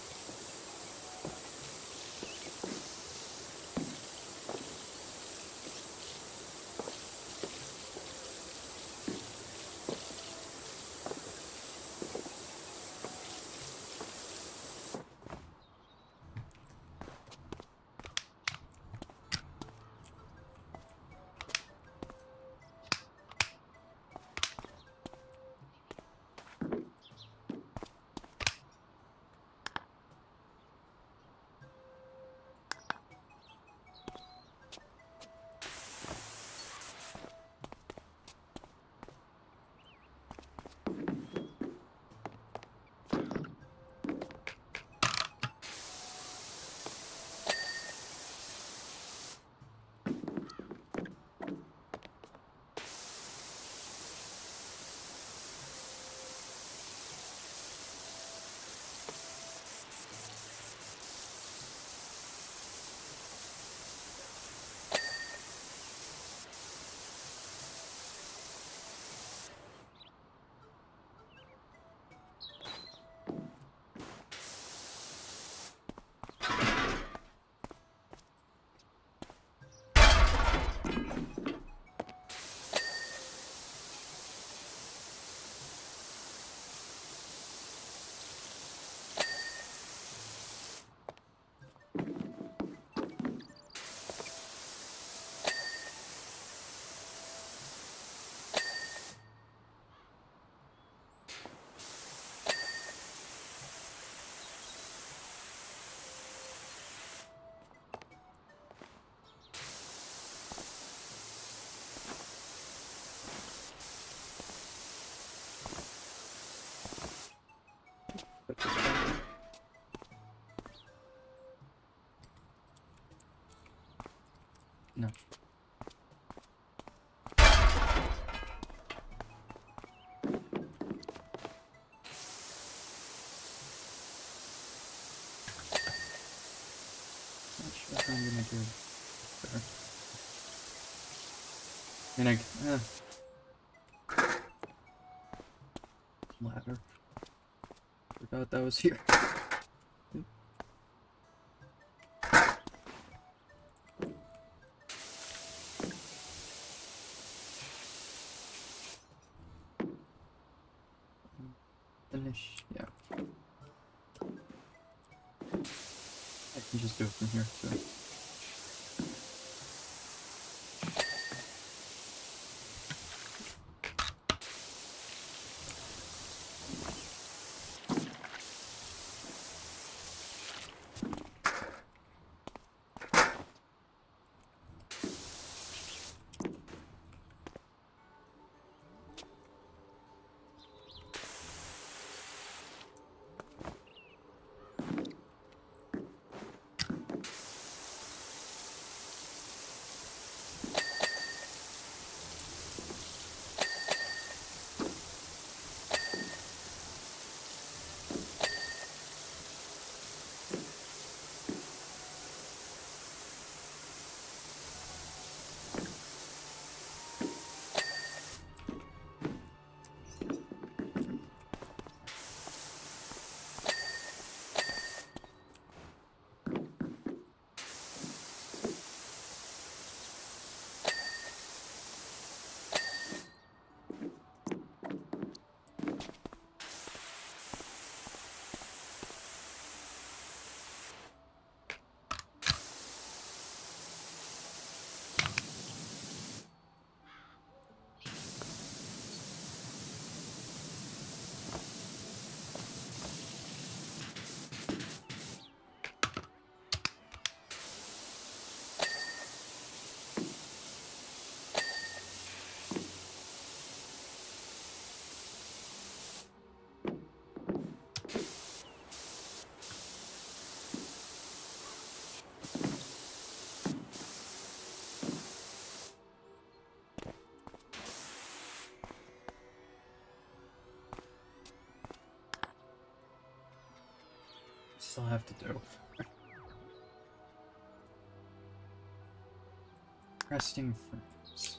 Put this back in. No. Not sure how I'm gonna do there. And ladder. Forgot that was here. Finish, yeah. I can just do it from here too. still have to do. Resting frames.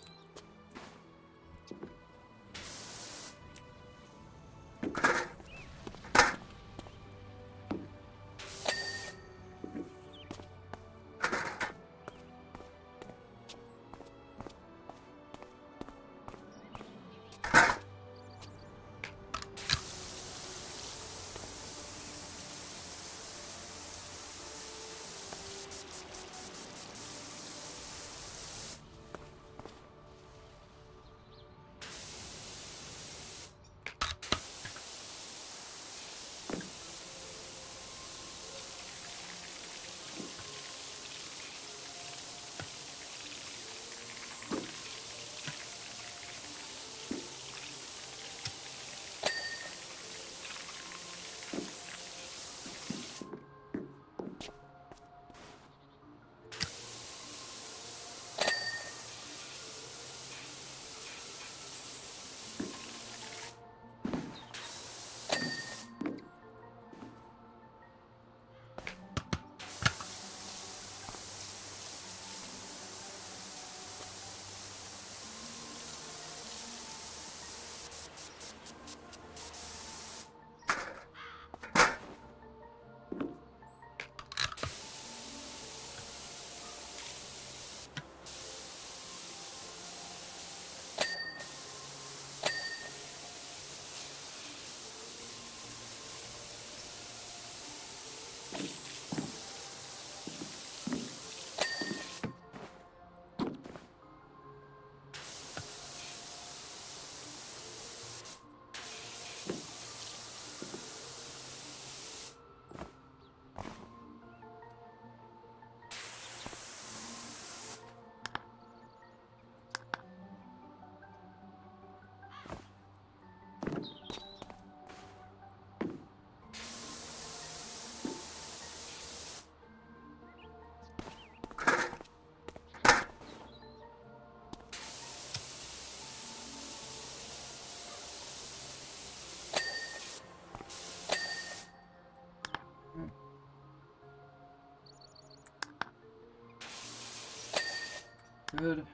Good.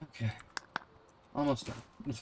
Okay. Almost done.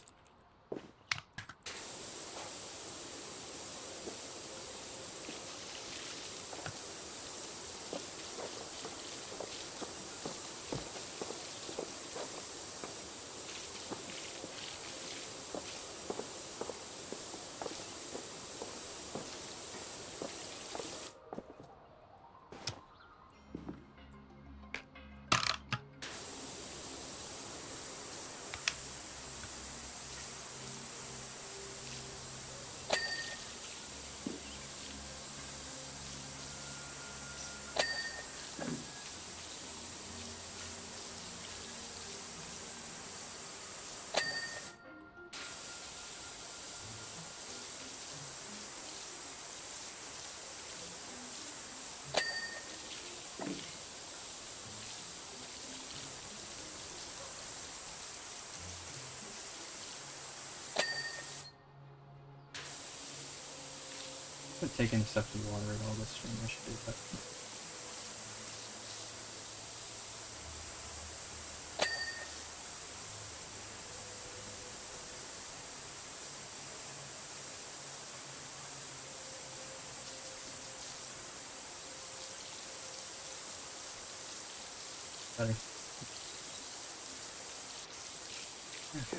I'm taking accepted water at all this stream. I should do that. Better. Okay.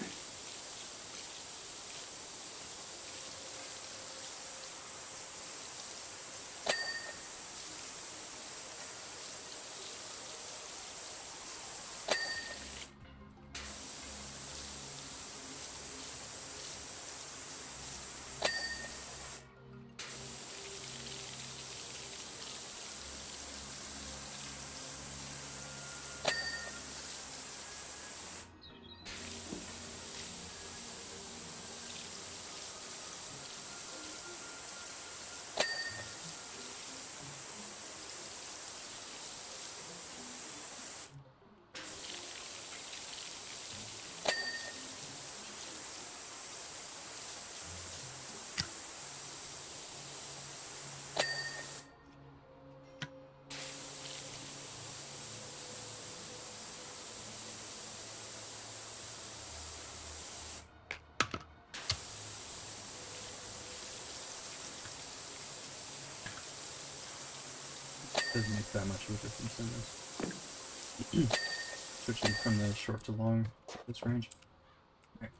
Doesn't make that much of a difference in this. Switching from the short to long this range. Right.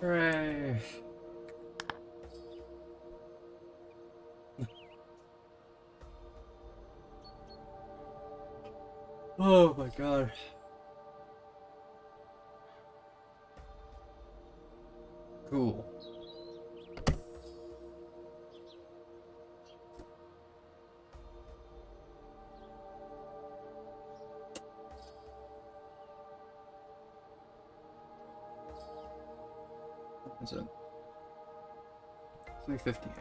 Hooray! Oh my god. Cool. Is it? 358.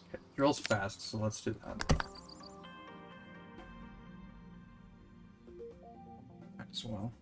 Okay, drill's fast, so let's do that. Might as well.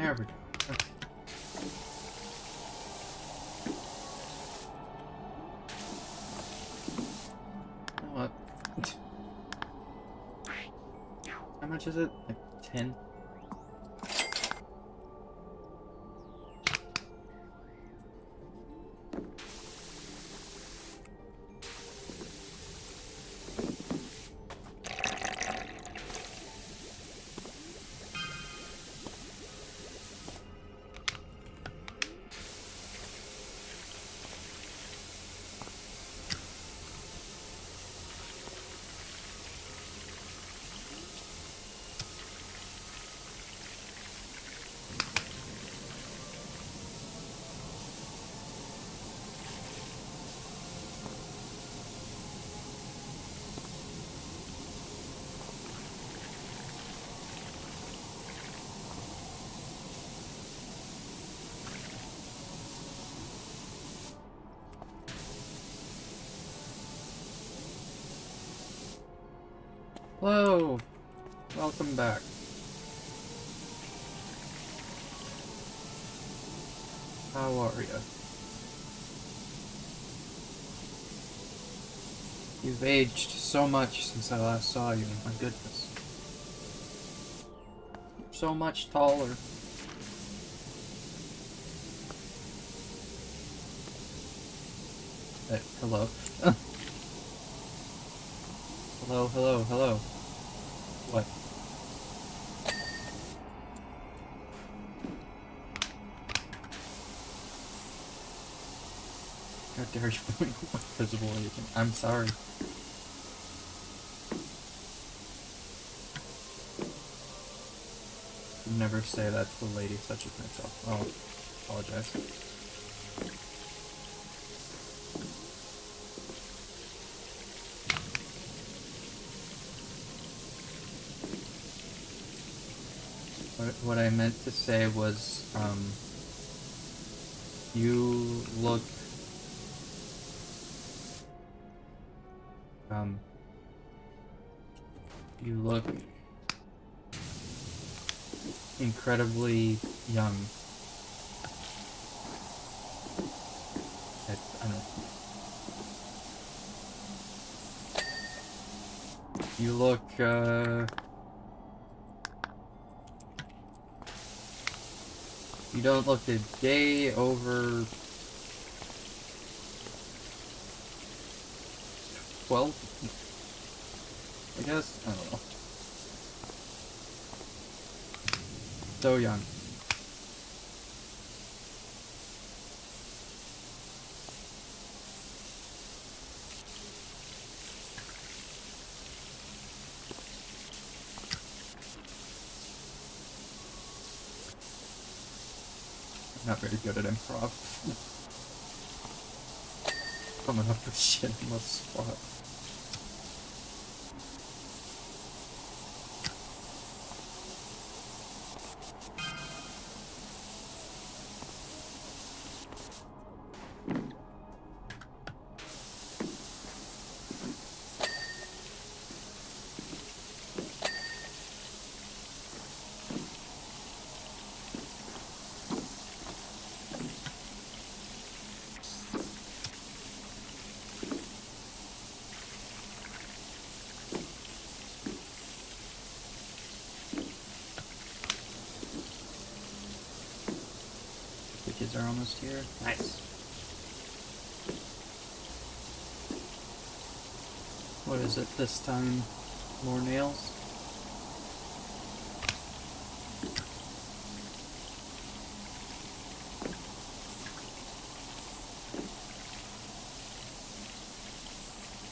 There we go. Okay. You know what? How much is it? Like 10? Hello! Welcome back. How are ya? You've aged so much since I last saw you, my goodness. So much taller. Hey, hello. Hello, hello, hello. What? How dare you point invisible agent? I'm sorry. Never say that to a lady such as myself. Oh, apologize. What I meant to say was, you look, incredibly young. I don't know. You look, you don't look a day over 12, I guess? I don't know. So young. I'm not very good at improv. Coming up with shit on the spot. The kids are almost here. Nice. What is it this time? More nails?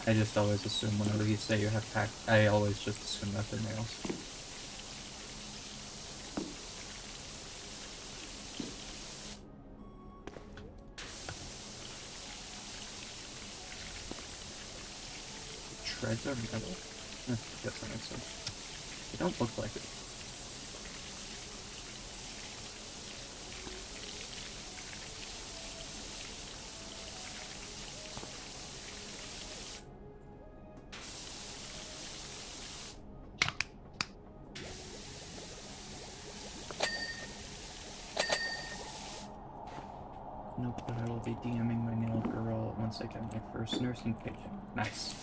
I just always assume whenever you say you have packed, I always just assume that they're nails. Treads are metal? I guess that makes sense. They don't look like it. once I get my first nursing paycheck. Nice.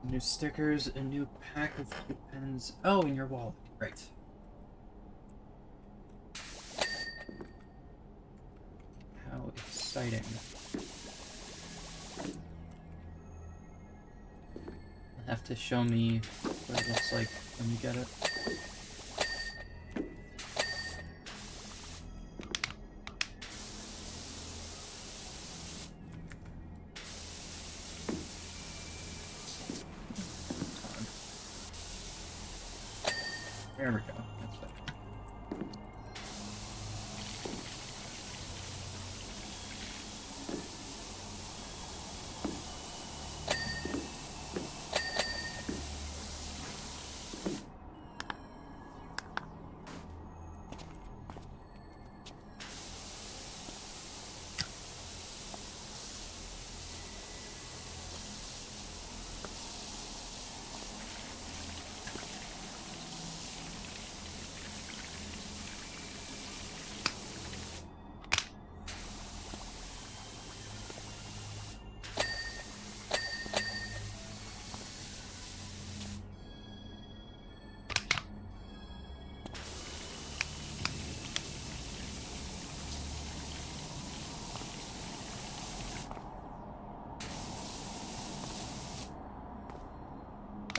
New stickers, a new pack of cute pens. Oh, in your wallet. Right. How exciting. You'll have to show me what it looks like when you get it. There we go. That's better.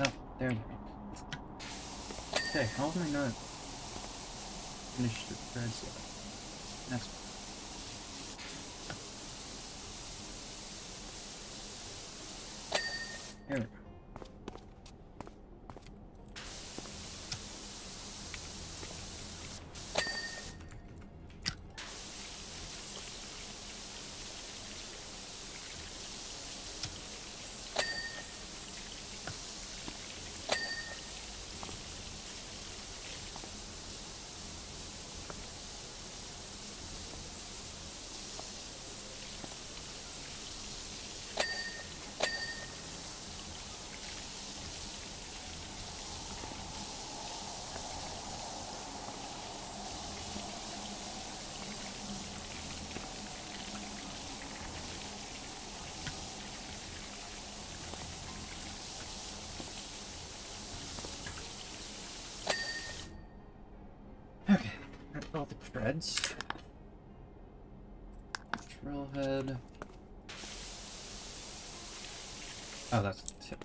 Oh, there we go. Okay, how am I not finished the threads yet? That's there we go. Okay, that's all the threads. Drill head. Oh, that's the tip.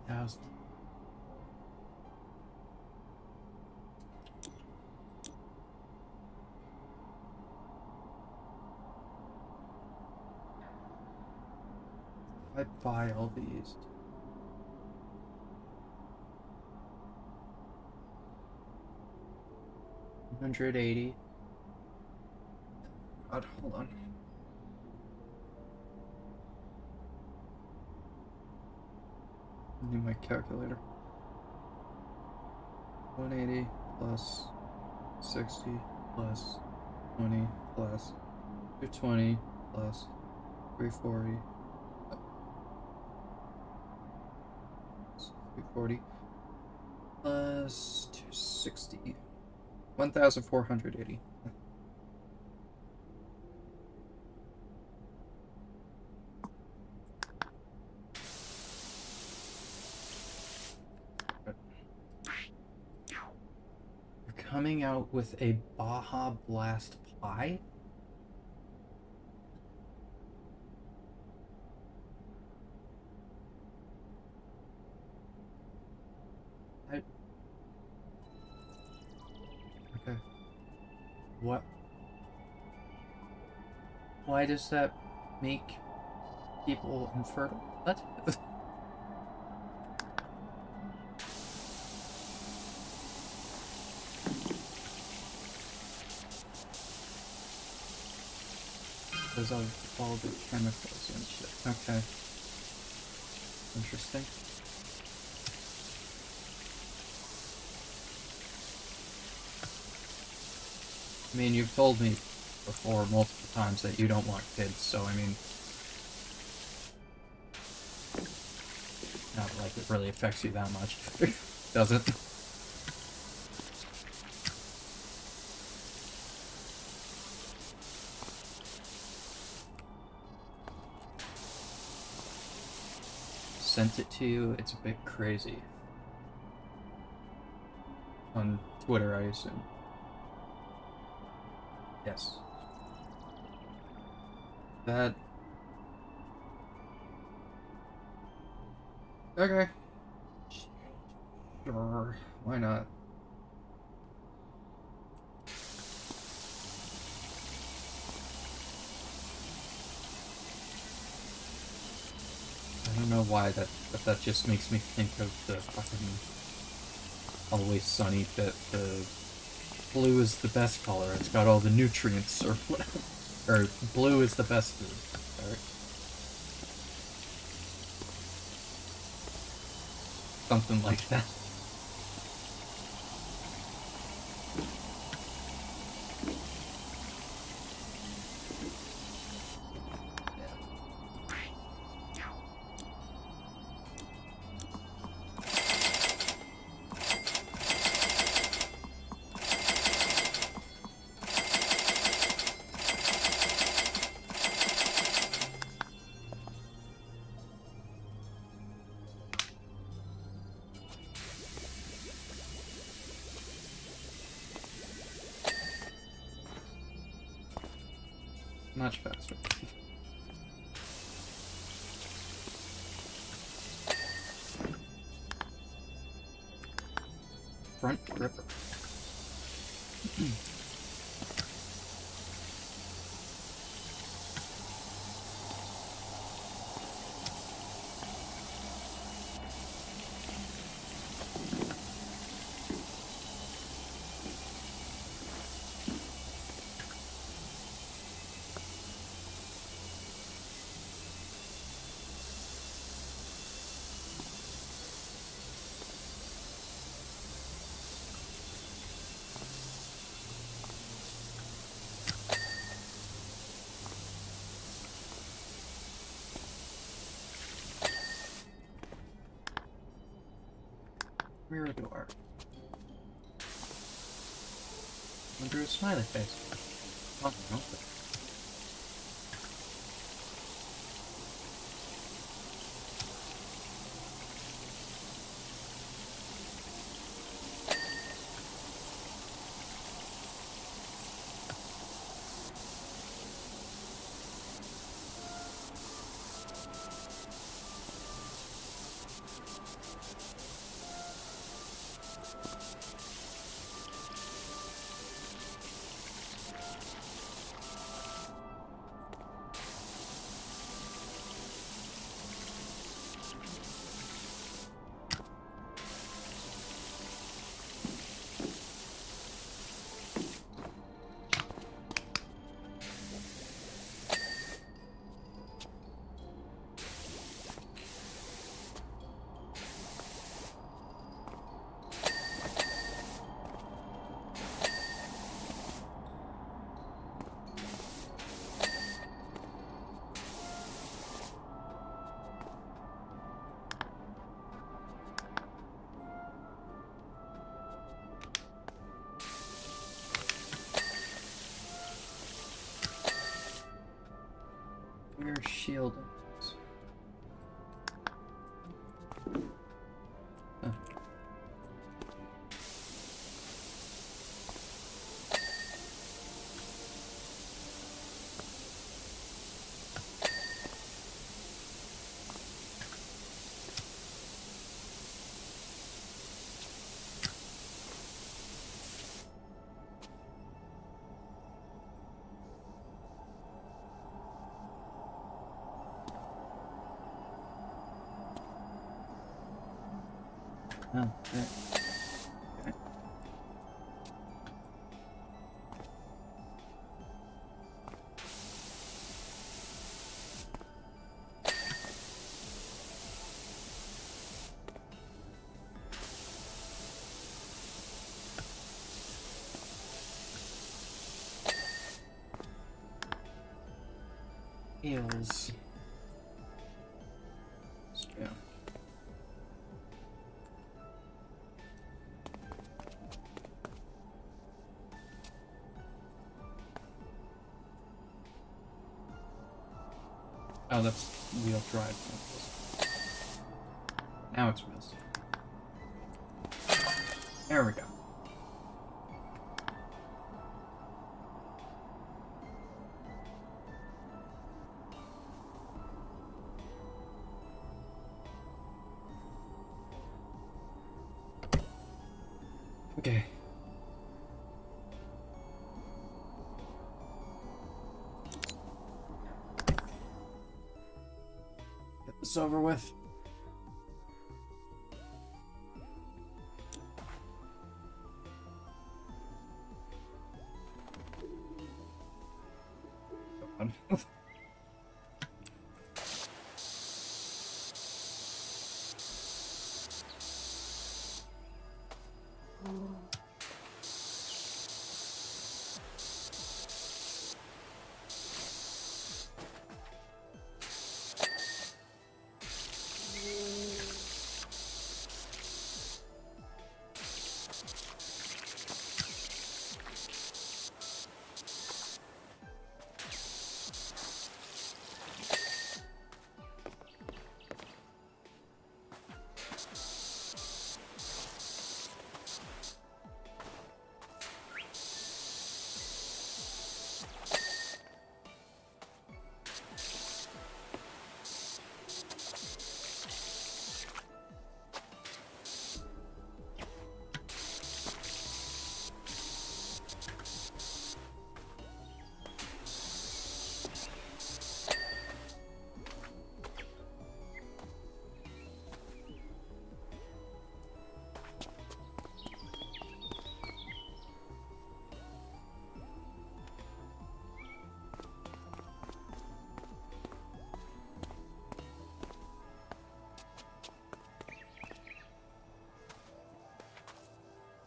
Thousand. I buy all these. $180. God, hold on. I need my calculator. 180 plus 60 plus 20 plus 220 plus 340. 340 plus 260. 1,480. You're coming out with a Baja Blast pie? Okay. What? Why does that make people infertile? What? because of all the chemicals and shit. Okay. Interesting. I mean, you've told me before multiple times that you don't want kids, so I mean, not like it really affects you that much, does it? Sent it to you, it's a bit crazy. On Twitter, I assume. Yes. That... Okay. Sure, why not? I don't know why but that just makes me think of the fucking Always Sunny bit. The blue is the best color. It's got all the nutrients or whatever. Or blue is the best food. Sorry. Something like that. Much faster. Front gripper. Mirror door. Under a smiley face. Oh, no. Where's shield? Oh. Oh, okay. Okay. Ales. Yeah. Oh, that's wheel drive. Now it's missed. There we go. Okay. Get this over with. Come on.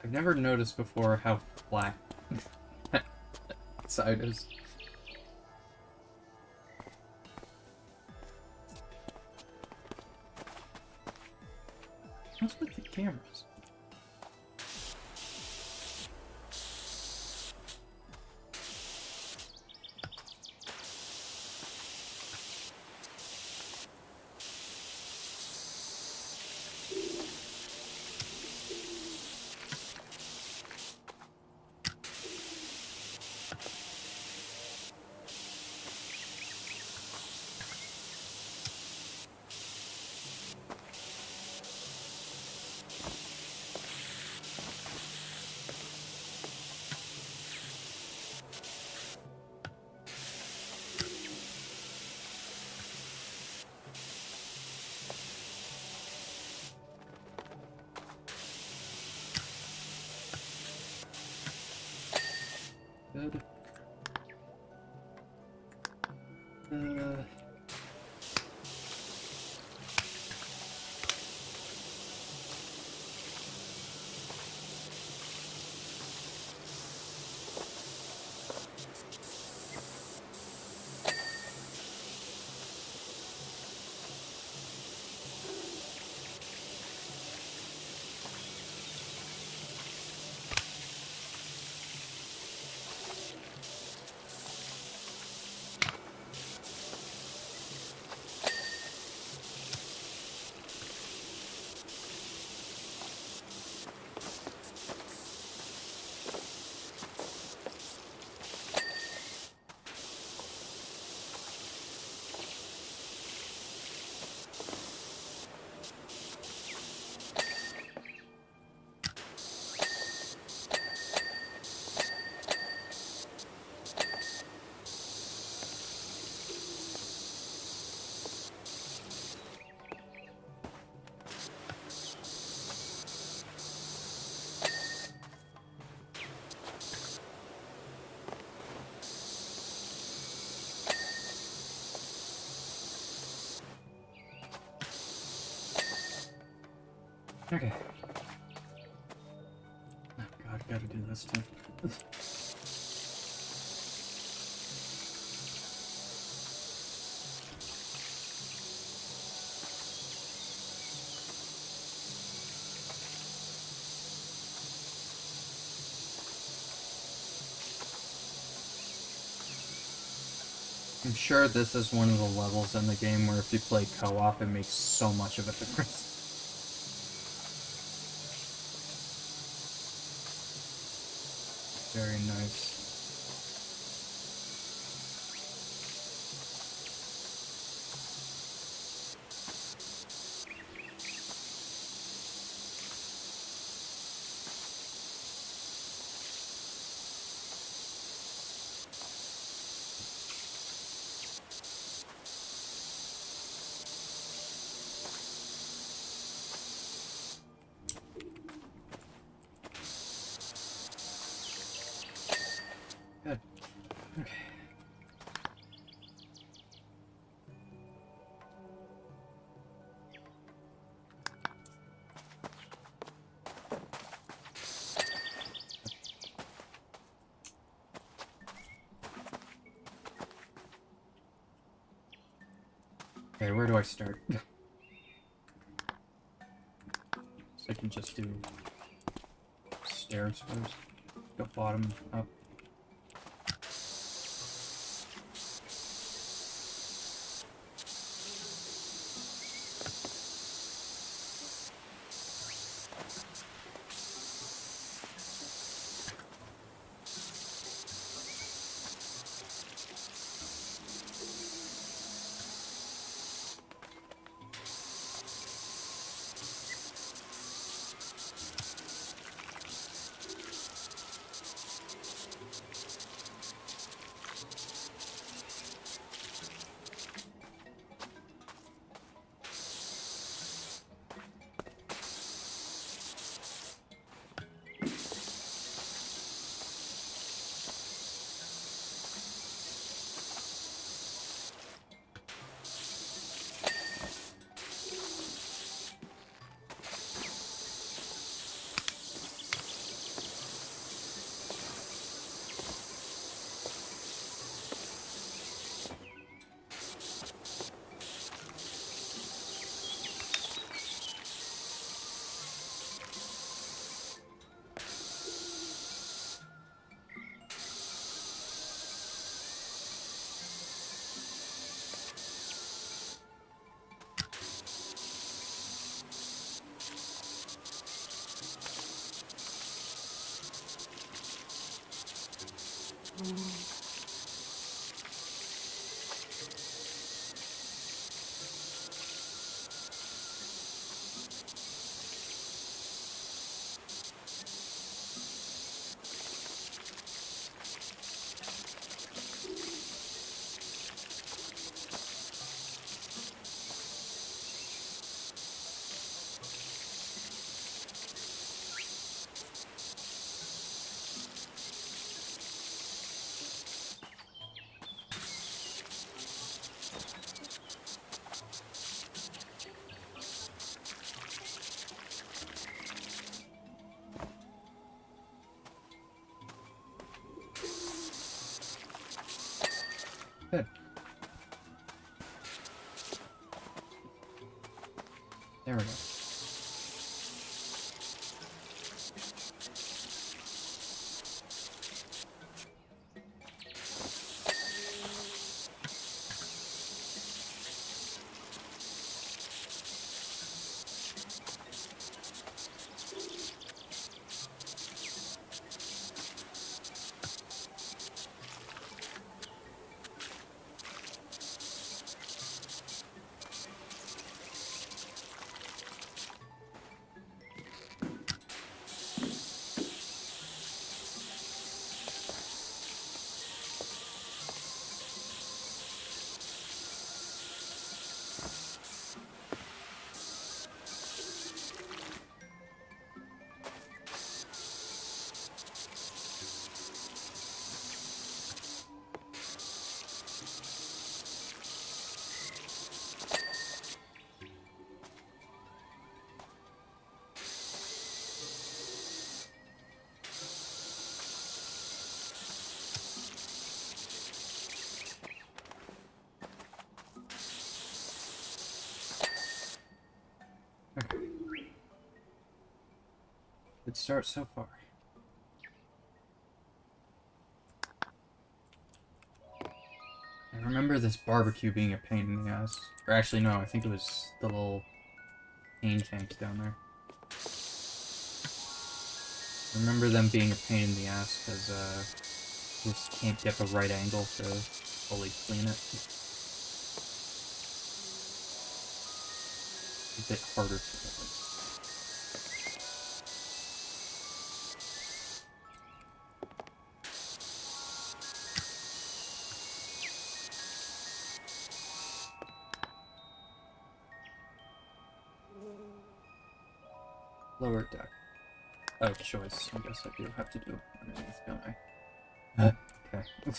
I've never noticed before how black that side is. What's with the cameras? Good. Okay. Oh god, I gotta do this too. I'm sure this is one of the levels in the game where if you play co-op, it makes so much of a difference. Very nice. Good. Okay. Okay, where do I start? So I can just do stairs first. Go bottom up. Good. There we go. Okay. Good start so far. I don't remember this barbecue being a pain in the ass. Or actually, no, I think it was the little pain tanks down there. I remember them being a pain in the ass because just can't get the right angle to fully clean it. It's a bit harder to do. Lower deck. Oh, choice. I guess I do have to do underneath, don't I? Okay. I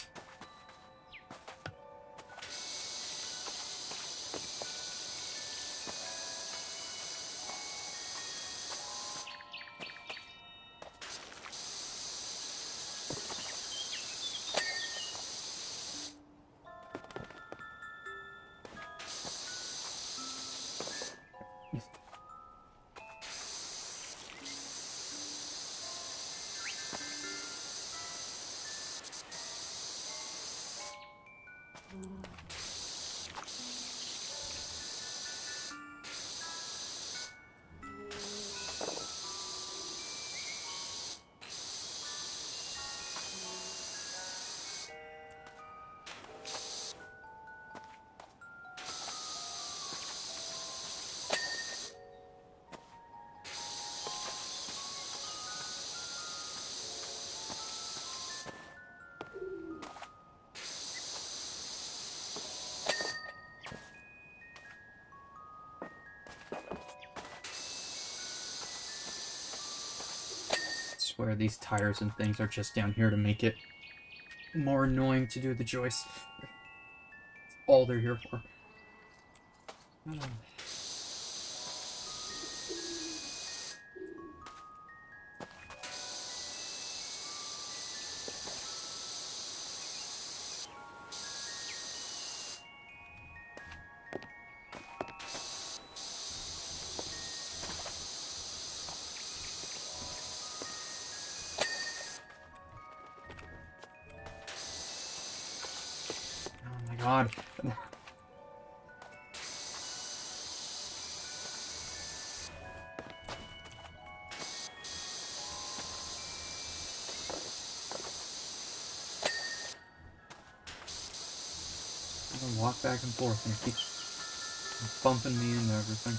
swear these tires and things are just down here to make it more annoying to do the joist. That's all they're here for. Oh my god. I'm gonna walk back and forth and it keeps bumping me into everything.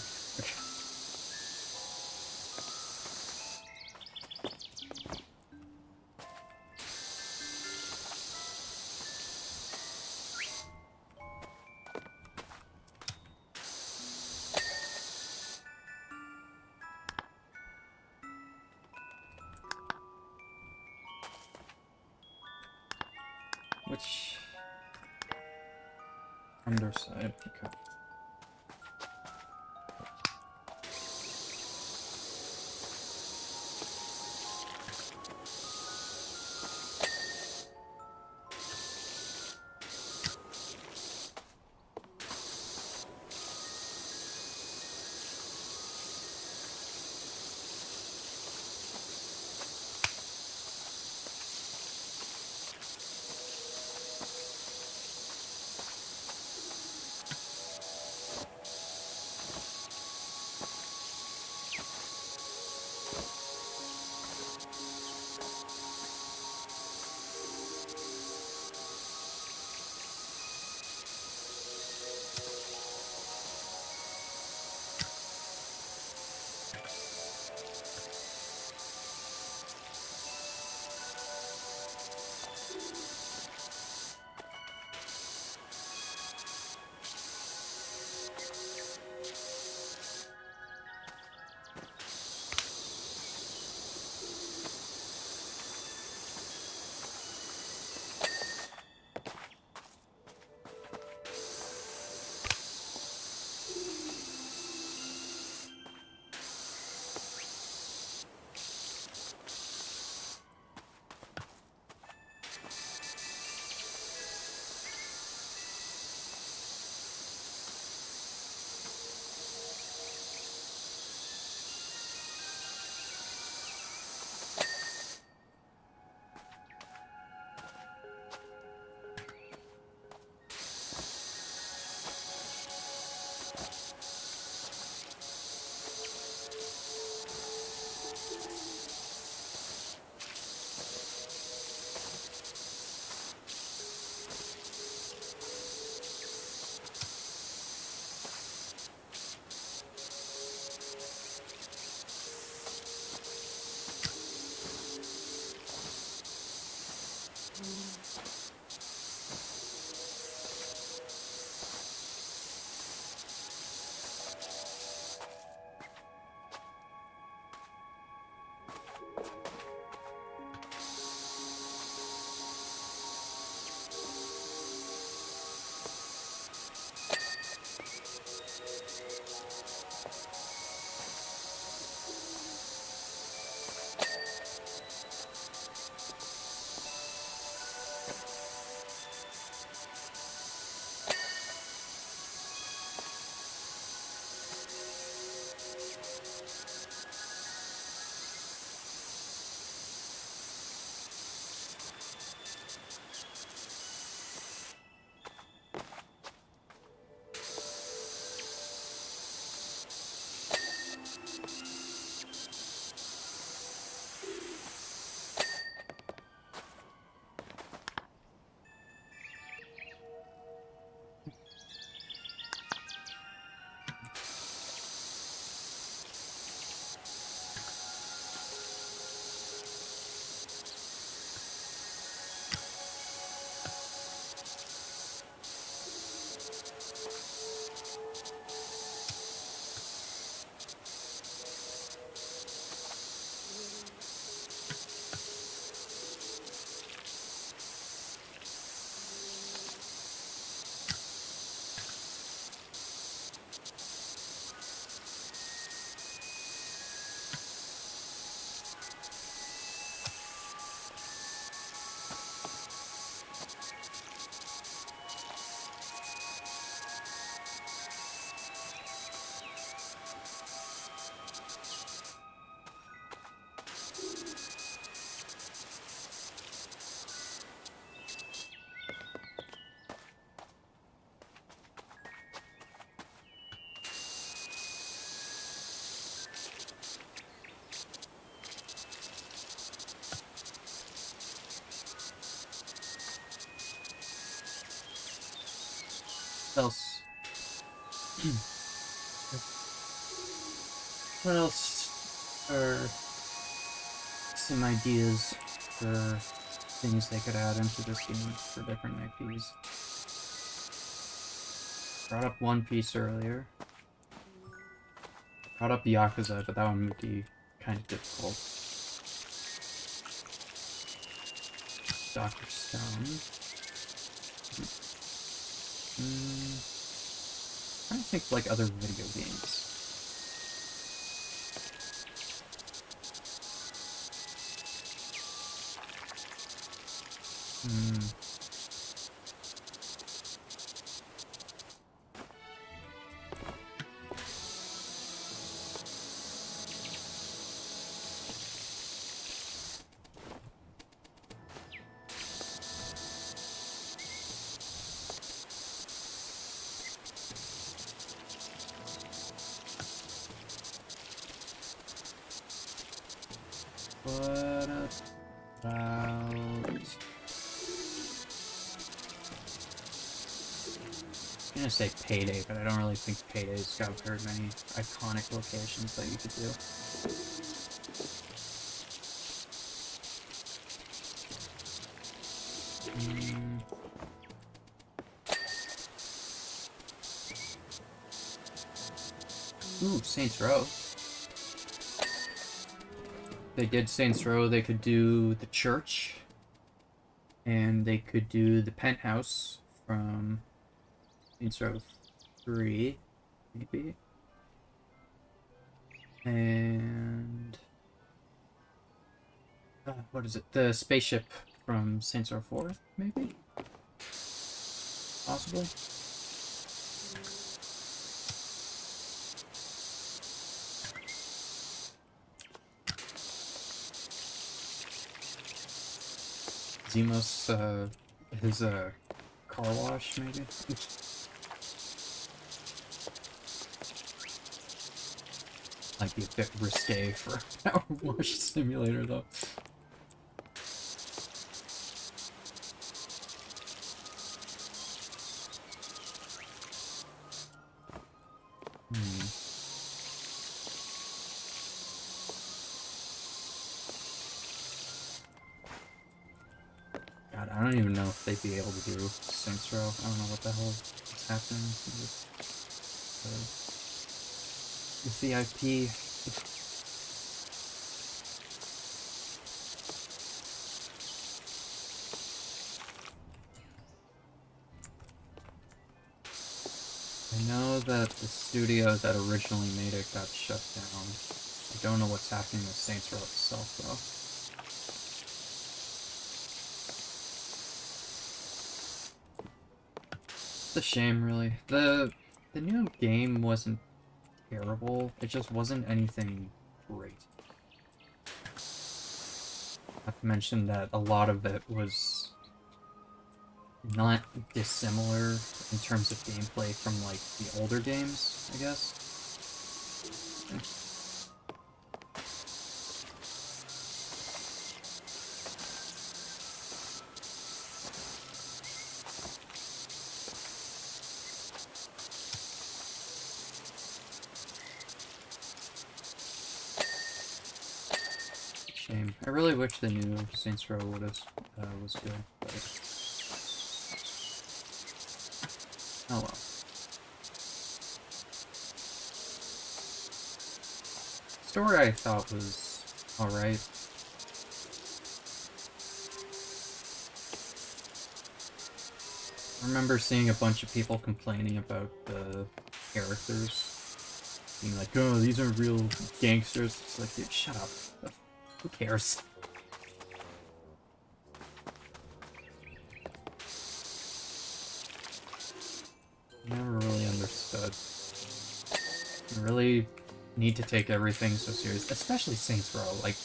Which underside? Okay. What else are some ideas for things they could add into this game for different IPs? Brought up One Piece earlier. Brought up Yakuza, but that one would be kind of difficult. Dr. Stone. I don't think like other video games. What about... I'm gonna say Payday, but I don't really think Payday's got very many iconic locations that you could do. Ooh, Saints Row. They did Saints Row, they could do the church, and they could do the penthouse from Saints Row 3, maybe. And... what is it? The spaceship from Saints Row 4, maybe? Possibly? Zimos, his, car wash, maybe? Might be a bit risque for a power wash simulator, though. God, I don't even know if they'd be able to do Saints Row. I don't know what the hell is happening with the IP. I know that the studio that originally made it got shut down. I don't know what's happening with Saints Row itself, though. It's a shame, really. The new game wasn't terrible. It just wasn't anything great. Not to mention that a lot of it was not dissimilar in terms of gameplay from, like, the older games, I guess. Shame. I really wish the new Saints Row was good, but... oh well. Story I thought was alright. I remember seeing a bunch of people complaining about the characters. Being like, oh, these aren't real gangsters. It's like, dude, shut up. Who cares? Never really understood. You really need to take everything so serious, especially Saints Row. Like,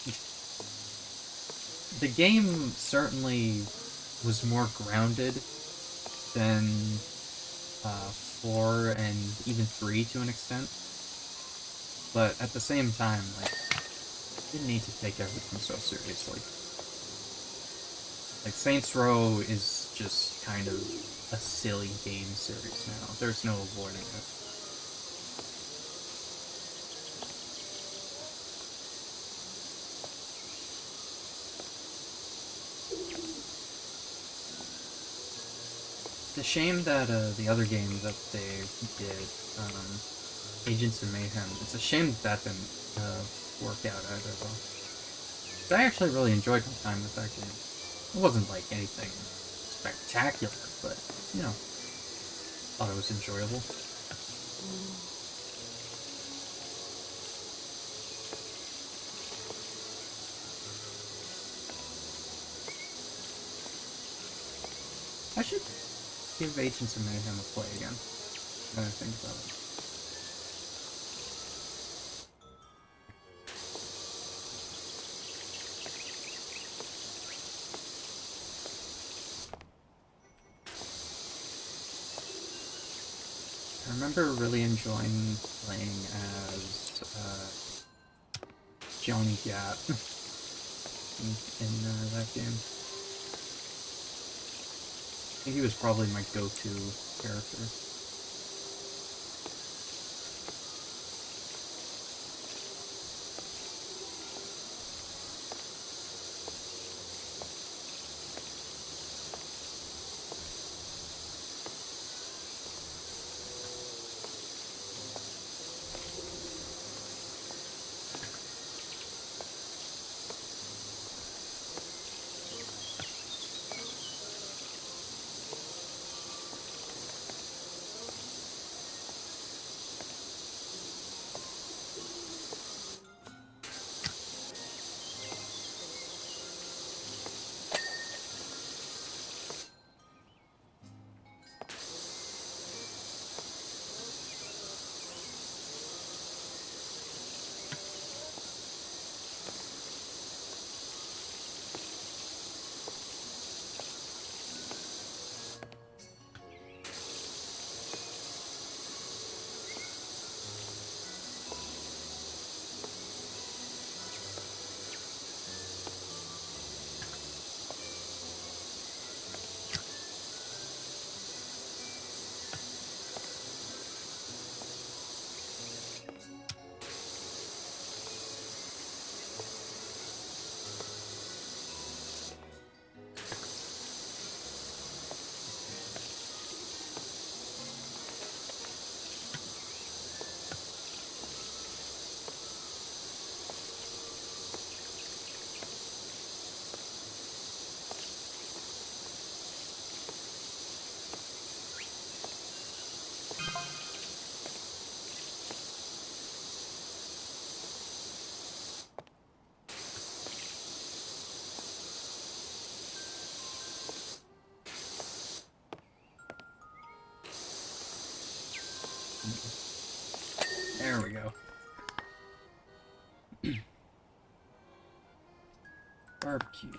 the game certainly was more grounded than 4 and even 3 to an extent. But at the same time, like, you didn't need to take everything so seriously. Like, Saints Row is just kind of a silly game series now. There's no avoiding it. a shame that the other game that they did, Agents of Mayhem, it's a shame that didn't work out either, though. I actually really enjoyed my time with that game. It wasn't like anything spectacular, but, you know, thought it was enjoyable. I should give Agents of Mayhem a play again, when I think about it. I remember really enjoying playing as Johnny Gat in that game. I think he was probably my go-to character. There we go. Barbecue.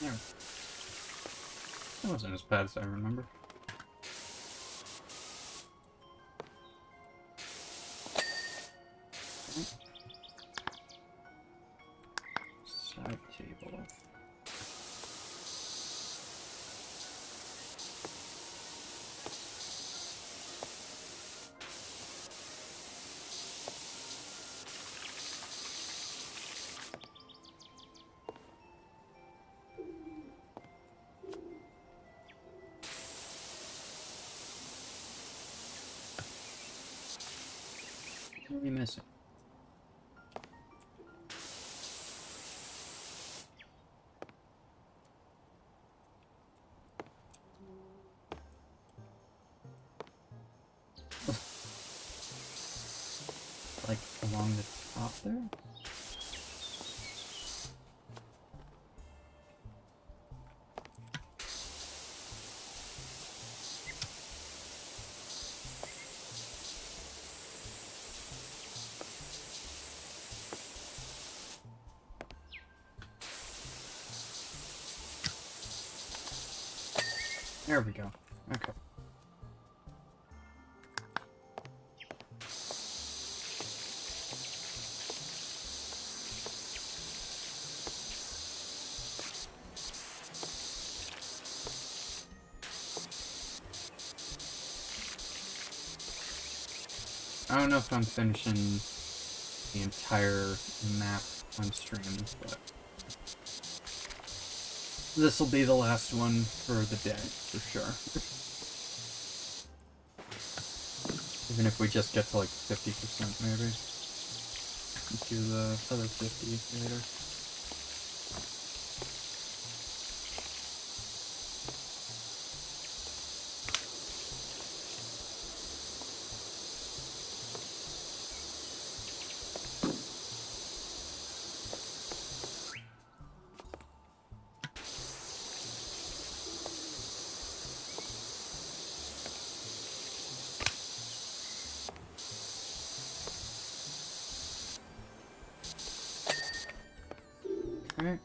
There. That wasn't as bad as I remember. Side table. What are we missing? Like along the top there? There we go. Okay. I don't know if I'm finishing the entire map on stream, but this will be the last one for the day, for sure. Even if we just get to like 50% maybe. Do the other 50 later. Alright.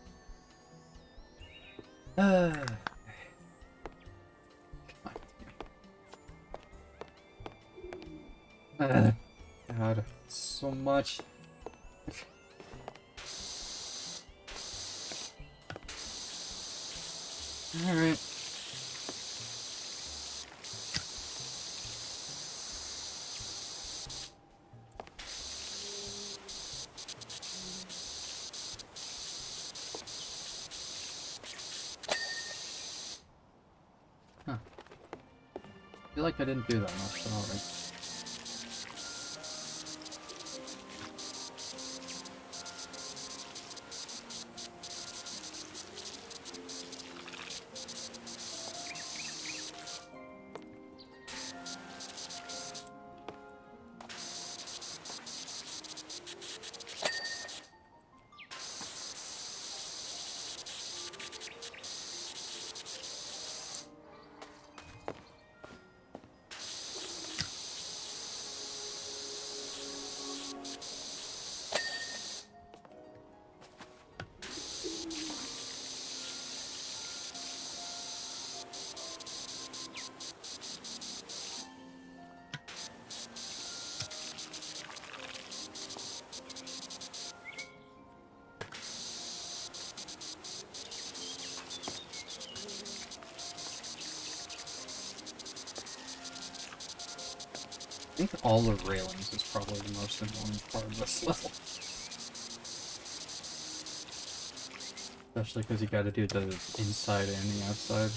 God, so much. Alright. Huh. I feel like I didn't do that much, but alright. I think all the railings is probably the most annoying part of this level. Especially because you gotta do the inside and the outside.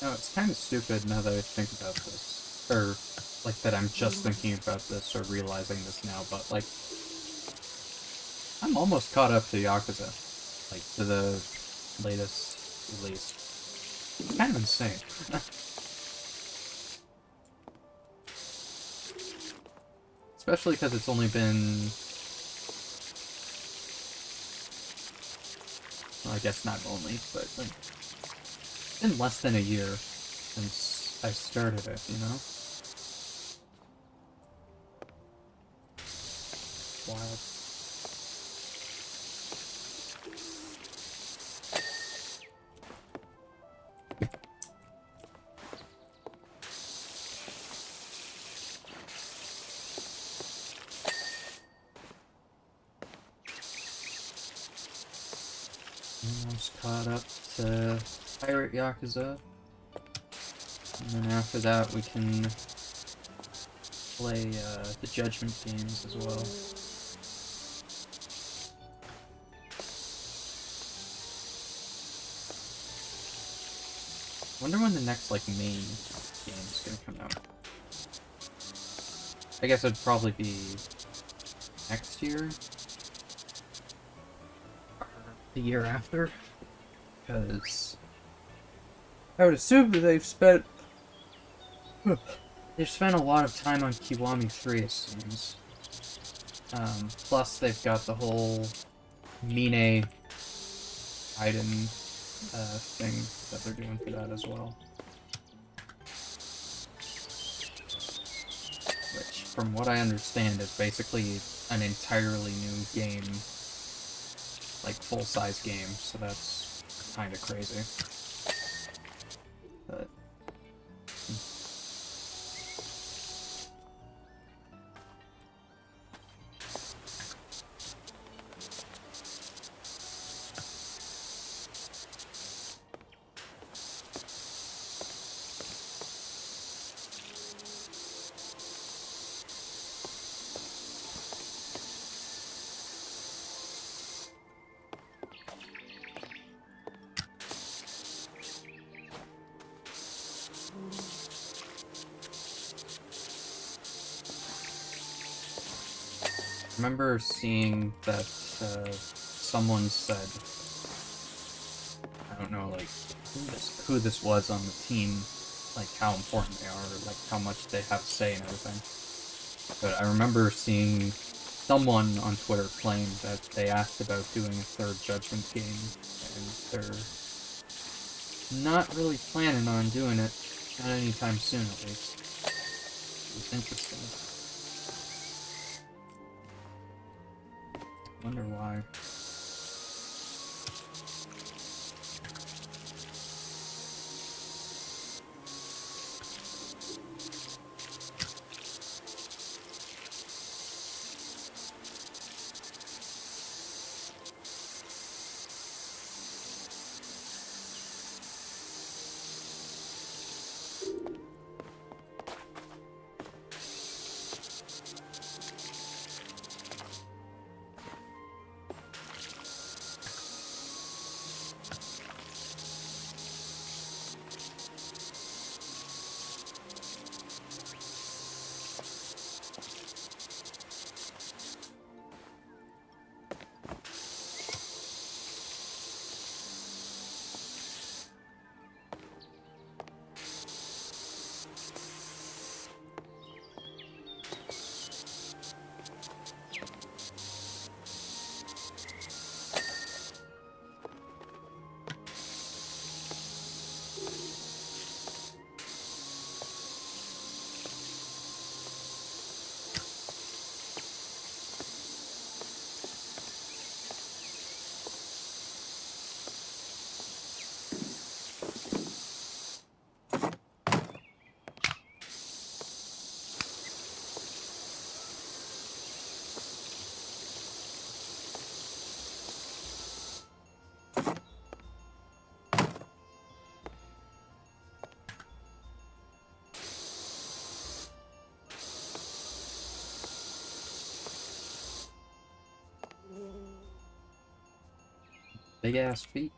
No, it's kind of stupid now that I think about this. Or, like, that I'm just thinking about this or realizing this now, but, like, I'm almost caught up to Yakuza. Like, to the latest release. It's kind of insane. Especially because it's only been... Well, I guess not only, but, like, it's been less than a year since I started it, you know? Wild. Almost caught up to Pirate Yakuza. And then after that we can play the Judgment games as well. Wonder when the next, like, main game is gonna come out. I guess it'd probably be next year? Or the year after? Because I would assume that they've spent a lot of time on Kiwami 3, it seems. Plus they've got the whole Mine item thing that they're doing for that as well. Which, from what I understand, is basically an entirely new game. Like, full-size game, so that's kinda crazy. But... I remember seeing that someone said, I don't know, like, who this was on the team, like, how important they are, or, like, how much they have say and everything. But I remember seeing someone on Twitter claim that they asked about doing a third Judgment game, and they're not really planning on doing it, not anytime soon at least. It's interesting. Wonder why. Big ass feet.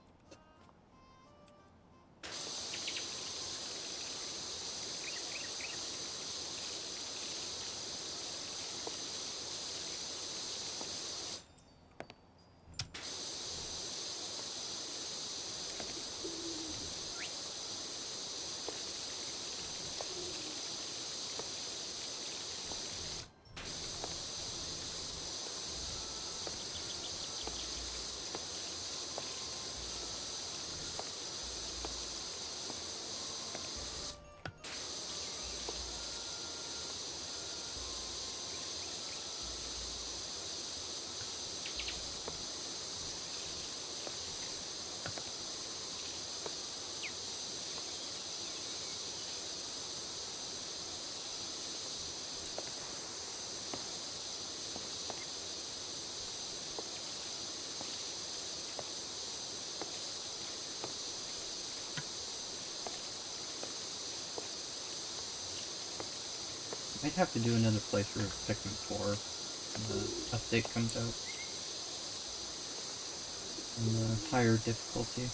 Might have to do another playthrough of Pikmin 4 when the update comes out. On the higher difficulty.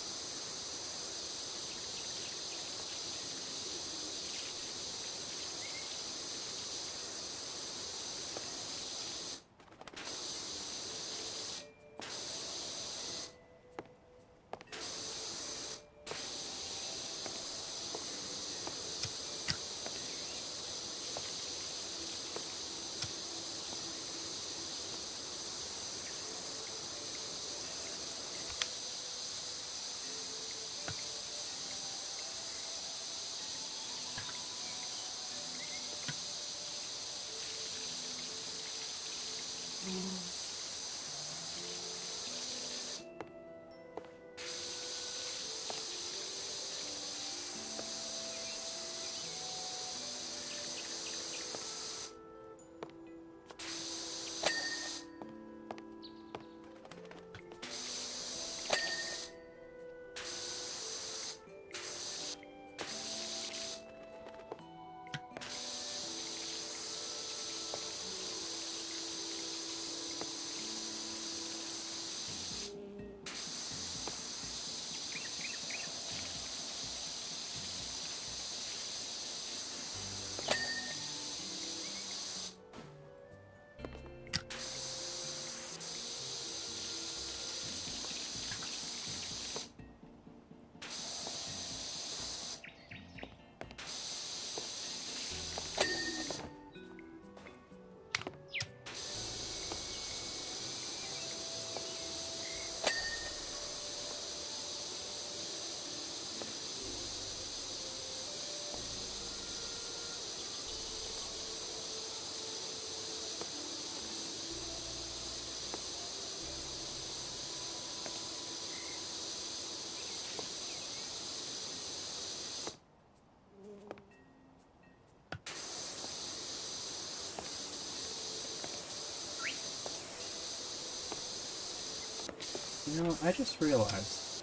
You know, I just realized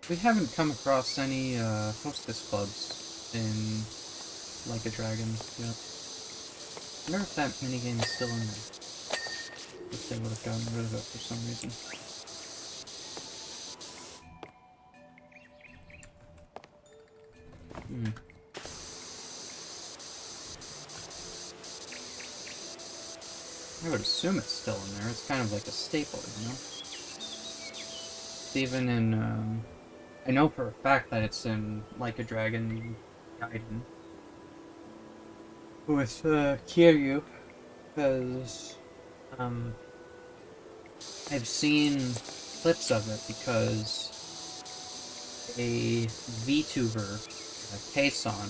we haven't come across any hostess clubs in Like a Dragon yet. I wonder if that minigame is still in there. If they would have gotten rid of it for some reason. I would assume it's still in there. It's kind of like a staple, you know? It's even in, I know for a fact that it's in Like a Dragon Gaiden. With, Kiryu. Because, I've seen clips of it because a VTuber, Kei-san,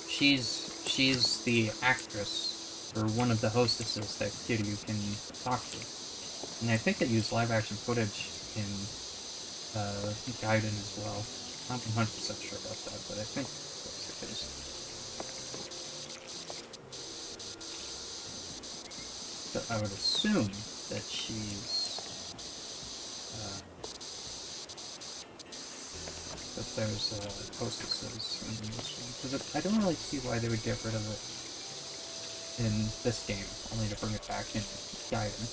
she's the actress or one of the hostesses that Kiryu can talk to. And I think they use live-action footage in Gaiden as well. I'm not 100% sure about that, but I think that's the case. So I would assume that she's that there's hostesses in this one, because I don't really see why they would get rid of it in this game, only to bring it back in Gaiden.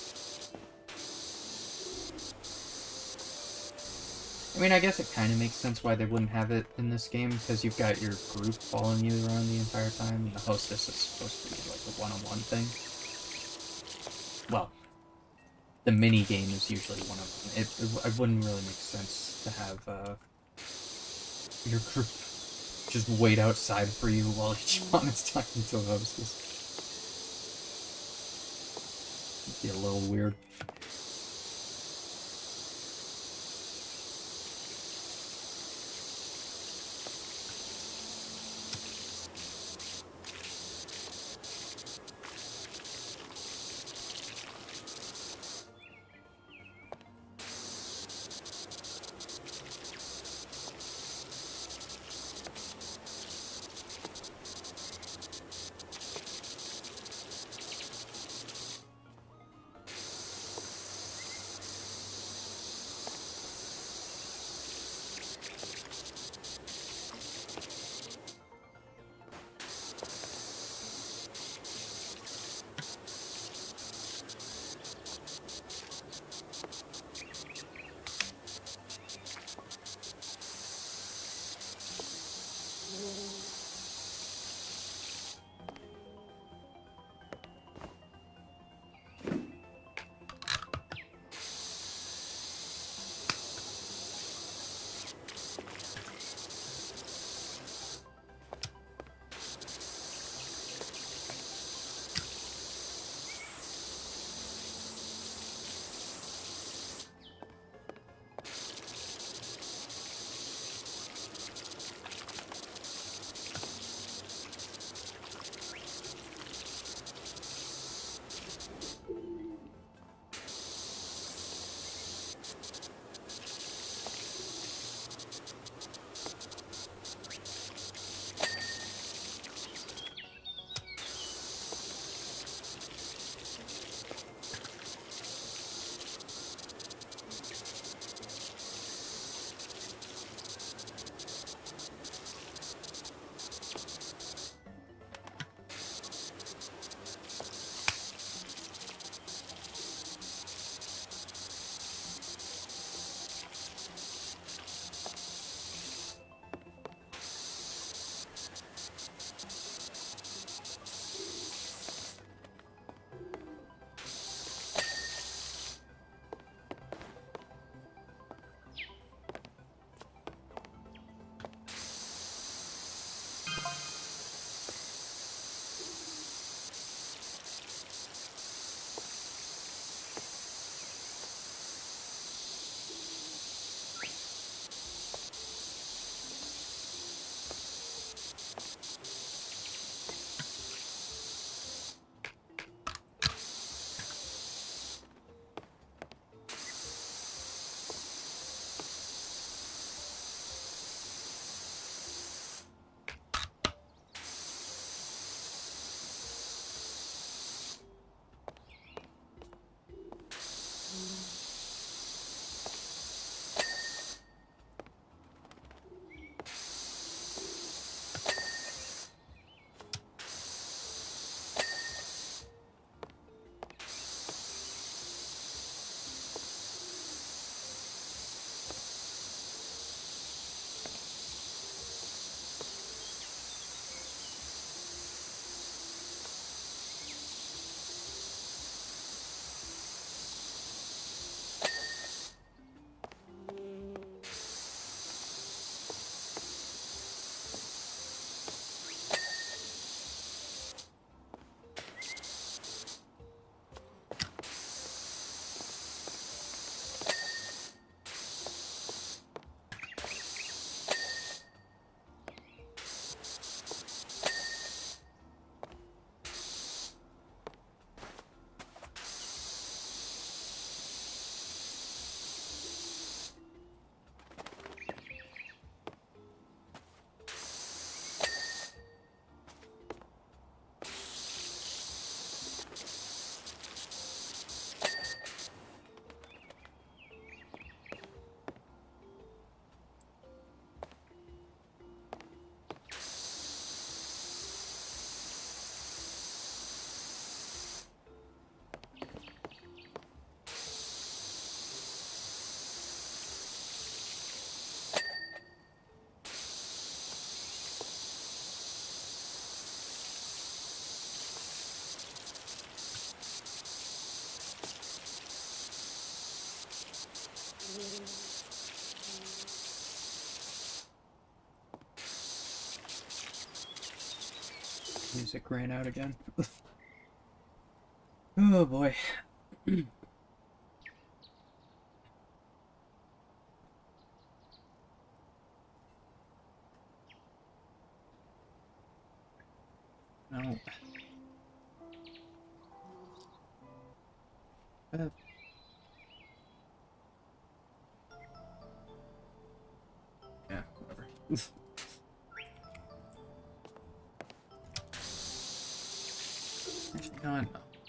I mean, I guess it kind of makes sense why they wouldn't have it in this game, because you've got your group following you around the entire time, and the hostess is supposed to be like a one-on-one thing. Well, the mini game is usually one of them. It wouldn't really make sense to have your group just wait outside for you while each one is talking to a hostess. It'd be a little weird. Music ran out again. Oh boy. No. Yeah, whatever. Actually, no,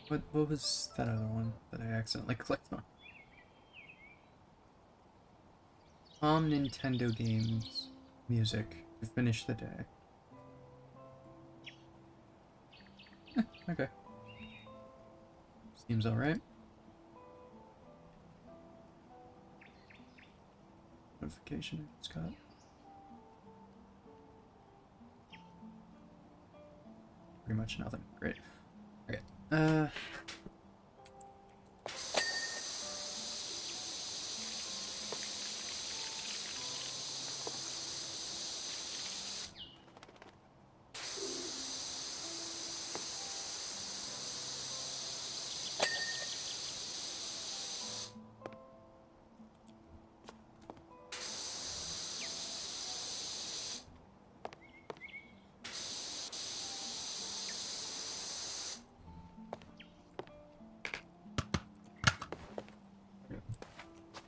what was that other one that I accidentally clicked on? Nintendo games music to finish the day. Okay. Seems alright. Notification I just got. Pretty much nothing. Great. Okay.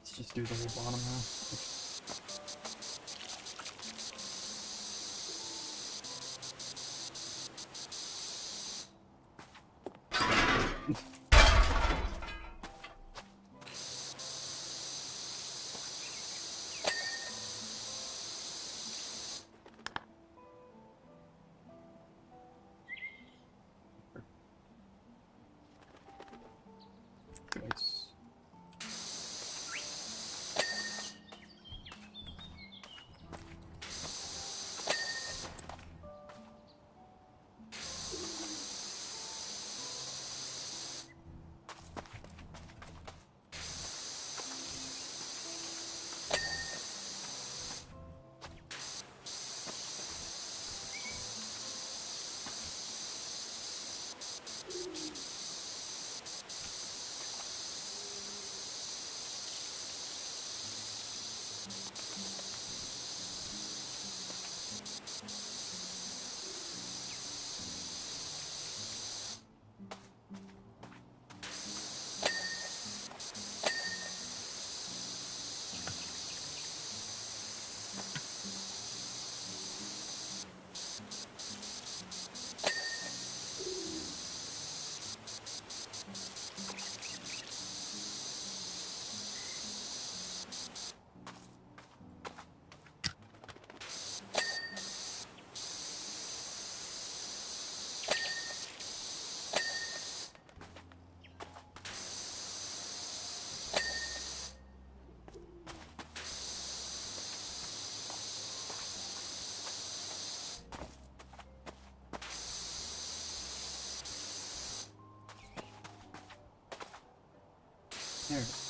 Let's just do the whole bottom half. Nice. There it is.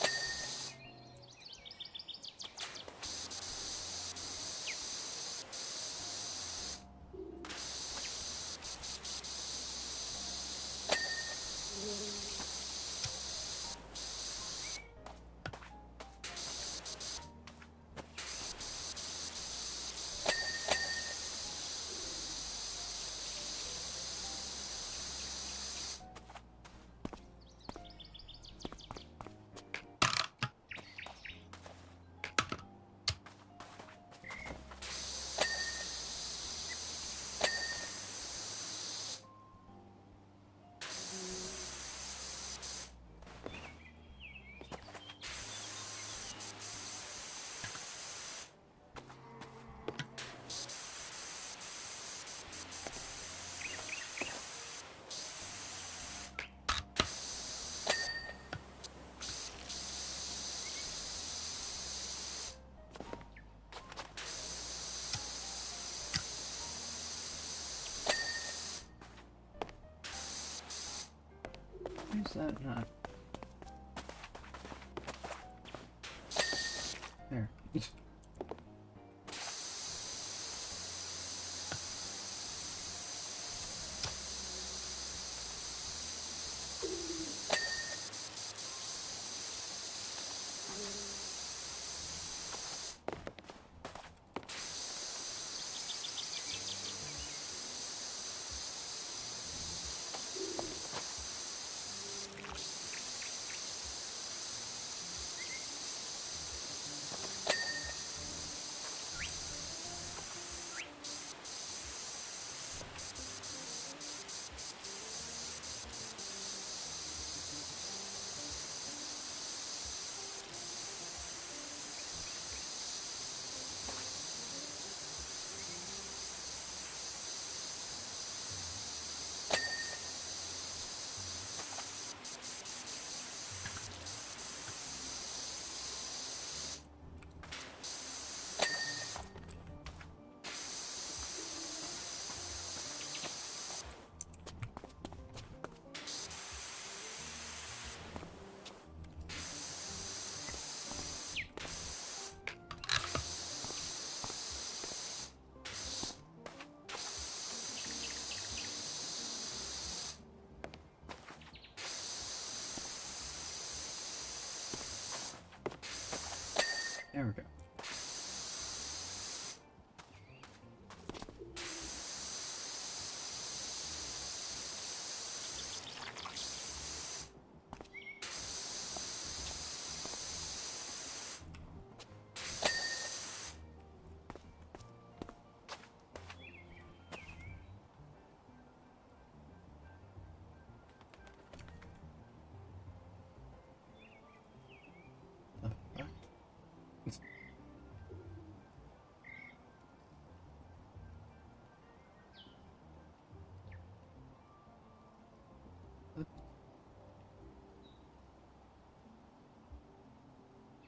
Where's that not? There. There we go.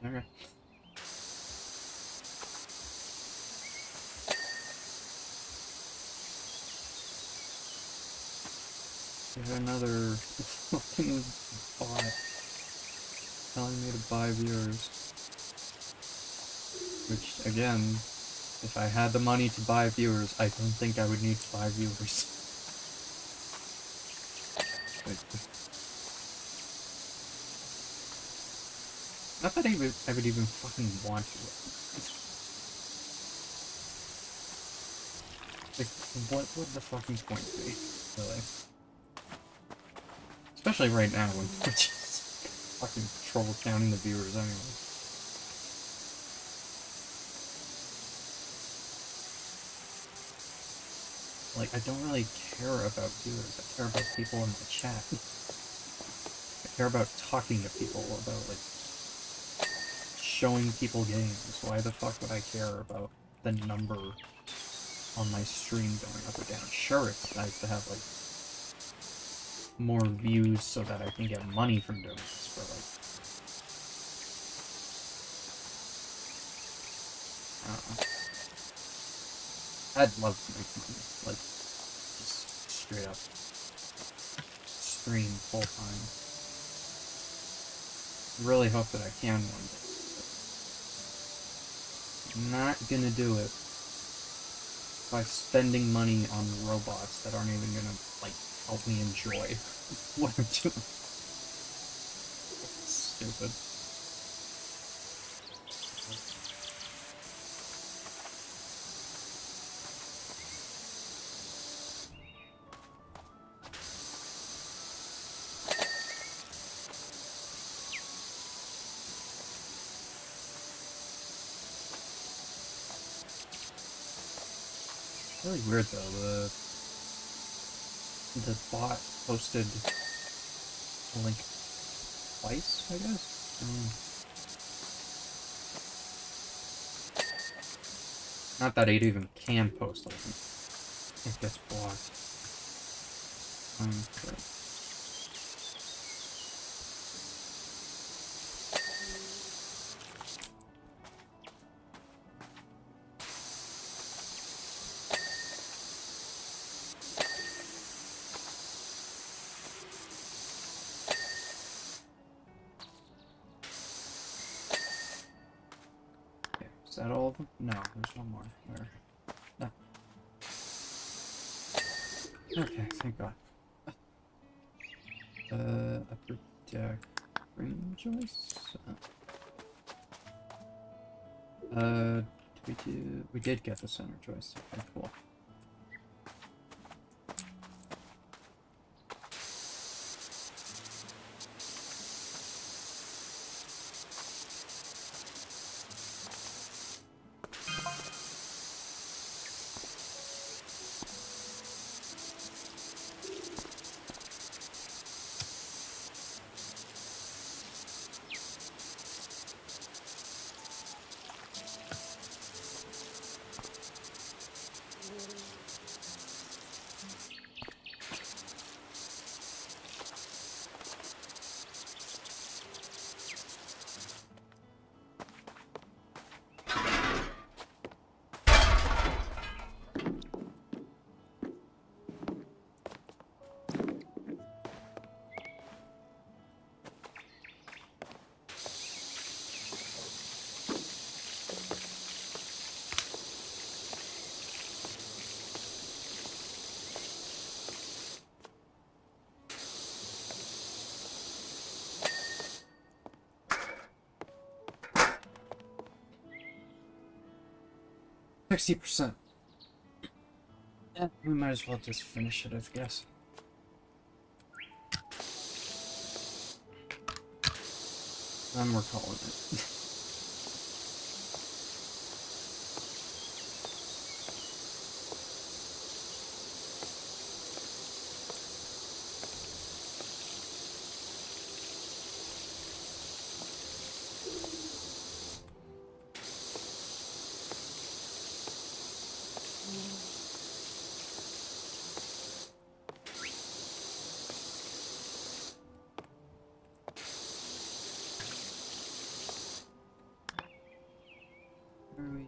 Okay. There's another fucking bot telling me to buy viewers. Which, again, if I had the money to buy viewers, I don't think I would need to buy viewers. Not that I would even fucking want to. Like, what would the fucking point be, really? Especially right now when we're just fucking trouble counting the viewers anyway. Like, I don't really care about viewers. I care about people in the chat. I care about talking to people, about, like, showing people games. Why the fuck would I care about the number on my stream going up or down? Sure, it's nice to have, like, more views so that I can get money from doing this, but, like, I don't know. I'd love to make money, like, just straight up stream full time. Really hope that I can one day. I'm not gonna do it by spending money on robots that aren't even gonna, like, help me enjoy what I'm doing. Stupid. Really weird though, the bot posted a link twice, I guess? Not that it even can post a link. It gets blocked. Okay. Is that all of them? No, there's one more. Where? No. Okay, thank God. Upper deck. Green choice? We did get the center choice. Okay, cool. %60%. Yeah, we might as well just finish it, I guess. Then we're calling it. Where are we?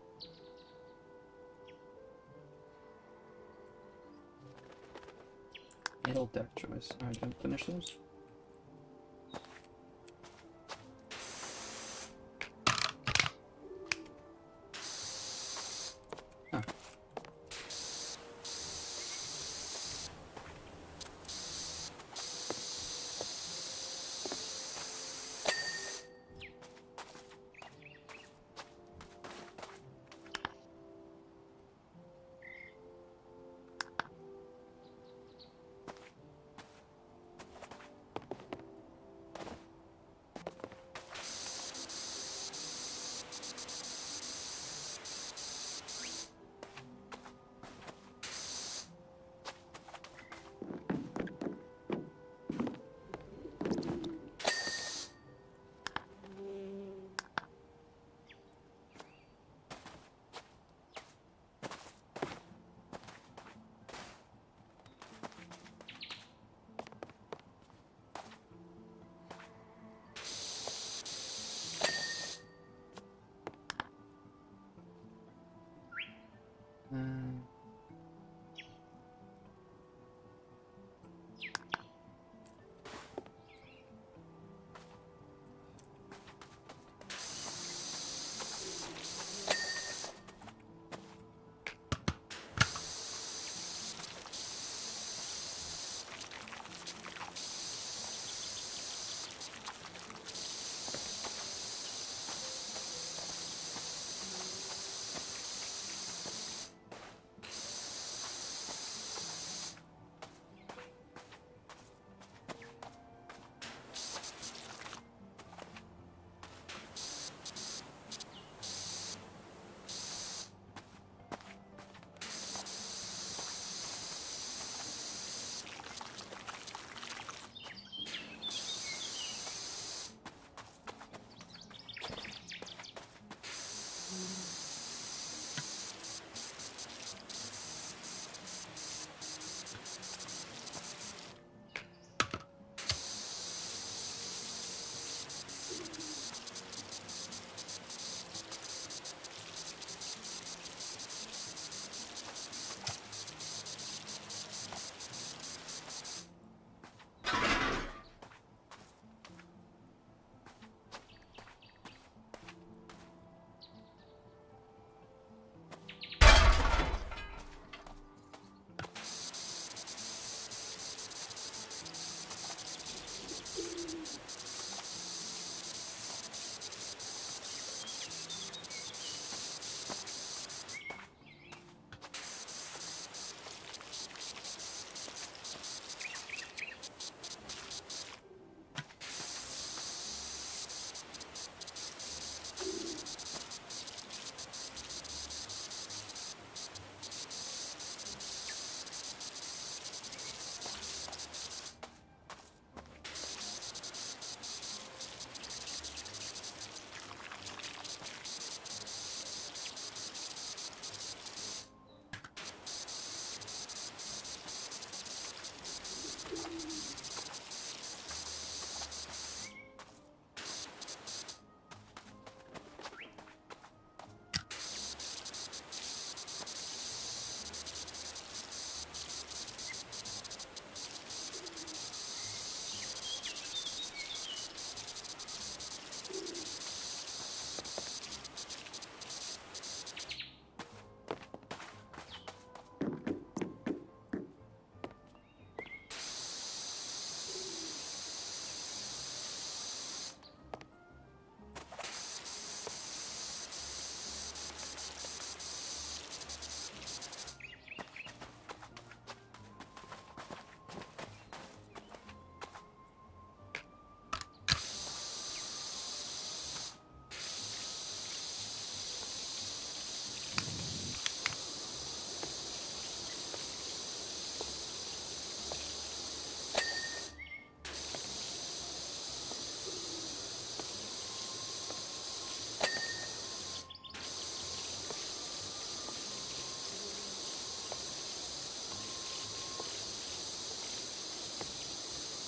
Middle deck choice. Alright, didn't finish those? Huh.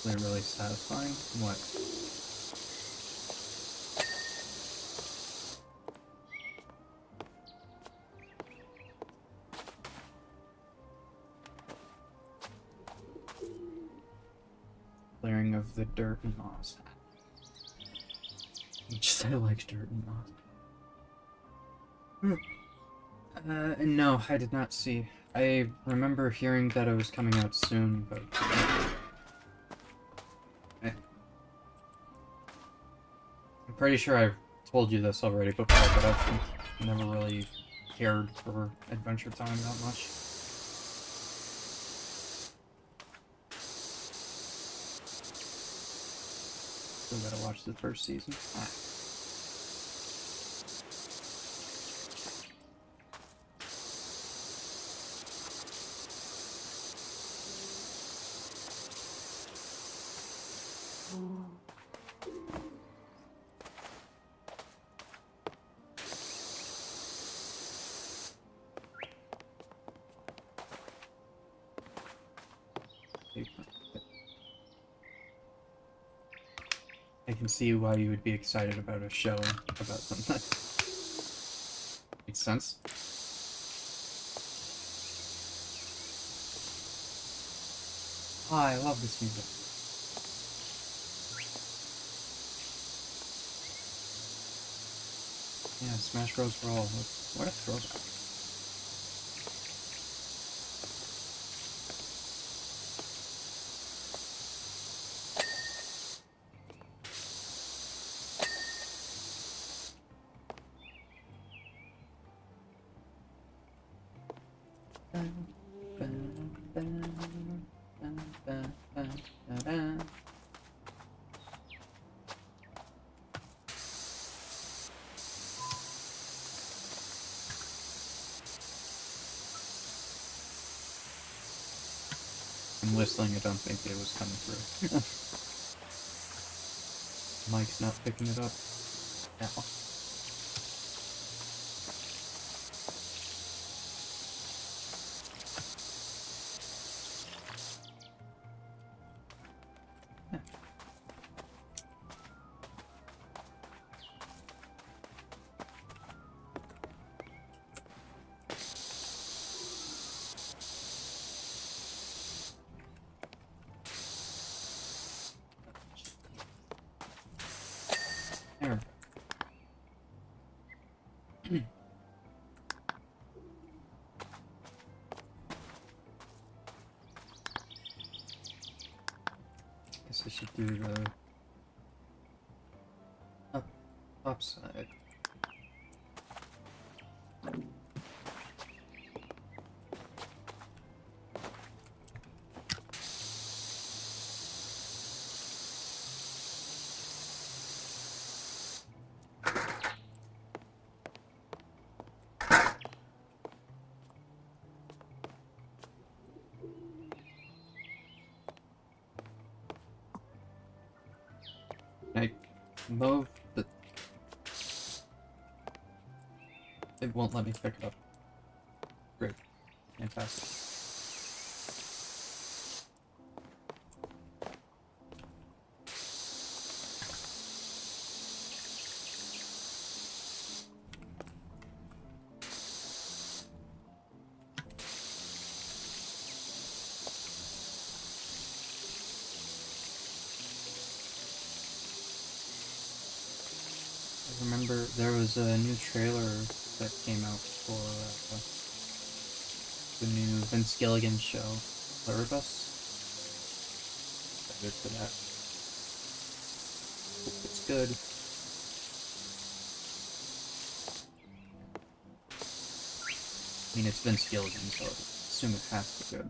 actually really satisfying. What? Clearing of the dirt and moss. Just I like dirt and moss. No, I did not see. I remember hearing that it was coming out soon, but... I'm pretty sure I told you this already before, but I've never really cared for Adventure Time that much. Still gotta watch the first season. I can see why you would be excited about a show about something. Makes sense. Oh, I love this music. Yeah, Smash Bros. For all. What a throwback. I'm whistling, I don't think it was coming through. Mike's not picking it up. Ow. There. Guess I should do the upside. I move the... It won't let me pick it up. Great. Fantastic. I remember there was a new trailer that came out for the new Vince Gilligan show, Pluribus. Excited for that. Hope it's good. I mean, it's Vince Gilligan, so I assume it has to be good.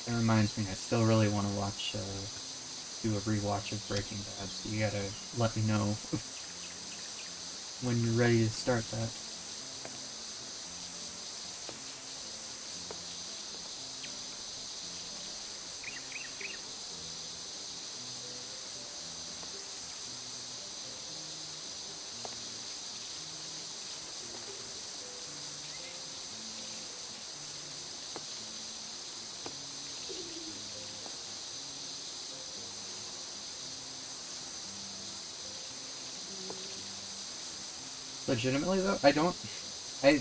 That reminds me, I still really want to watch, do a rewatch of Breaking Bad, so you gotta let me know when you're ready to start that. legitimately though, I don't. I.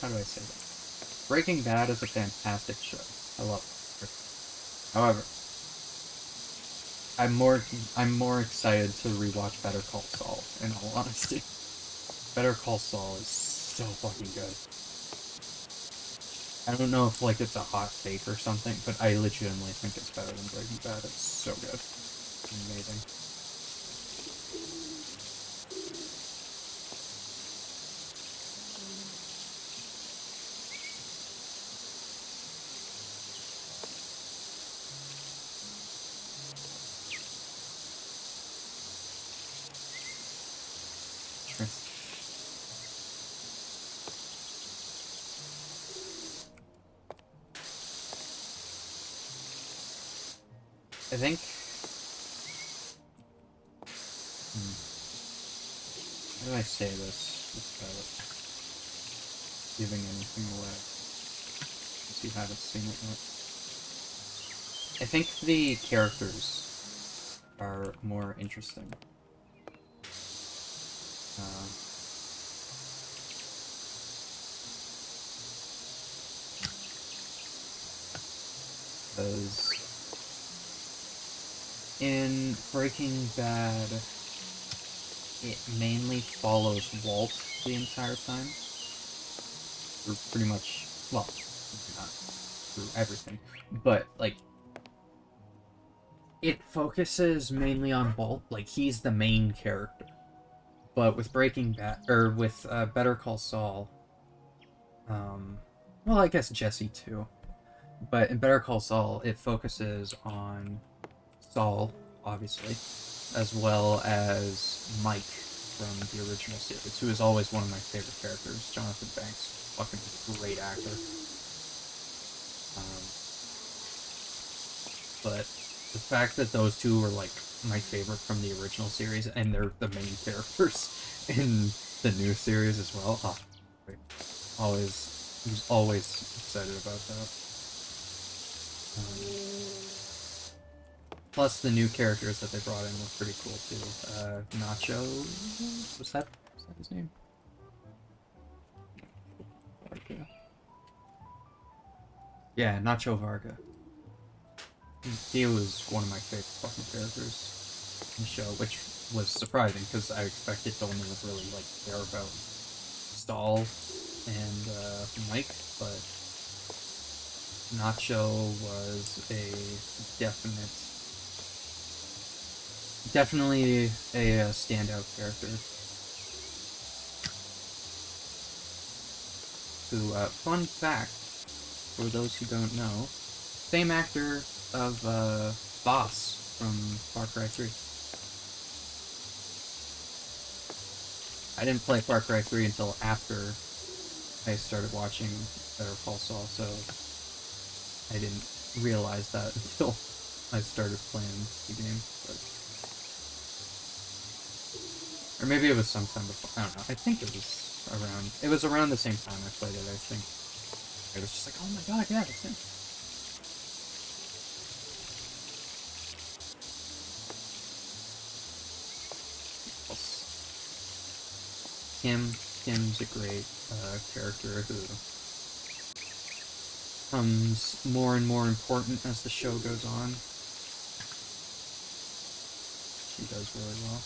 How do I say that? Breaking Bad is a fantastic show. I love it. However, I'm more excited to rewatch Better Call Saul. In all honesty, Better Call Saul is so fucking good. I don't know if like it's a hot take or something, but I legitimately think it's better than Breaking Bad. It's so good, amazing. I think. How do I say this without giving anything away? If you haven't seen it yet. I think the characters are more interesting. Because in Breaking Bad, it mainly follows Walt the entire time. Through pretty much, well, not through everything, but, like, it focuses mainly on Walt, like, he's the main character. But with Breaking Bad, or with Better Call Saul, well, I guess Jesse too. But in Better Call Saul, it focuses on Saul, obviously, as well as Mike from the original series, who is always one of my favorite characters. Jonathan Banks, fucking great actor. But the fact that those two were like my favorite from the original series, and they're the main characters in the new series as well. Oh, great. Was always excited about that. Plus, the new characters that they brought in were pretty cool too. Nacho, was that his name? Varga. Yeah, Nacho Varga. He was one of my favorite fucking characters in the show, which was surprising because I expected to only really like care about Saul and Mike, but Nacho was a definitely a standout character. Who, fun fact, for those who don't know, same actor of Boss from Far Cry 3. I didn't play Far Cry 3 until after I started watching Better Call Saul, so I didn't realize that until I started playing the game. But... or maybe it was sometime before. I don't know. I think it was around the same time I played it, I think. I was just like, oh my god, yeah, that's him. Kim's a great character who becomes more and more important as the show goes on. She does really well.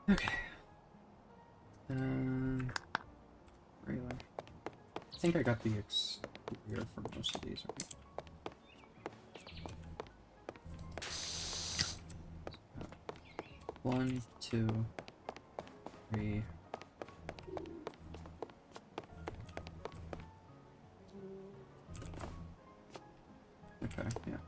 Okay. Really? I think I got the exterior for most of these. Right? 1, 2, 3. Okay, yeah.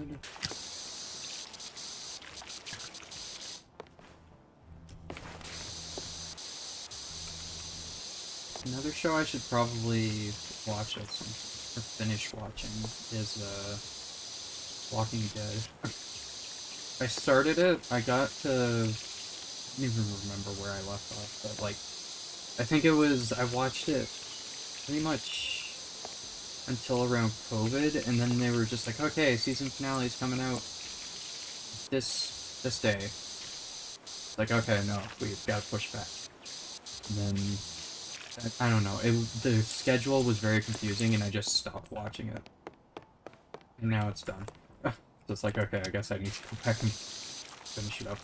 God. Another show I should probably watch at some, or finish watching is Walking Dead. I started it. I got to, I don't even remember where I left off, but like, I think it was, I watched it pretty much until around COVID, and then they were just like, okay, season finale is coming out this day. Like, okay, no, we've got to push back. And then I don't know. The schedule was very confusing, and I just stopped watching it. And now it's done. So it's like, okay, I guess I need to go back and finish it up.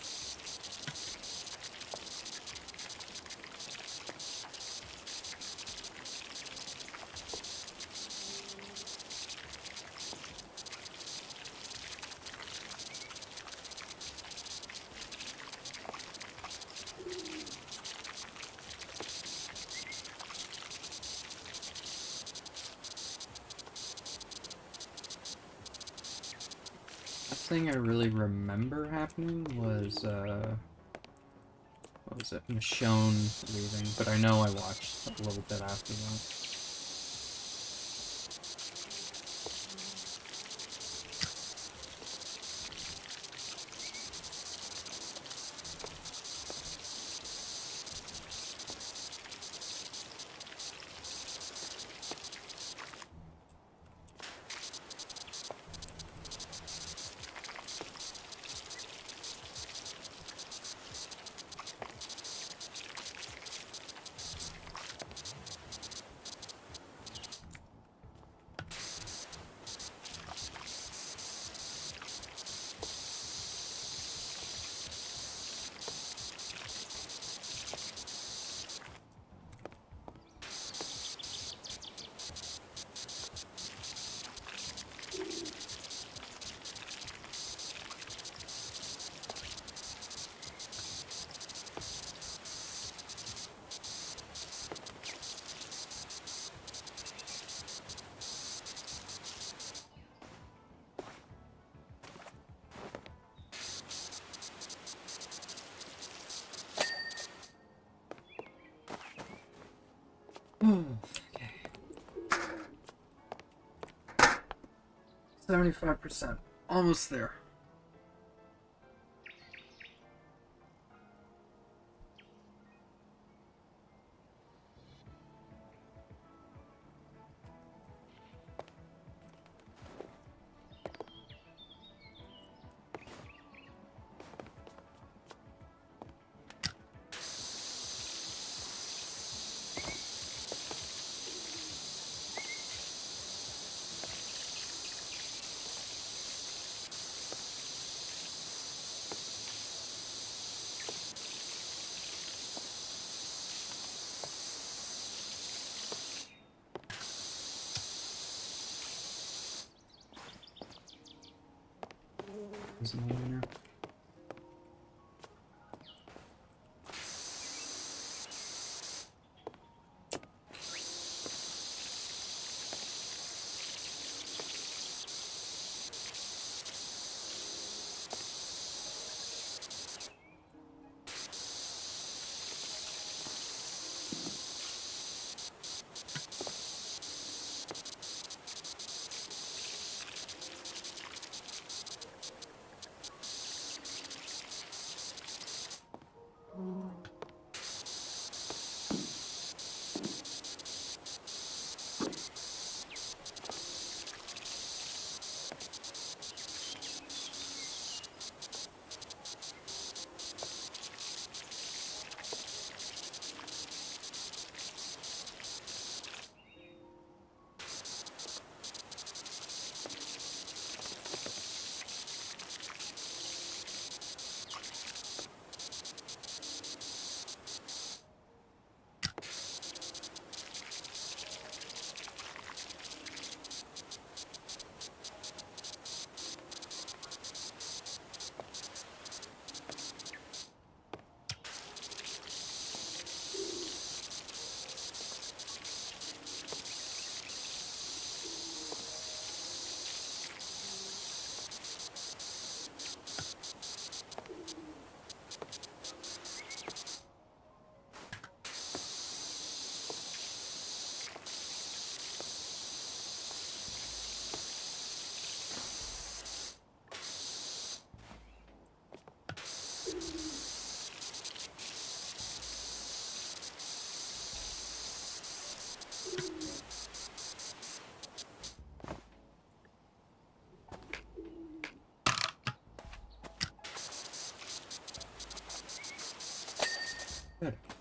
Last thing I really remember happening was, what was it? Michonne leaving, but I know I watched a little bit after that. Okay. 75%. Almost there. Is it on now?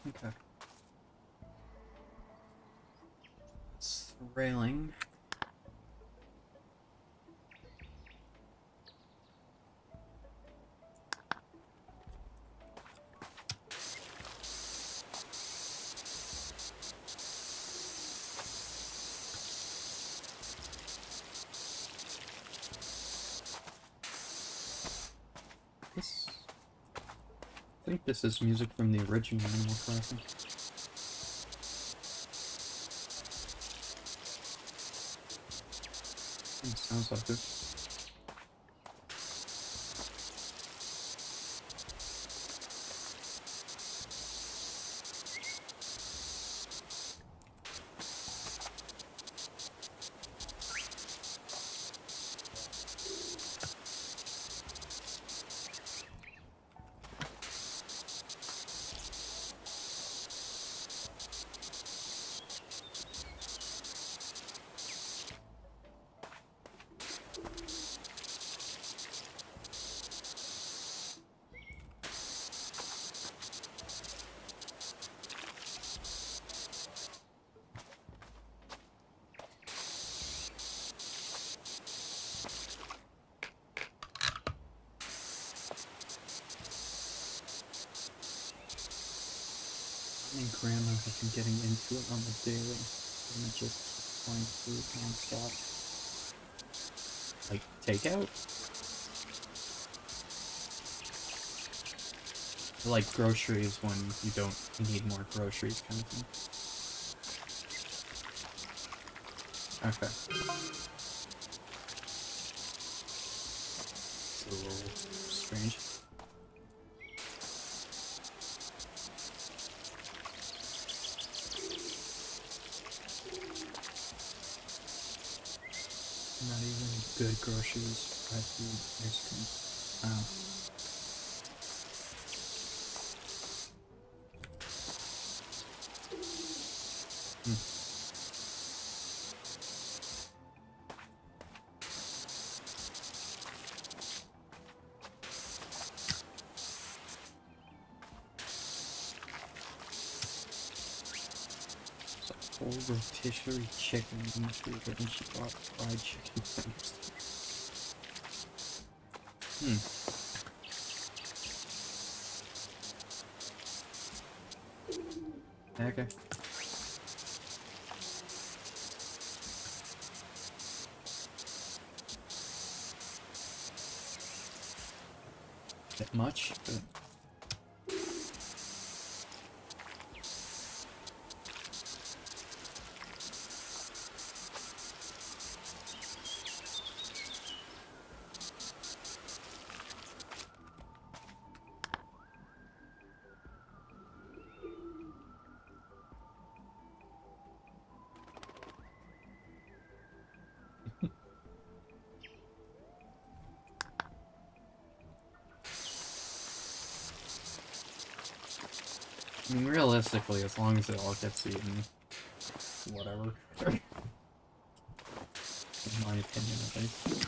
Okay. It's the railing. I think this is music from the original Animal Crossing. It sounds like it. Me and Grandma have been getting into it on the daily. And just going food non-stop. Like, takeout? Like groceries when you don't need more groceries kind of thing. Okay. It's a little strange. Not even good groceries, dry food, ice cream. Wow. Whole rotisserie chicken and food, and she bought fried chicken fingers. Okay. Bit much, but I mean, realistically, as long as it all gets eaten, whatever. In my opinion, at least.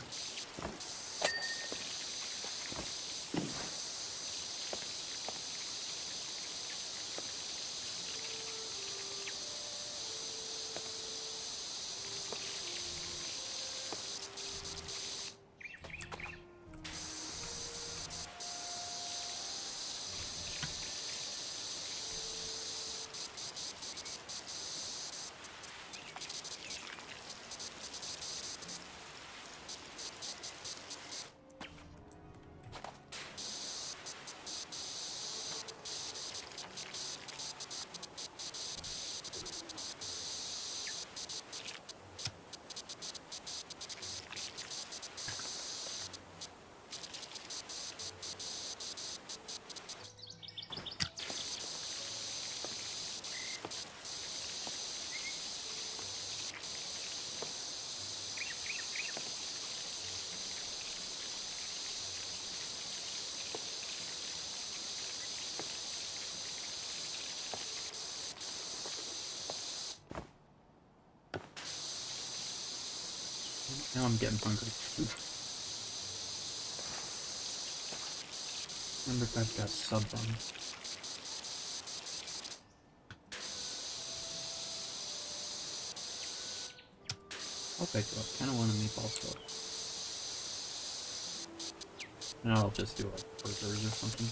Now I'm getting hungry. Remember if I've got sub buns. I'll pick it up. Kind of want a meatball sub. And I'll just do like burgers or something.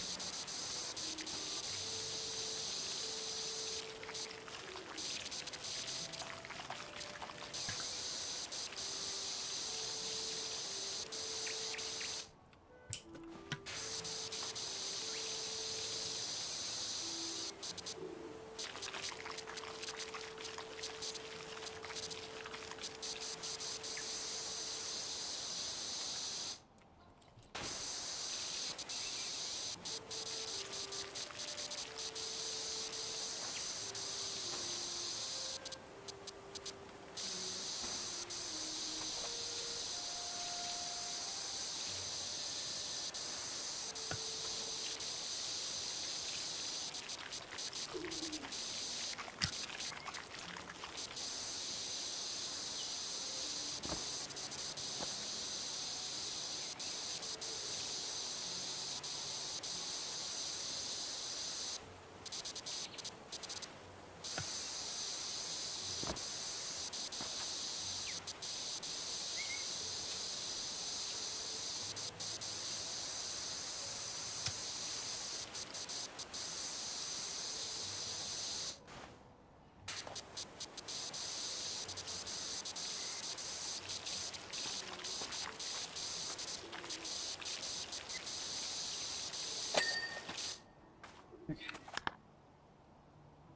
Okay.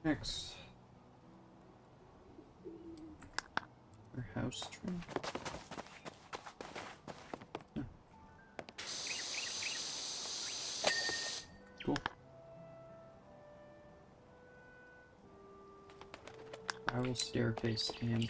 Next. Our house trim. Yeah. Cool. Spiral staircase and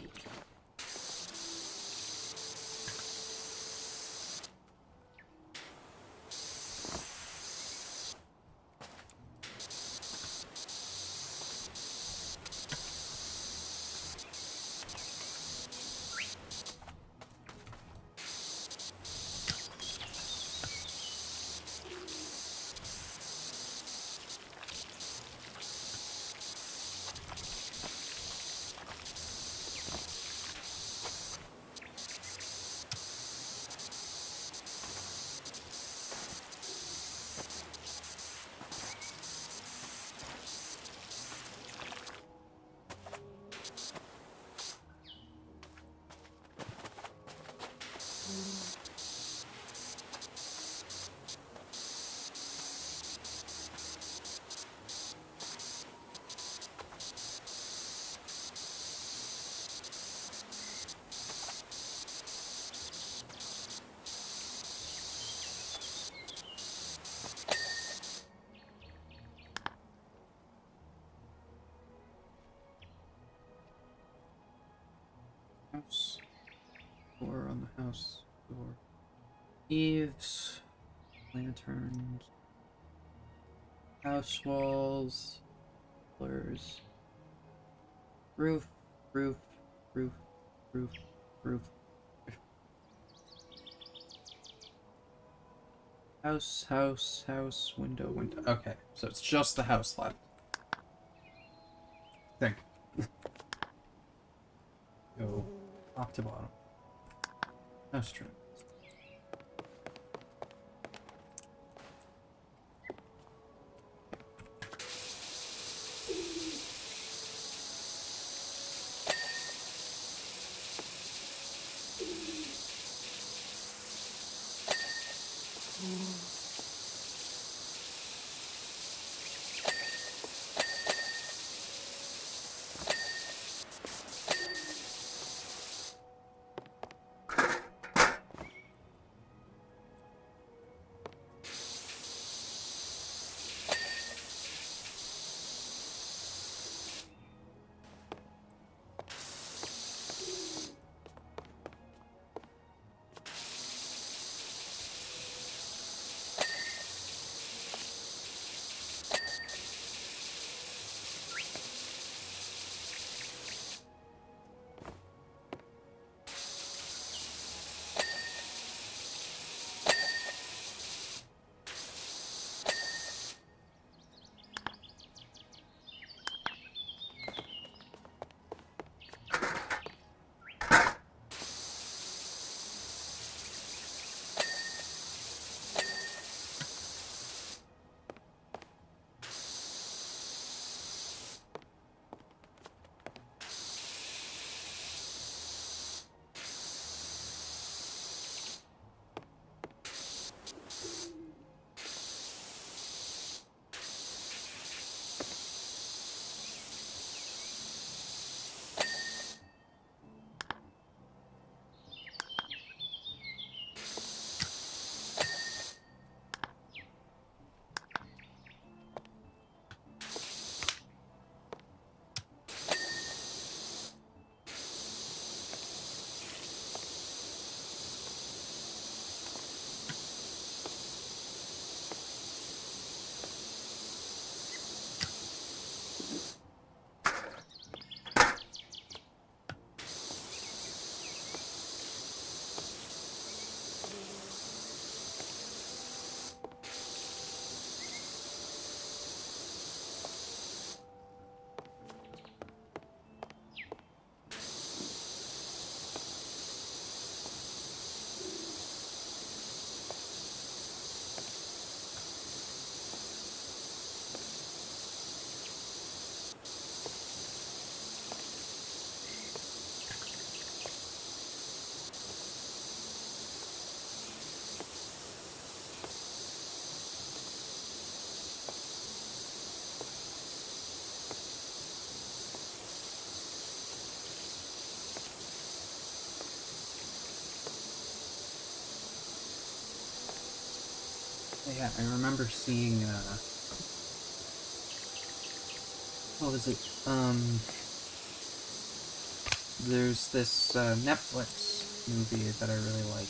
house. Door on the house door. Eaves. Lanterns. House walls. Pillars. Roof. Roof. Roof. Roof. Roof. House. House. House. Window. Window. Okay, so it's just the house left. I think. Go top to bottom. House trim. Yeah, I remember seeing, what was it? There's this, Netflix movie that I really like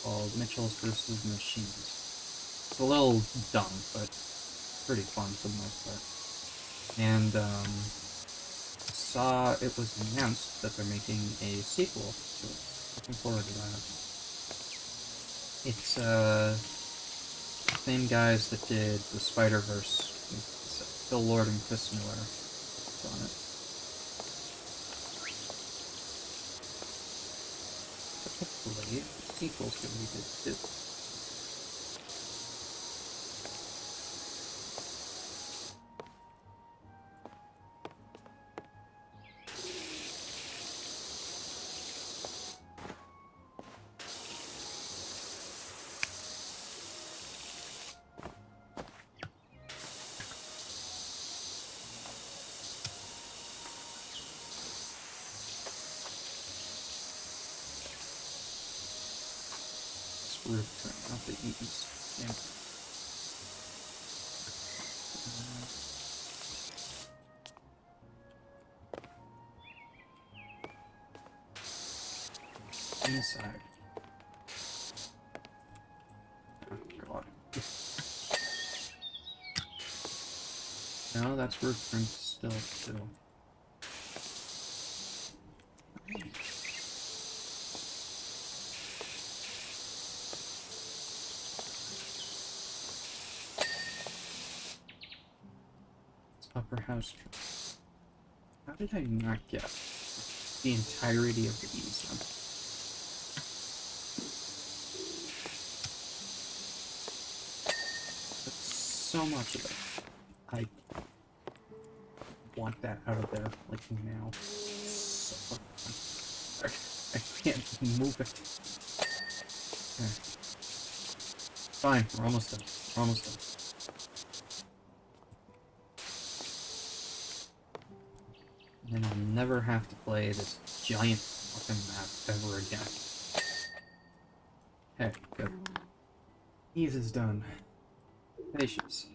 called Mitchells vs. Machines. It's a little dumb, but pretty fun for the most part. And, saw it was announced that they're making a sequel to it. Looking forward to that. It's, same guys that did the Spider-Verse. It's Phil Lord and Chris Miller on it. Hopefully, the sequel's gonna be good too. Roof turn out the east. Yeah. Inside. Oh god. No, that's roof print still too. Upper house. How did I not get the entirety of the easement? That's so much of it. I want that out of there, like, now. So I can't move it. Okay. Fine, we're almost done. We're almost done. And I'll never have to play this giant fucking map ever again. Hey, good. Ease is done. Patience.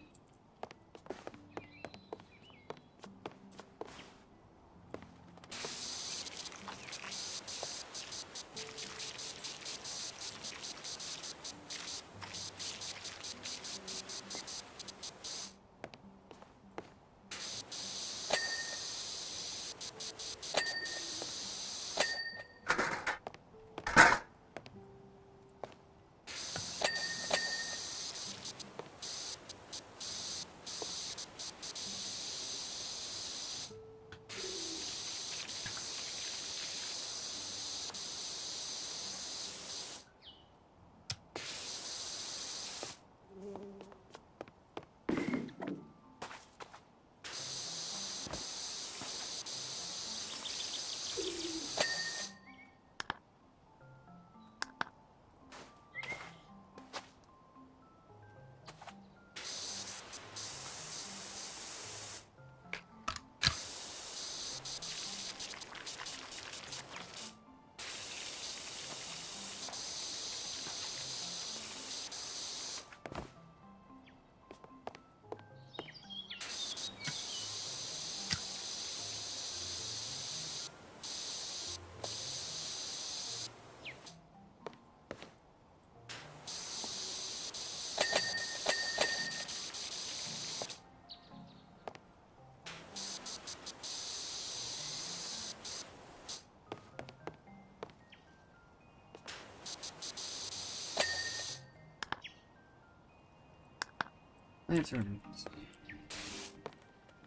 Lantern.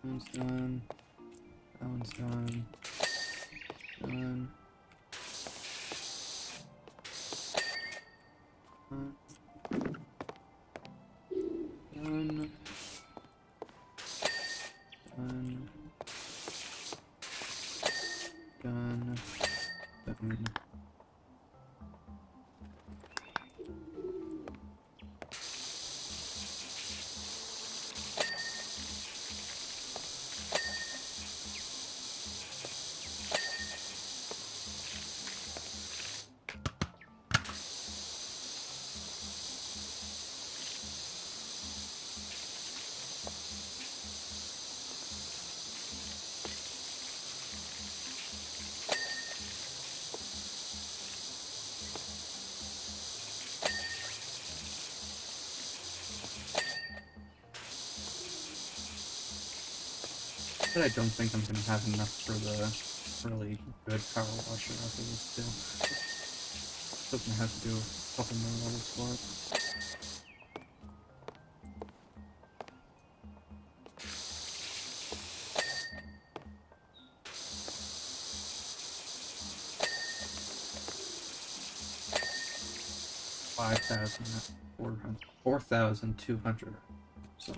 That one's done. That one's done. Done. Done. Done. Done. Done. said, I don't think I'm gonna have enough for the really good power washer after this too. Still gonna have to do a couple more levels for it. $4,200. So.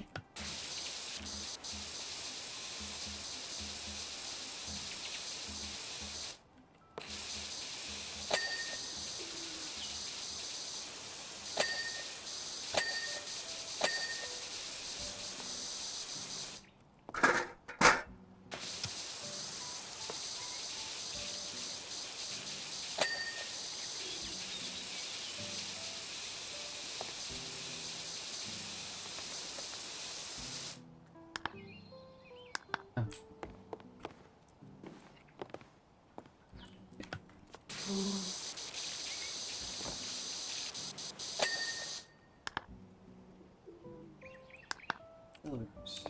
Pillars.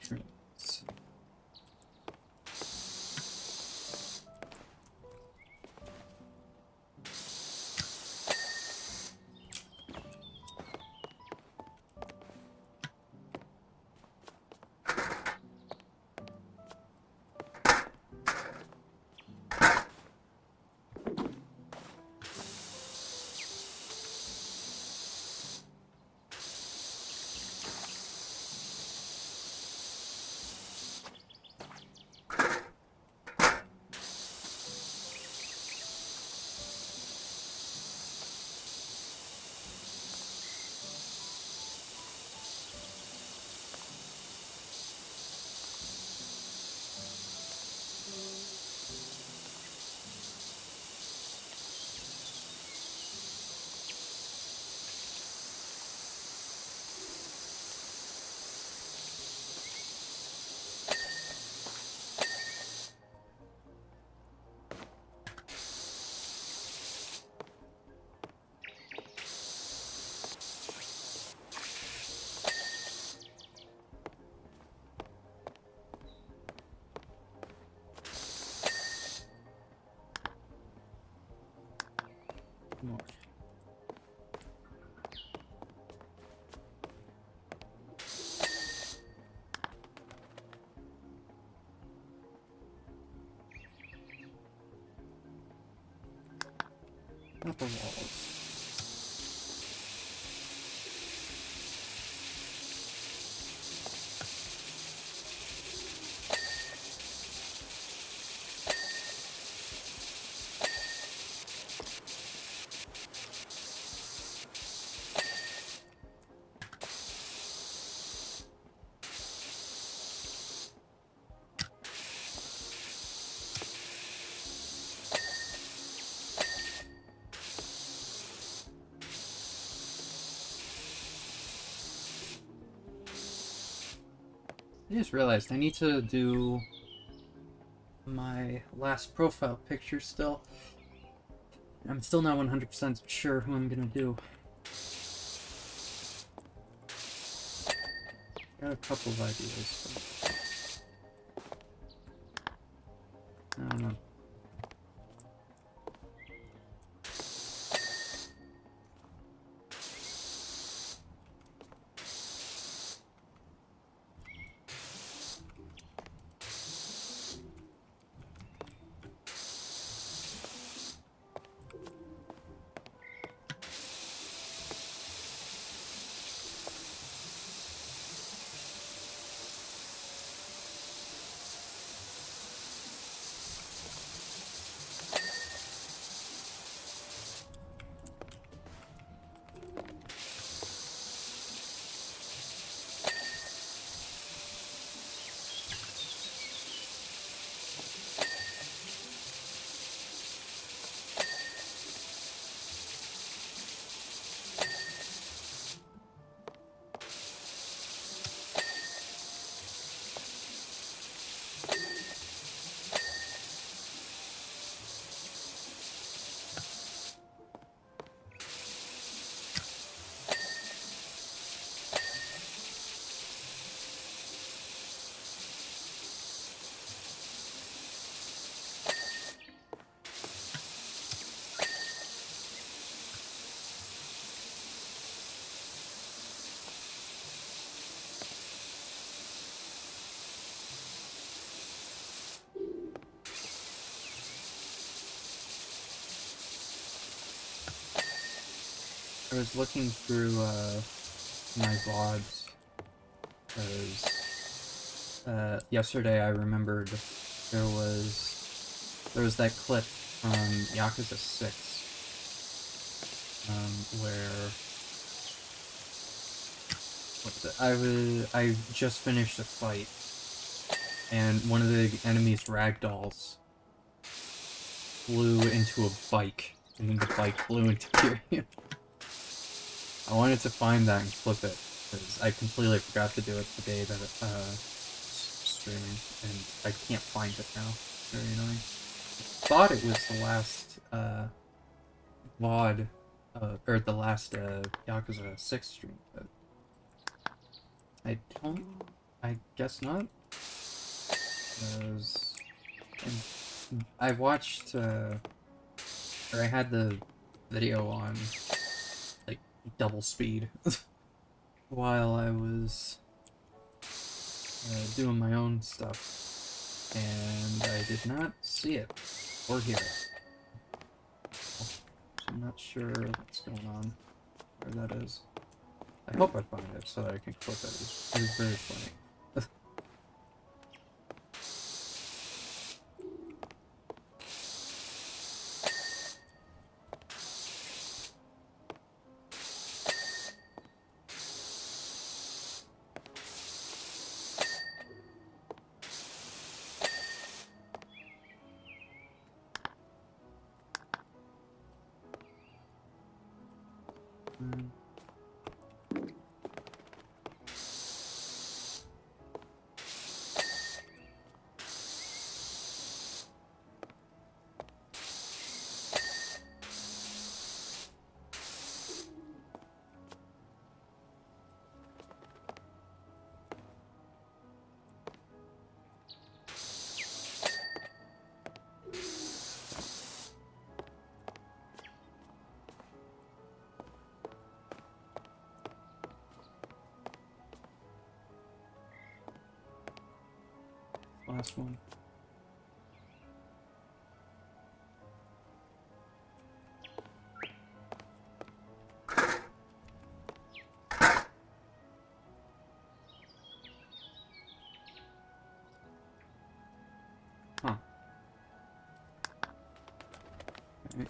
Trees. North. Upper walls. I just realized I need to do my last profile picture still. I'm still not 100% sure who I'm gonna do. Got a couple of ideas, but I don't know. was looking through my VODs because yesterday I remembered there was that clip from Yakuza 6 where what was it? I just finished a fight and one of the enemy's ragdolls flew into a bike, and then the bike flew into Kiryu. I wanted to find that and clip it, because I completely forgot to do it the day that streaming, and I can't find it now. It's very annoying. Thought it was the last VOD, or the last Yakuza 6 stream, but I guess not. Because I watched, or I had the video on, like, double speed while I was doing my own stuff, and I did not see it or hear it. So I'm not sure what's going on, where that is. I hope I find it so that I can clip it. It was very funny. Last one. Huh. Okay.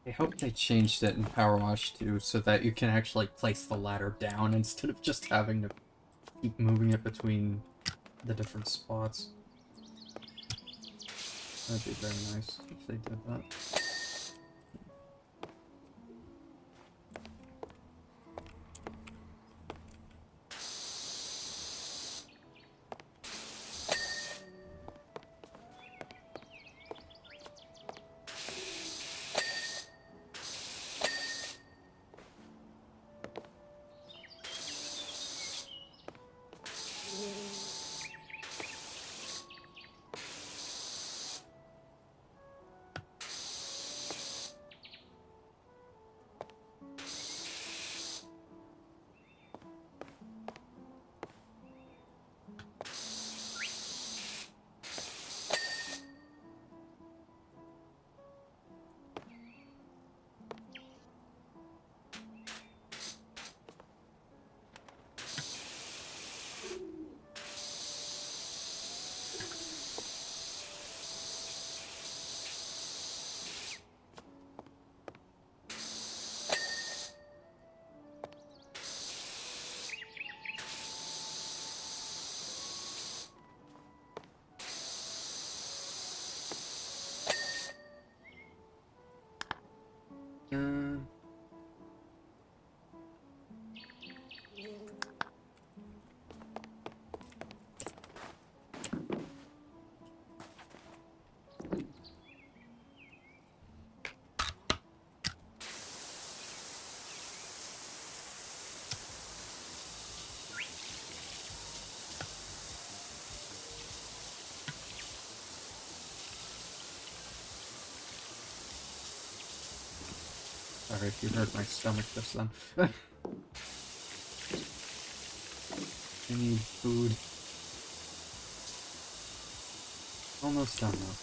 I hope they changed it in PowerWash 2 so that you can actually place the ladder down instead of just having to keep moving it between the different spots. That'd be very nice if they did that. Sorry if you heard my stomach just then. I need food. Almost done though.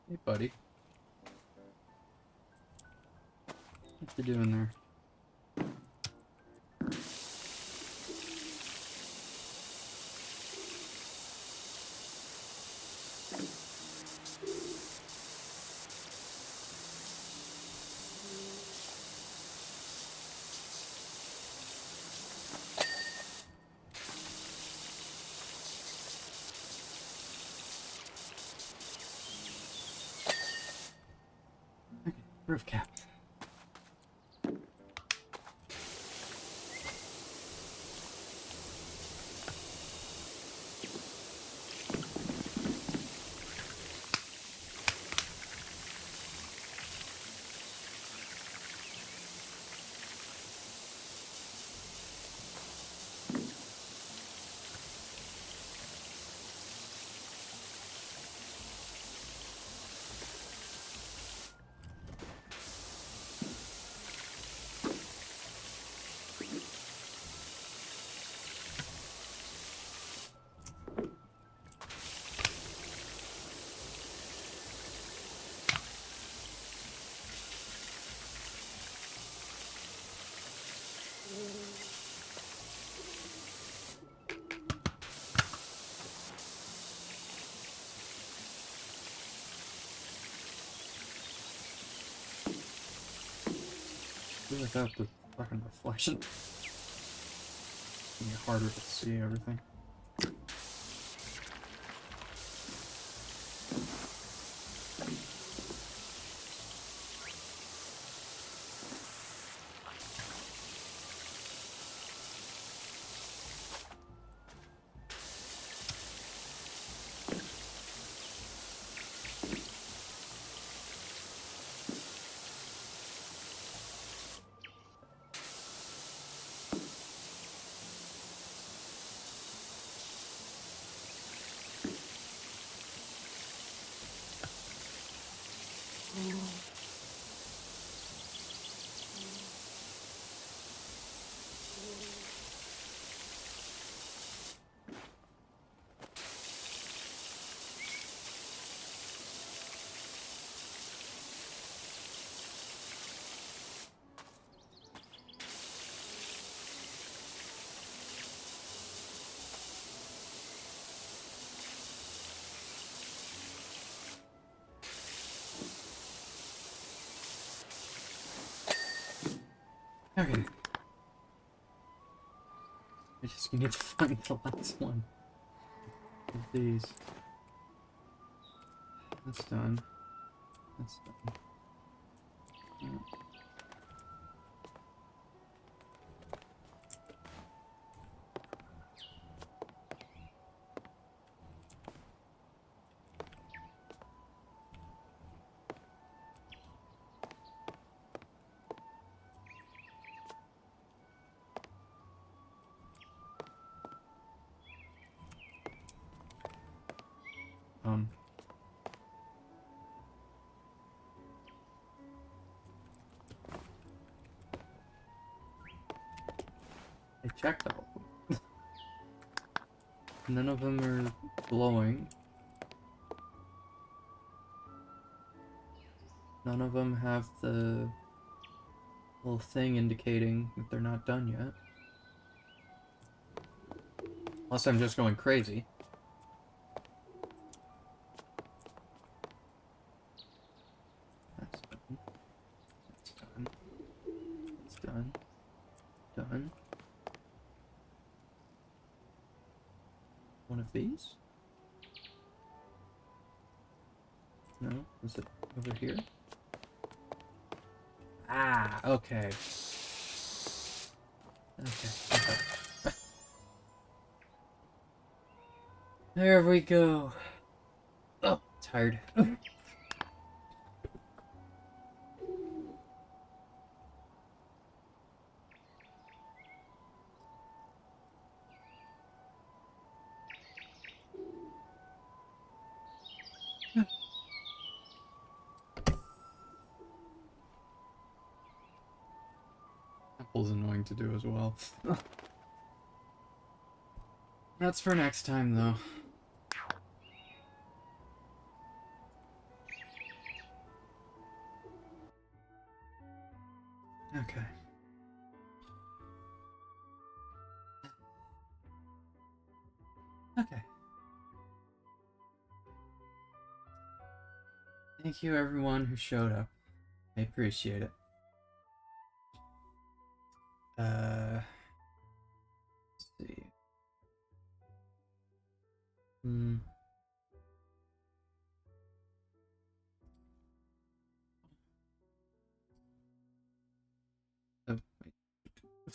Hey, buddy. What you doing there? Roof cap. feel like I have the fucking reflection. It's gonna be harder to see everything. Okay. I just need to find the last one of these. That's done. That's done. Yeah. I checked all of them. None of them are glowing. None of them have the little thing indicating that they're not done yet. Unless I'm just going crazy. That's done. That's done. That's done. Done. One of these? No? Was it over here? Ah, okay. Okay. There we go. Oh, tired. Apple's annoying to do as well. That's for next time, though. Okay. Okay. Thank you, everyone who showed up. I appreciate it. Let's see. Oh, wait.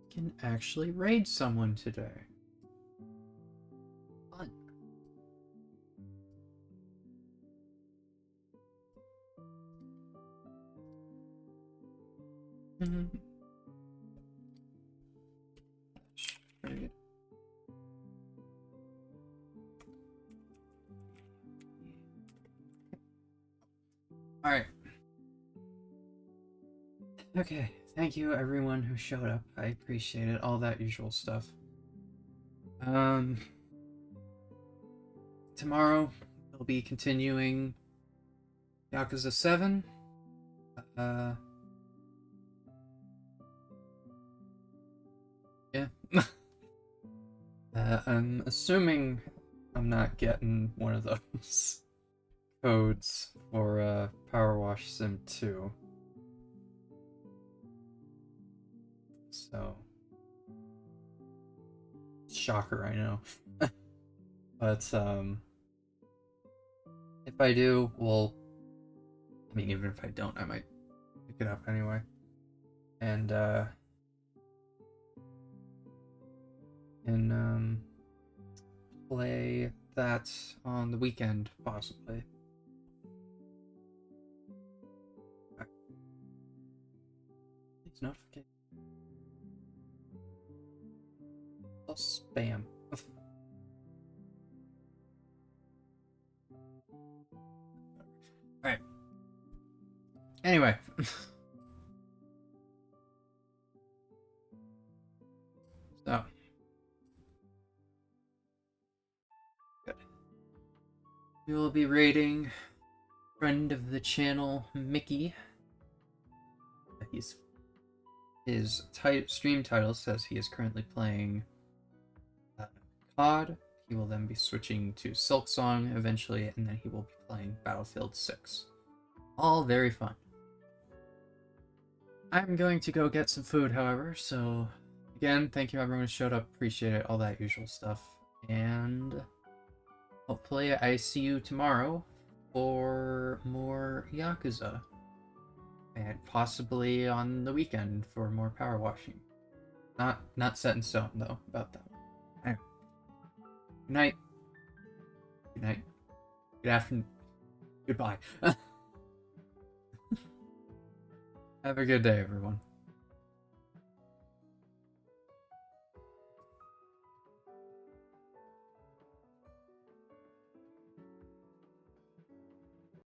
Can actually raid someone today. Fun. Raid. Alright. Okay, thank you everyone who showed up. I appreciate it. All that usual stuff. Tomorrow we'll be continuing Yakuza 7. Yeah. I'm assuming I'm not getting one of those. codes for PowerWash Sim 2. So, shocker, I know. But if I do, well, I mean, even if I don't, I might pick it up anyway. And play that on the weekend, possibly. Please notification. Plus spam. Alright. Anyway. So. Good. We will be rating friend of the channel, Mickey. His stream title says he is currently playing COD. He will then be switching to Silksong eventually, and then he will be playing Battlefield 6. All very fun. I'm going to go get some food, however, so again, thank you everyone who showed up, appreciate it, all that usual stuff, and hopefully I see you tomorrow for more Yakuza, and possibly on the weekend for more power washing. Not set in stone, though, about that. Anyway. Good night. Good night. Good afternoon. Goodbye. Have a good day, everyone.